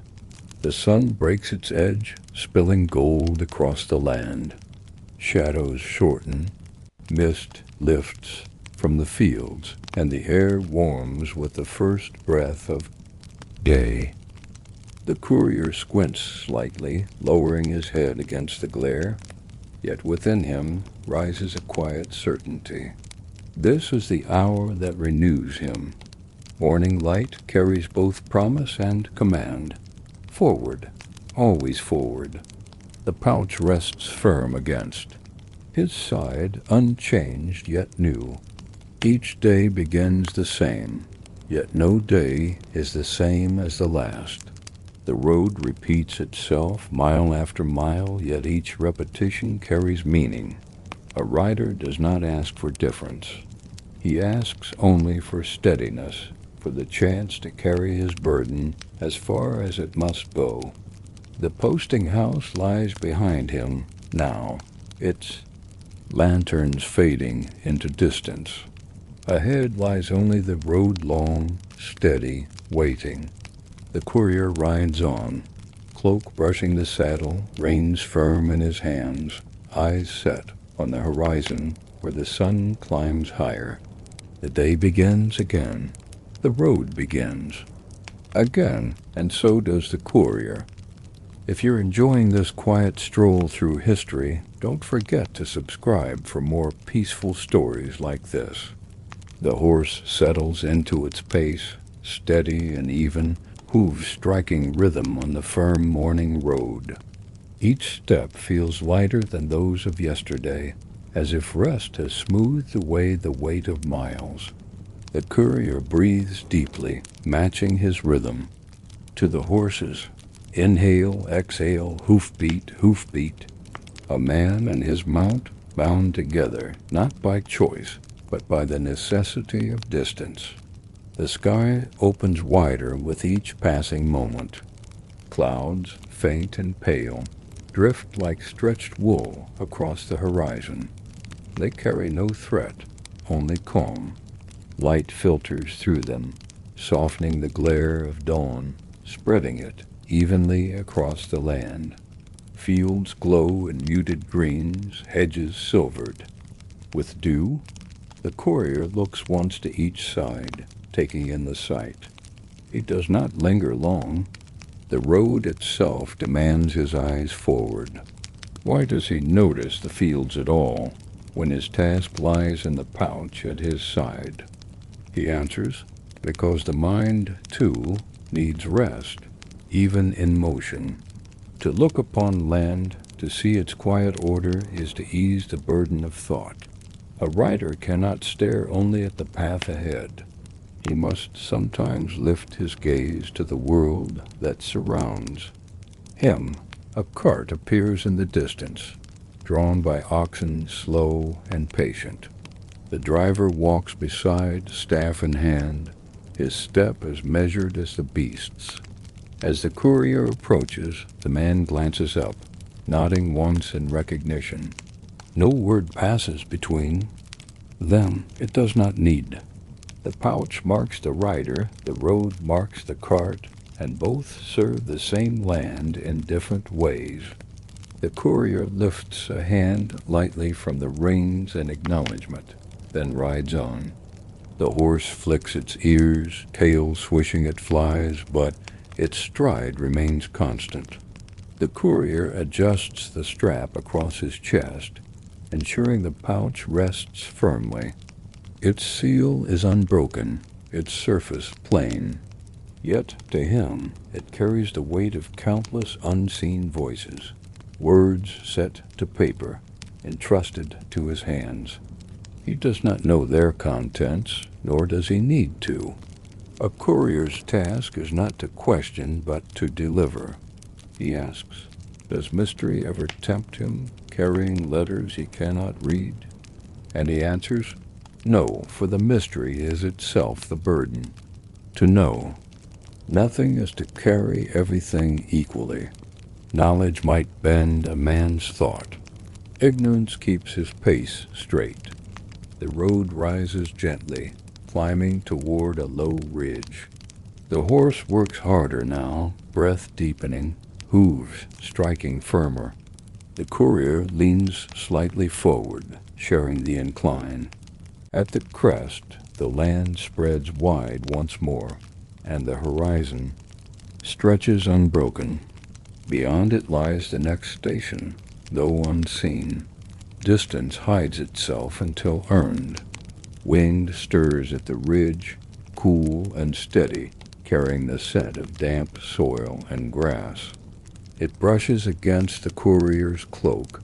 The sun breaks its edge, spilling gold across the land. Shadows shorten, mist lifts from the fields, and the air warms with the first breath of day. The courier squints slightly, lowering his head against the glare, yet within him rises a quiet certainty. This is the hour that renews him. Morning light carries both promise and command. Forward, always forward. The pouch rests firm against his side, unchanged yet new. Each day begins the same, yet no day is the same as the last. The road repeats itself mile after mile, yet each repetition carries meaning. A rider does not ask for difference. He asks only for steadiness, for the chance to carry his burden as far as it must go. The posting house lies behind him now, its lanterns fading into distance. Ahead lies only the road long, steady, waiting. The courier rides on, cloak brushing the saddle, reins firm in his hands, eyes set on the horizon where the sun climbs higher. The day begins again. The road begins again, and so does the courier. If you're enjoying this quiet stroll through history, don't forget to subscribe for more peaceful stories like this. The horse settles into its pace, steady and even, hooves striking rhythm on the firm morning road. Each step feels lighter than those of yesterday, as if rest has smoothed away the weight of miles. The courier breathes deeply, matching his rhythm. To the horses, inhale, exhale, hoofbeat, hoofbeat. A man and his mount bound together, not by choice, but by the necessity of distance. The sky opens wider with each passing moment. Clouds, faint and pale, drift like stretched wool across the horizon. They carry no threat, only calm. Light filters through them, softening the glare of dawn, spreading it evenly across the land. Fields glow in muted greens, hedges silvered. With dew, the courier looks once to each side, taking in the sight. He does not linger long. The road itself demands his eyes forward. Why does he notice the fields at all, when his task lies in the pouch at his side? He answers, because the mind, too, needs rest, even in motion. To look upon land, to see its quiet order, is to ease the burden of thought. A rider cannot stare only at the path ahead. He must sometimes lift his gaze to the world that surrounds him. A cart appears in the distance, drawn by oxen slow and patient. The driver walks beside, staff in hand, his step as measured as the beast's. As the courier approaches, the man glances up, nodding once in recognition. No word passes between them. It does not need. The pouch marks the rider, the road marks the cart, and both serve the same land in different ways. The courier lifts a hand lightly from the reins in acknowledgment, then rides on. The horse flicks its ears, tail swishing it flies, but its stride remains constant. The courier adjusts the strap across his chest, ensuring the pouch rests firmly. Its seal is unbroken, its surface plain. Yet, to him, it carries the weight of countless unseen voices, words set to paper, entrusted to his hands. He does not know their contents, nor does he need to. A courier's task is not to question, but to deliver. He asks, does mystery ever tempt him, carrying letters he cannot read? And he answers, no, for the mystery is itself the burden. To know. Nothing is to carry everything equally. Knowledge might bend a man's thought. Ignorance keeps his pace straight. The road rises gently, climbing toward a low ridge. The horse works harder now, breath deepening, hooves striking firmer. The courier leans slightly forward, sharing the incline. At the crest, the land spreads wide once more, and the horizon stretches unbroken. Beyond it lies the next station, though unseen. Distance hides itself until earned. Wind stirs at the ridge, cool and steady, carrying the scent of damp soil and grass. It brushes against the courier's cloak,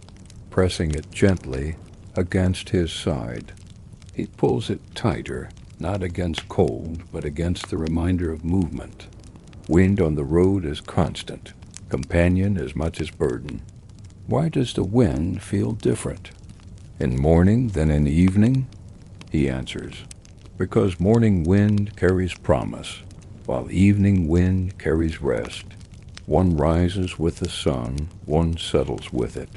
pressing it gently against his side. He pulls it tighter, not against cold, but against the reminder of movement. Wind on the road is constant, companion as much as burden. Why does the wind feel different? In morning than in evening? He answers, because morning wind carries promise, while evening wind carries rest. One rises with the sun, one settles with it.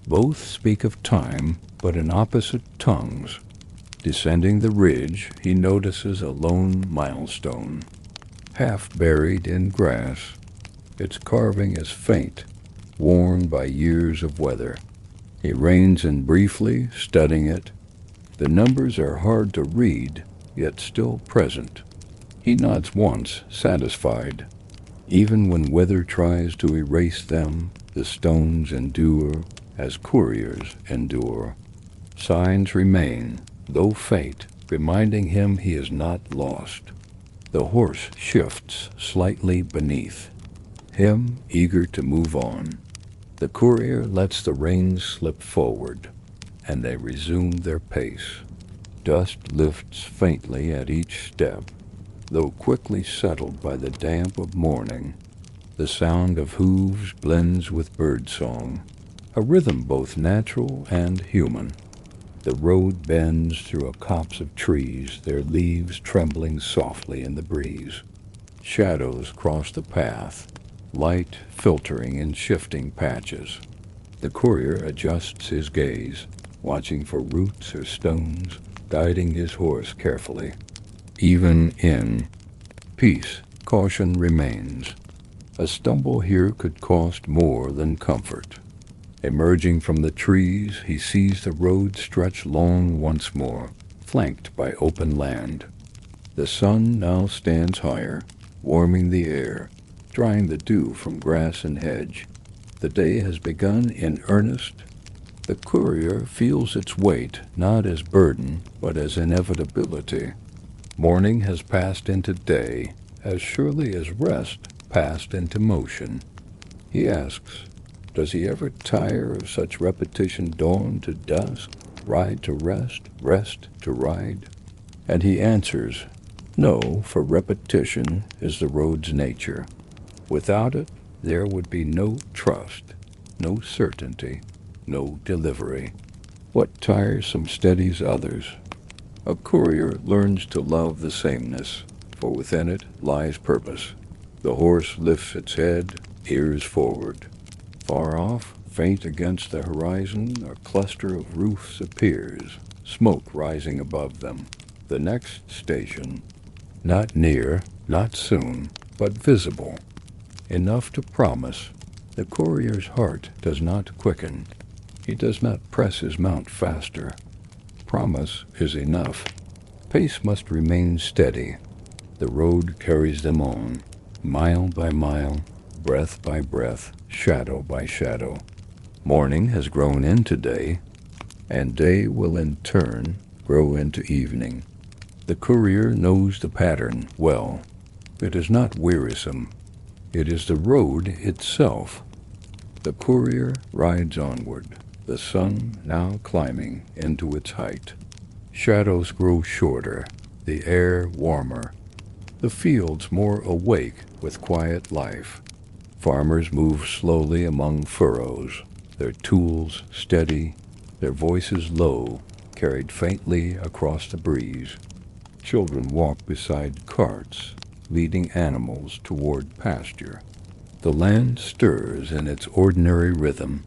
Both speak of time, but in opposite tongues. Descending the ridge, he notices a lone milestone, half buried in grass. Its carving is faint, worn by years of weather. He reins in briefly, studying it. The numbers are hard to read, yet still present. He nods once, satisfied. Even when weather tries to erase them, the stones endure as couriers endure. Signs remain, though faint, reminding him he is not lost. The horse shifts slightly beneath, him eager to move on. The courier lets the reins slip forward, and they resume their pace. Dust lifts faintly at each step, though quickly settled by the damp of morning. The sound of hooves blends with birdsong, a rhythm both natural and human. The road bends through a copse of trees, their leaves trembling softly in the breeze. Shadows cross the path, light filtering in shifting patches. The courier adjusts his gaze, watching for roots or stones, guiding his horse carefully. Even in peace, caution remains. A stumble here could cost more than comfort. Emerging from the trees, he sees the road stretch long once more, flanked by open land. The sun now stands higher, warming the air, drying the dew from grass and hedge. The day has begun in earnest. The courier feels its weight not as burden, but as inevitability. Morning has passed into day, as surely as rest passed into motion. He asks, does he ever tire of such repetition, dawn to dusk, ride to rest, rest to ride? And he answers, no, for repetition is the road's nature. Without it, there would be no trust, no certainty, no delivery. What tiresome steadies others? A courier learns to love the sameness, for within it lies purpose. The horse lifts its head, ears forward. Far off, faint against the horizon, a cluster of roofs appears, smoke rising above them. The next station, not near, not soon, but visible, enough to promise. The courier's heart does not quicken. He does not press his mount faster. Promise is enough. Pace must remain steady. The road carries them on, mile by mile, breath by breath, shadow by shadow. Morning has grown into day, and day will in turn grow into evening. The courier knows the pattern well. It is not wearisome. It is the road itself. The courier rides onward, the sun now climbing into its height. Shadows grow shorter, the air warmer, the fields more awake with quiet life. Farmers move slowly among furrows, their tools steady, their voices low, carried faintly across the breeze. Children walk beside carts, leading animals toward pasture. The land stirs in its ordinary rhythm,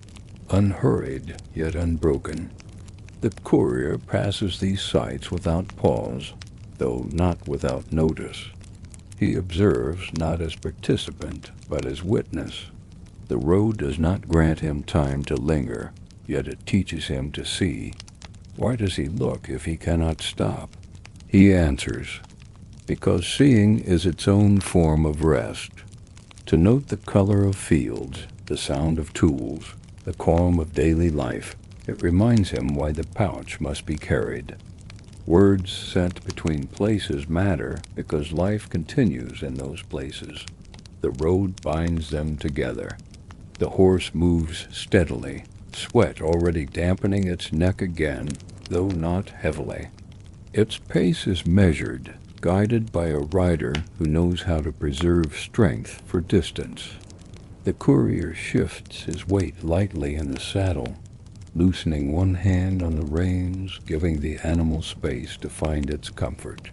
unhurried yet unbroken. The courier passes these sights without pause, though not without notice. He observes not as participant, but as witness. The road does not grant him time to linger, yet it teaches him to see. Why does he look if he cannot stop? He answers, because seeing is its own form of rest. To note the color of fields, the sound of tools, the calm of daily life, it reminds him why the pouch must be carried. Words sent between places matter because life continues in those places. The road binds them together. The horse moves steadily, sweat already dampening its neck again, though not heavily. Its pace is measured, guided by a rider who knows how to preserve strength for distance. The courier shifts his weight lightly in the saddle, loosening one hand on the reins, giving the animal space to find its comfort.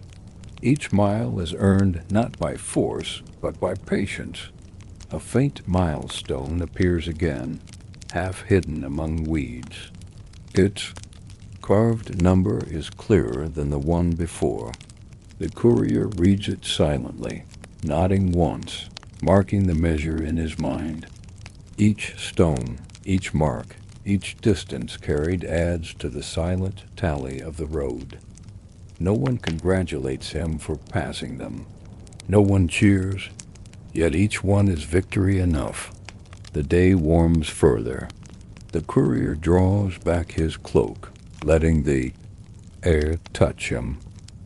Each mile is earned not by force, but by patience. A faint milestone appears again, half hidden among weeds. Its carved number is clearer than the one before. The courier reads it silently, nodding once, marking the measure in his mind. Each stone, each mark, each distance carried adds to the silent tally of the road. No one congratulates him for passing them. No one cheers, yet each one is victory enough. The day warms further. The courier draws back his cloak, letting the air touch him.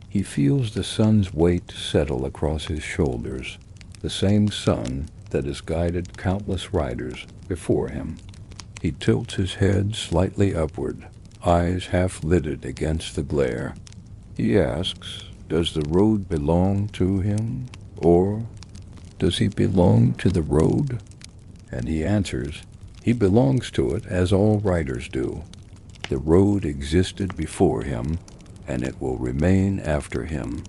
He feels the sun's weight settle across his shoulders, the same sun that has guided countless riders before him. He tilts his head slightly upward, eyes half-lidded against the glare. He asks, does the road belong to him, or does he belong to the road? And he answers, he belongs to it as all riders do. The road existed before him, and it will remain after him.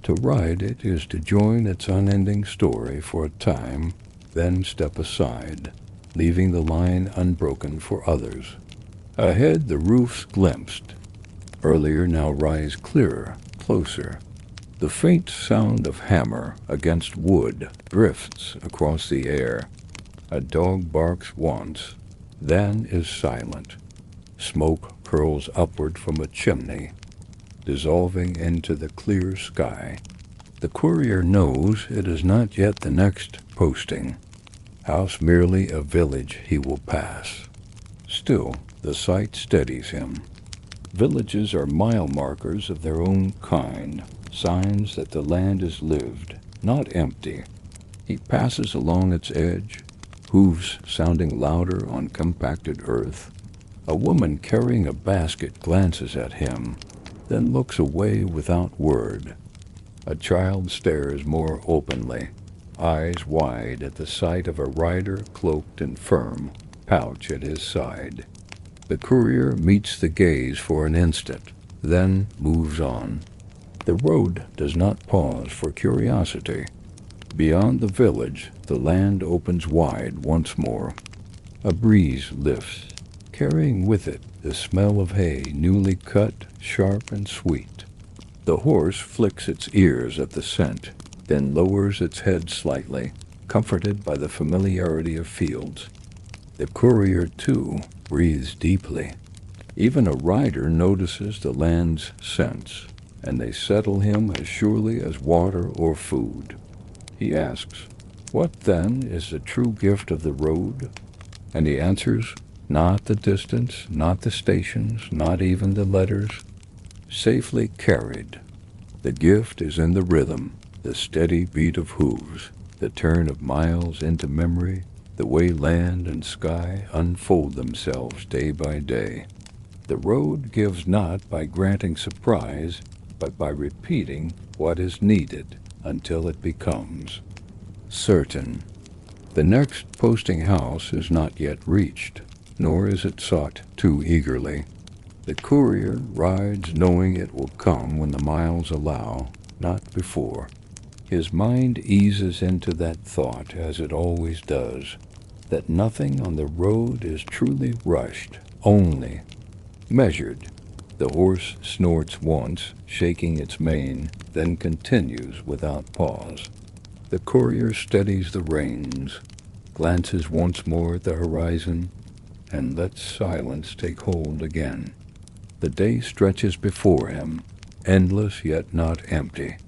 To ride it is to join its unending story for a time, then step aside, leaving the line unbroken for others. Ahead the roofs glimpsed. Earlier now rise clearer, closer. The faint sound of hammer against wood drifts across the air. A dog barks once, then is silent. Smoke curls upward from a chimney, dissolving into the clear sky. The courier knows it is not yet the next posting. House merely a village he will pass. Still, the sight steadies him. Villages are mile markers of their own kind, signs that the land is lived, not empty. He passes along its edge, hooves sounding louder on compacted earth. A woman carrying a basket glances at him, then looks away without word. A child stares more openly, eyes wide at the sight of a rider cloaked and firm, pouch at his side. The courier meets the gaze for an instant, then moves on. The road does not pause for curiosity. Beyond the village, the land opens wide once more. A breeze lifts, carrying with it the smell of hay newly cut, sharp and sweet. The horse flicks its ears at the scent, then lowers its head slightly, comforted by the familiarity of fields. The courier, too, breathes deeply. Even a rider notices the land's scents, and they settle him as surely as water or food. He asks, what then is the true gift of the road? And he answers, not the distance, not the stations, not even the letters. Safely carried. The gift is in the rhythm, the steady beat of hooves, the turn of miles into memory, the way land and sky unfold themselves day by day. The road gives not by granting surprise, but by repeating what is needed until it becomes certain. The next posting house is not yet reached, nor is it sought too eagerly. The courier rides knowing it will come when the miles allow, not before. His mind eases into that thought, as it always does, that nothing on the road is truly rushed, only measured. The horse snorts once, shaking its mane, then continues without pause. The courier steadies the reins, glances once more at the horizon, and lets silence take hold again. The day stretches before him, endless yet not empty.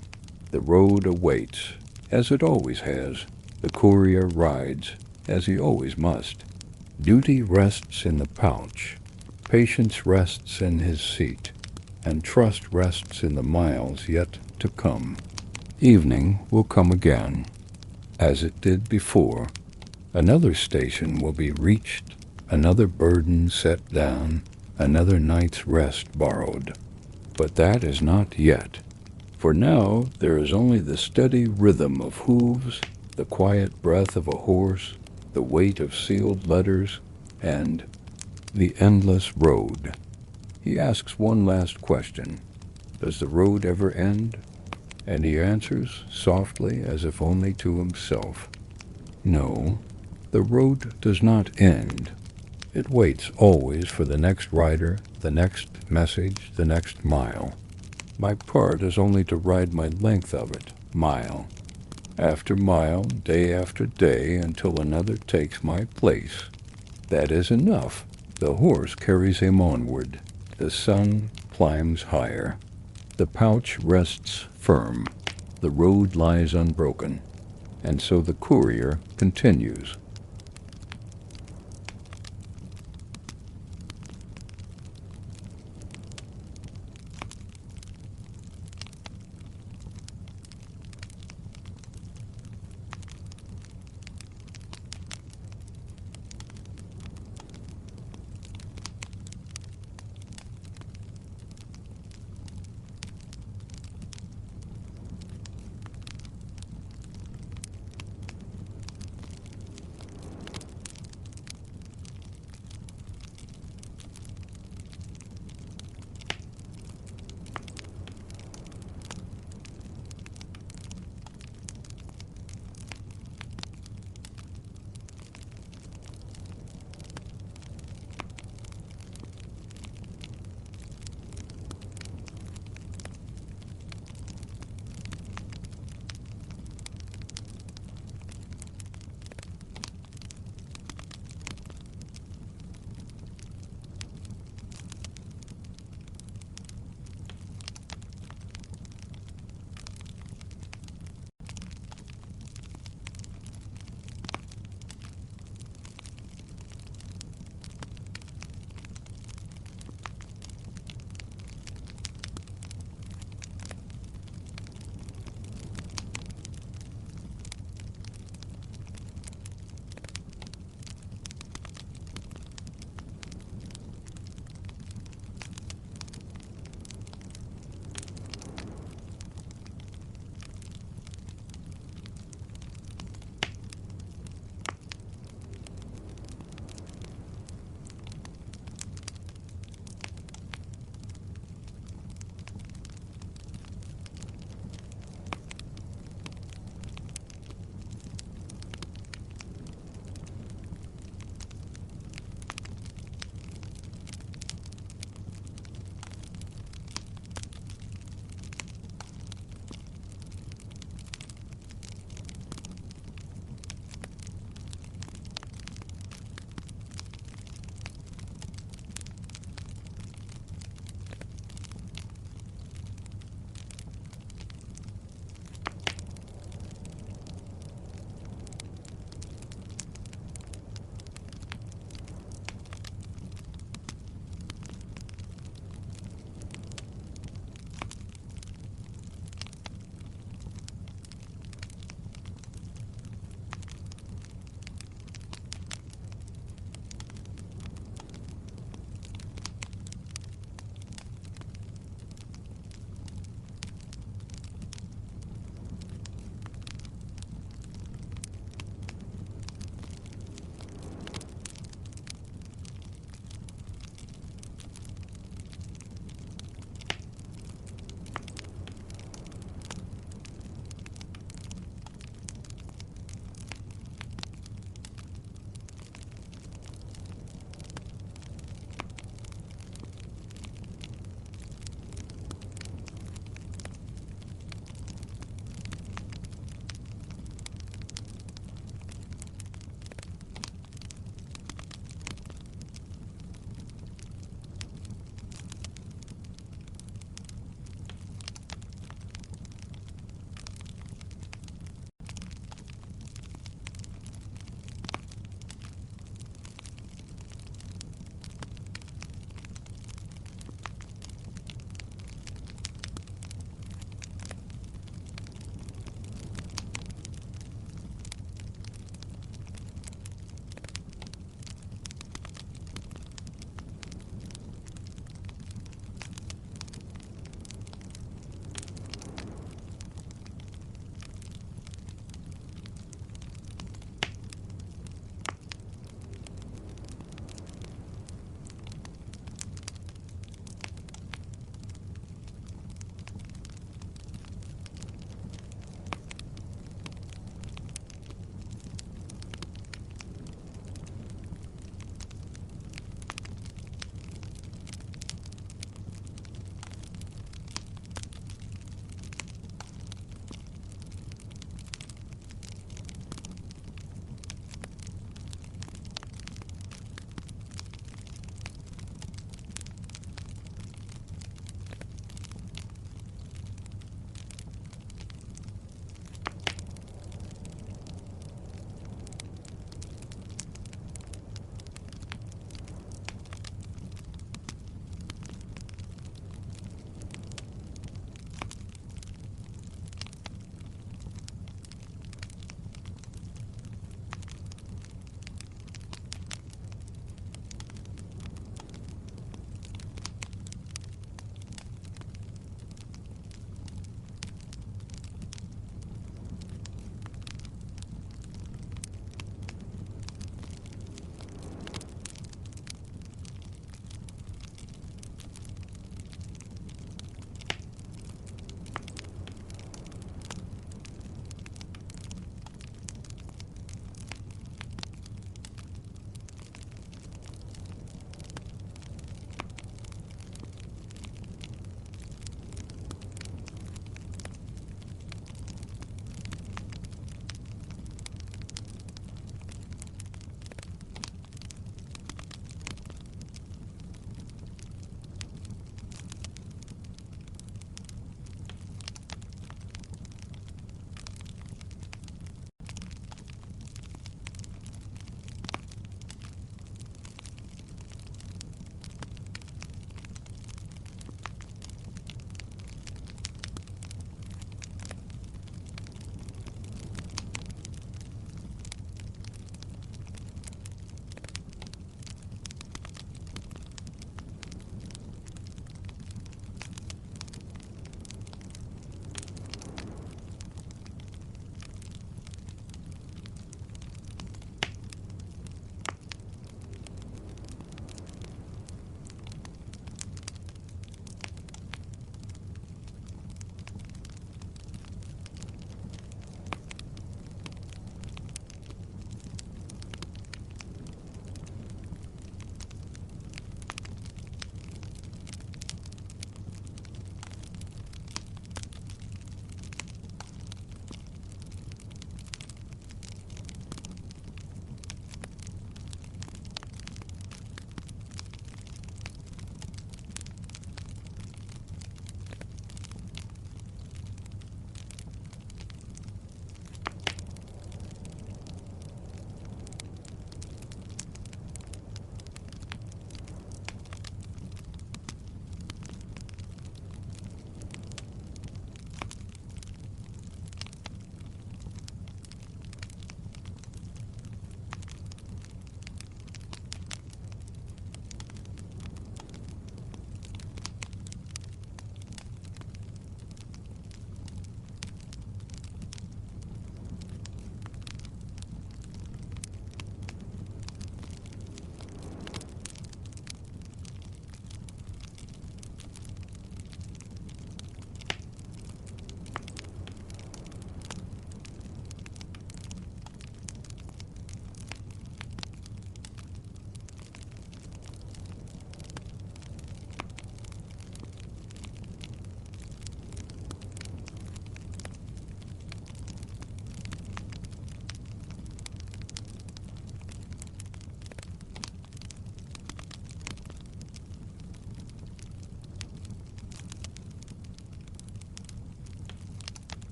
The road awaits, as it always has. The courier rides, as he always must. Duty rests in the pouch. Patience rests in his seat, and trust rests in the miles yet to come. Evening will come again, as it did before. Another station will be reached, another burden set down, another night's rest borrowed. But that is not yet, for now there is only the steady rhythm of hooves, the quiet breath of a horse, the weight of sealed letters, and the endless road. He asks one last question. Does the road ever end? And he answers, softly as if only to himself, no, the road does not end. It waits always for the next rider, the next message, the next mile. My part is only to ride my length of it, mile after mile, day after day, until another takes my place. That is enough. The horse carries him onward. The sun climbs higher. The pouch rests firm. The road lies unbroken. And so the Courier continues.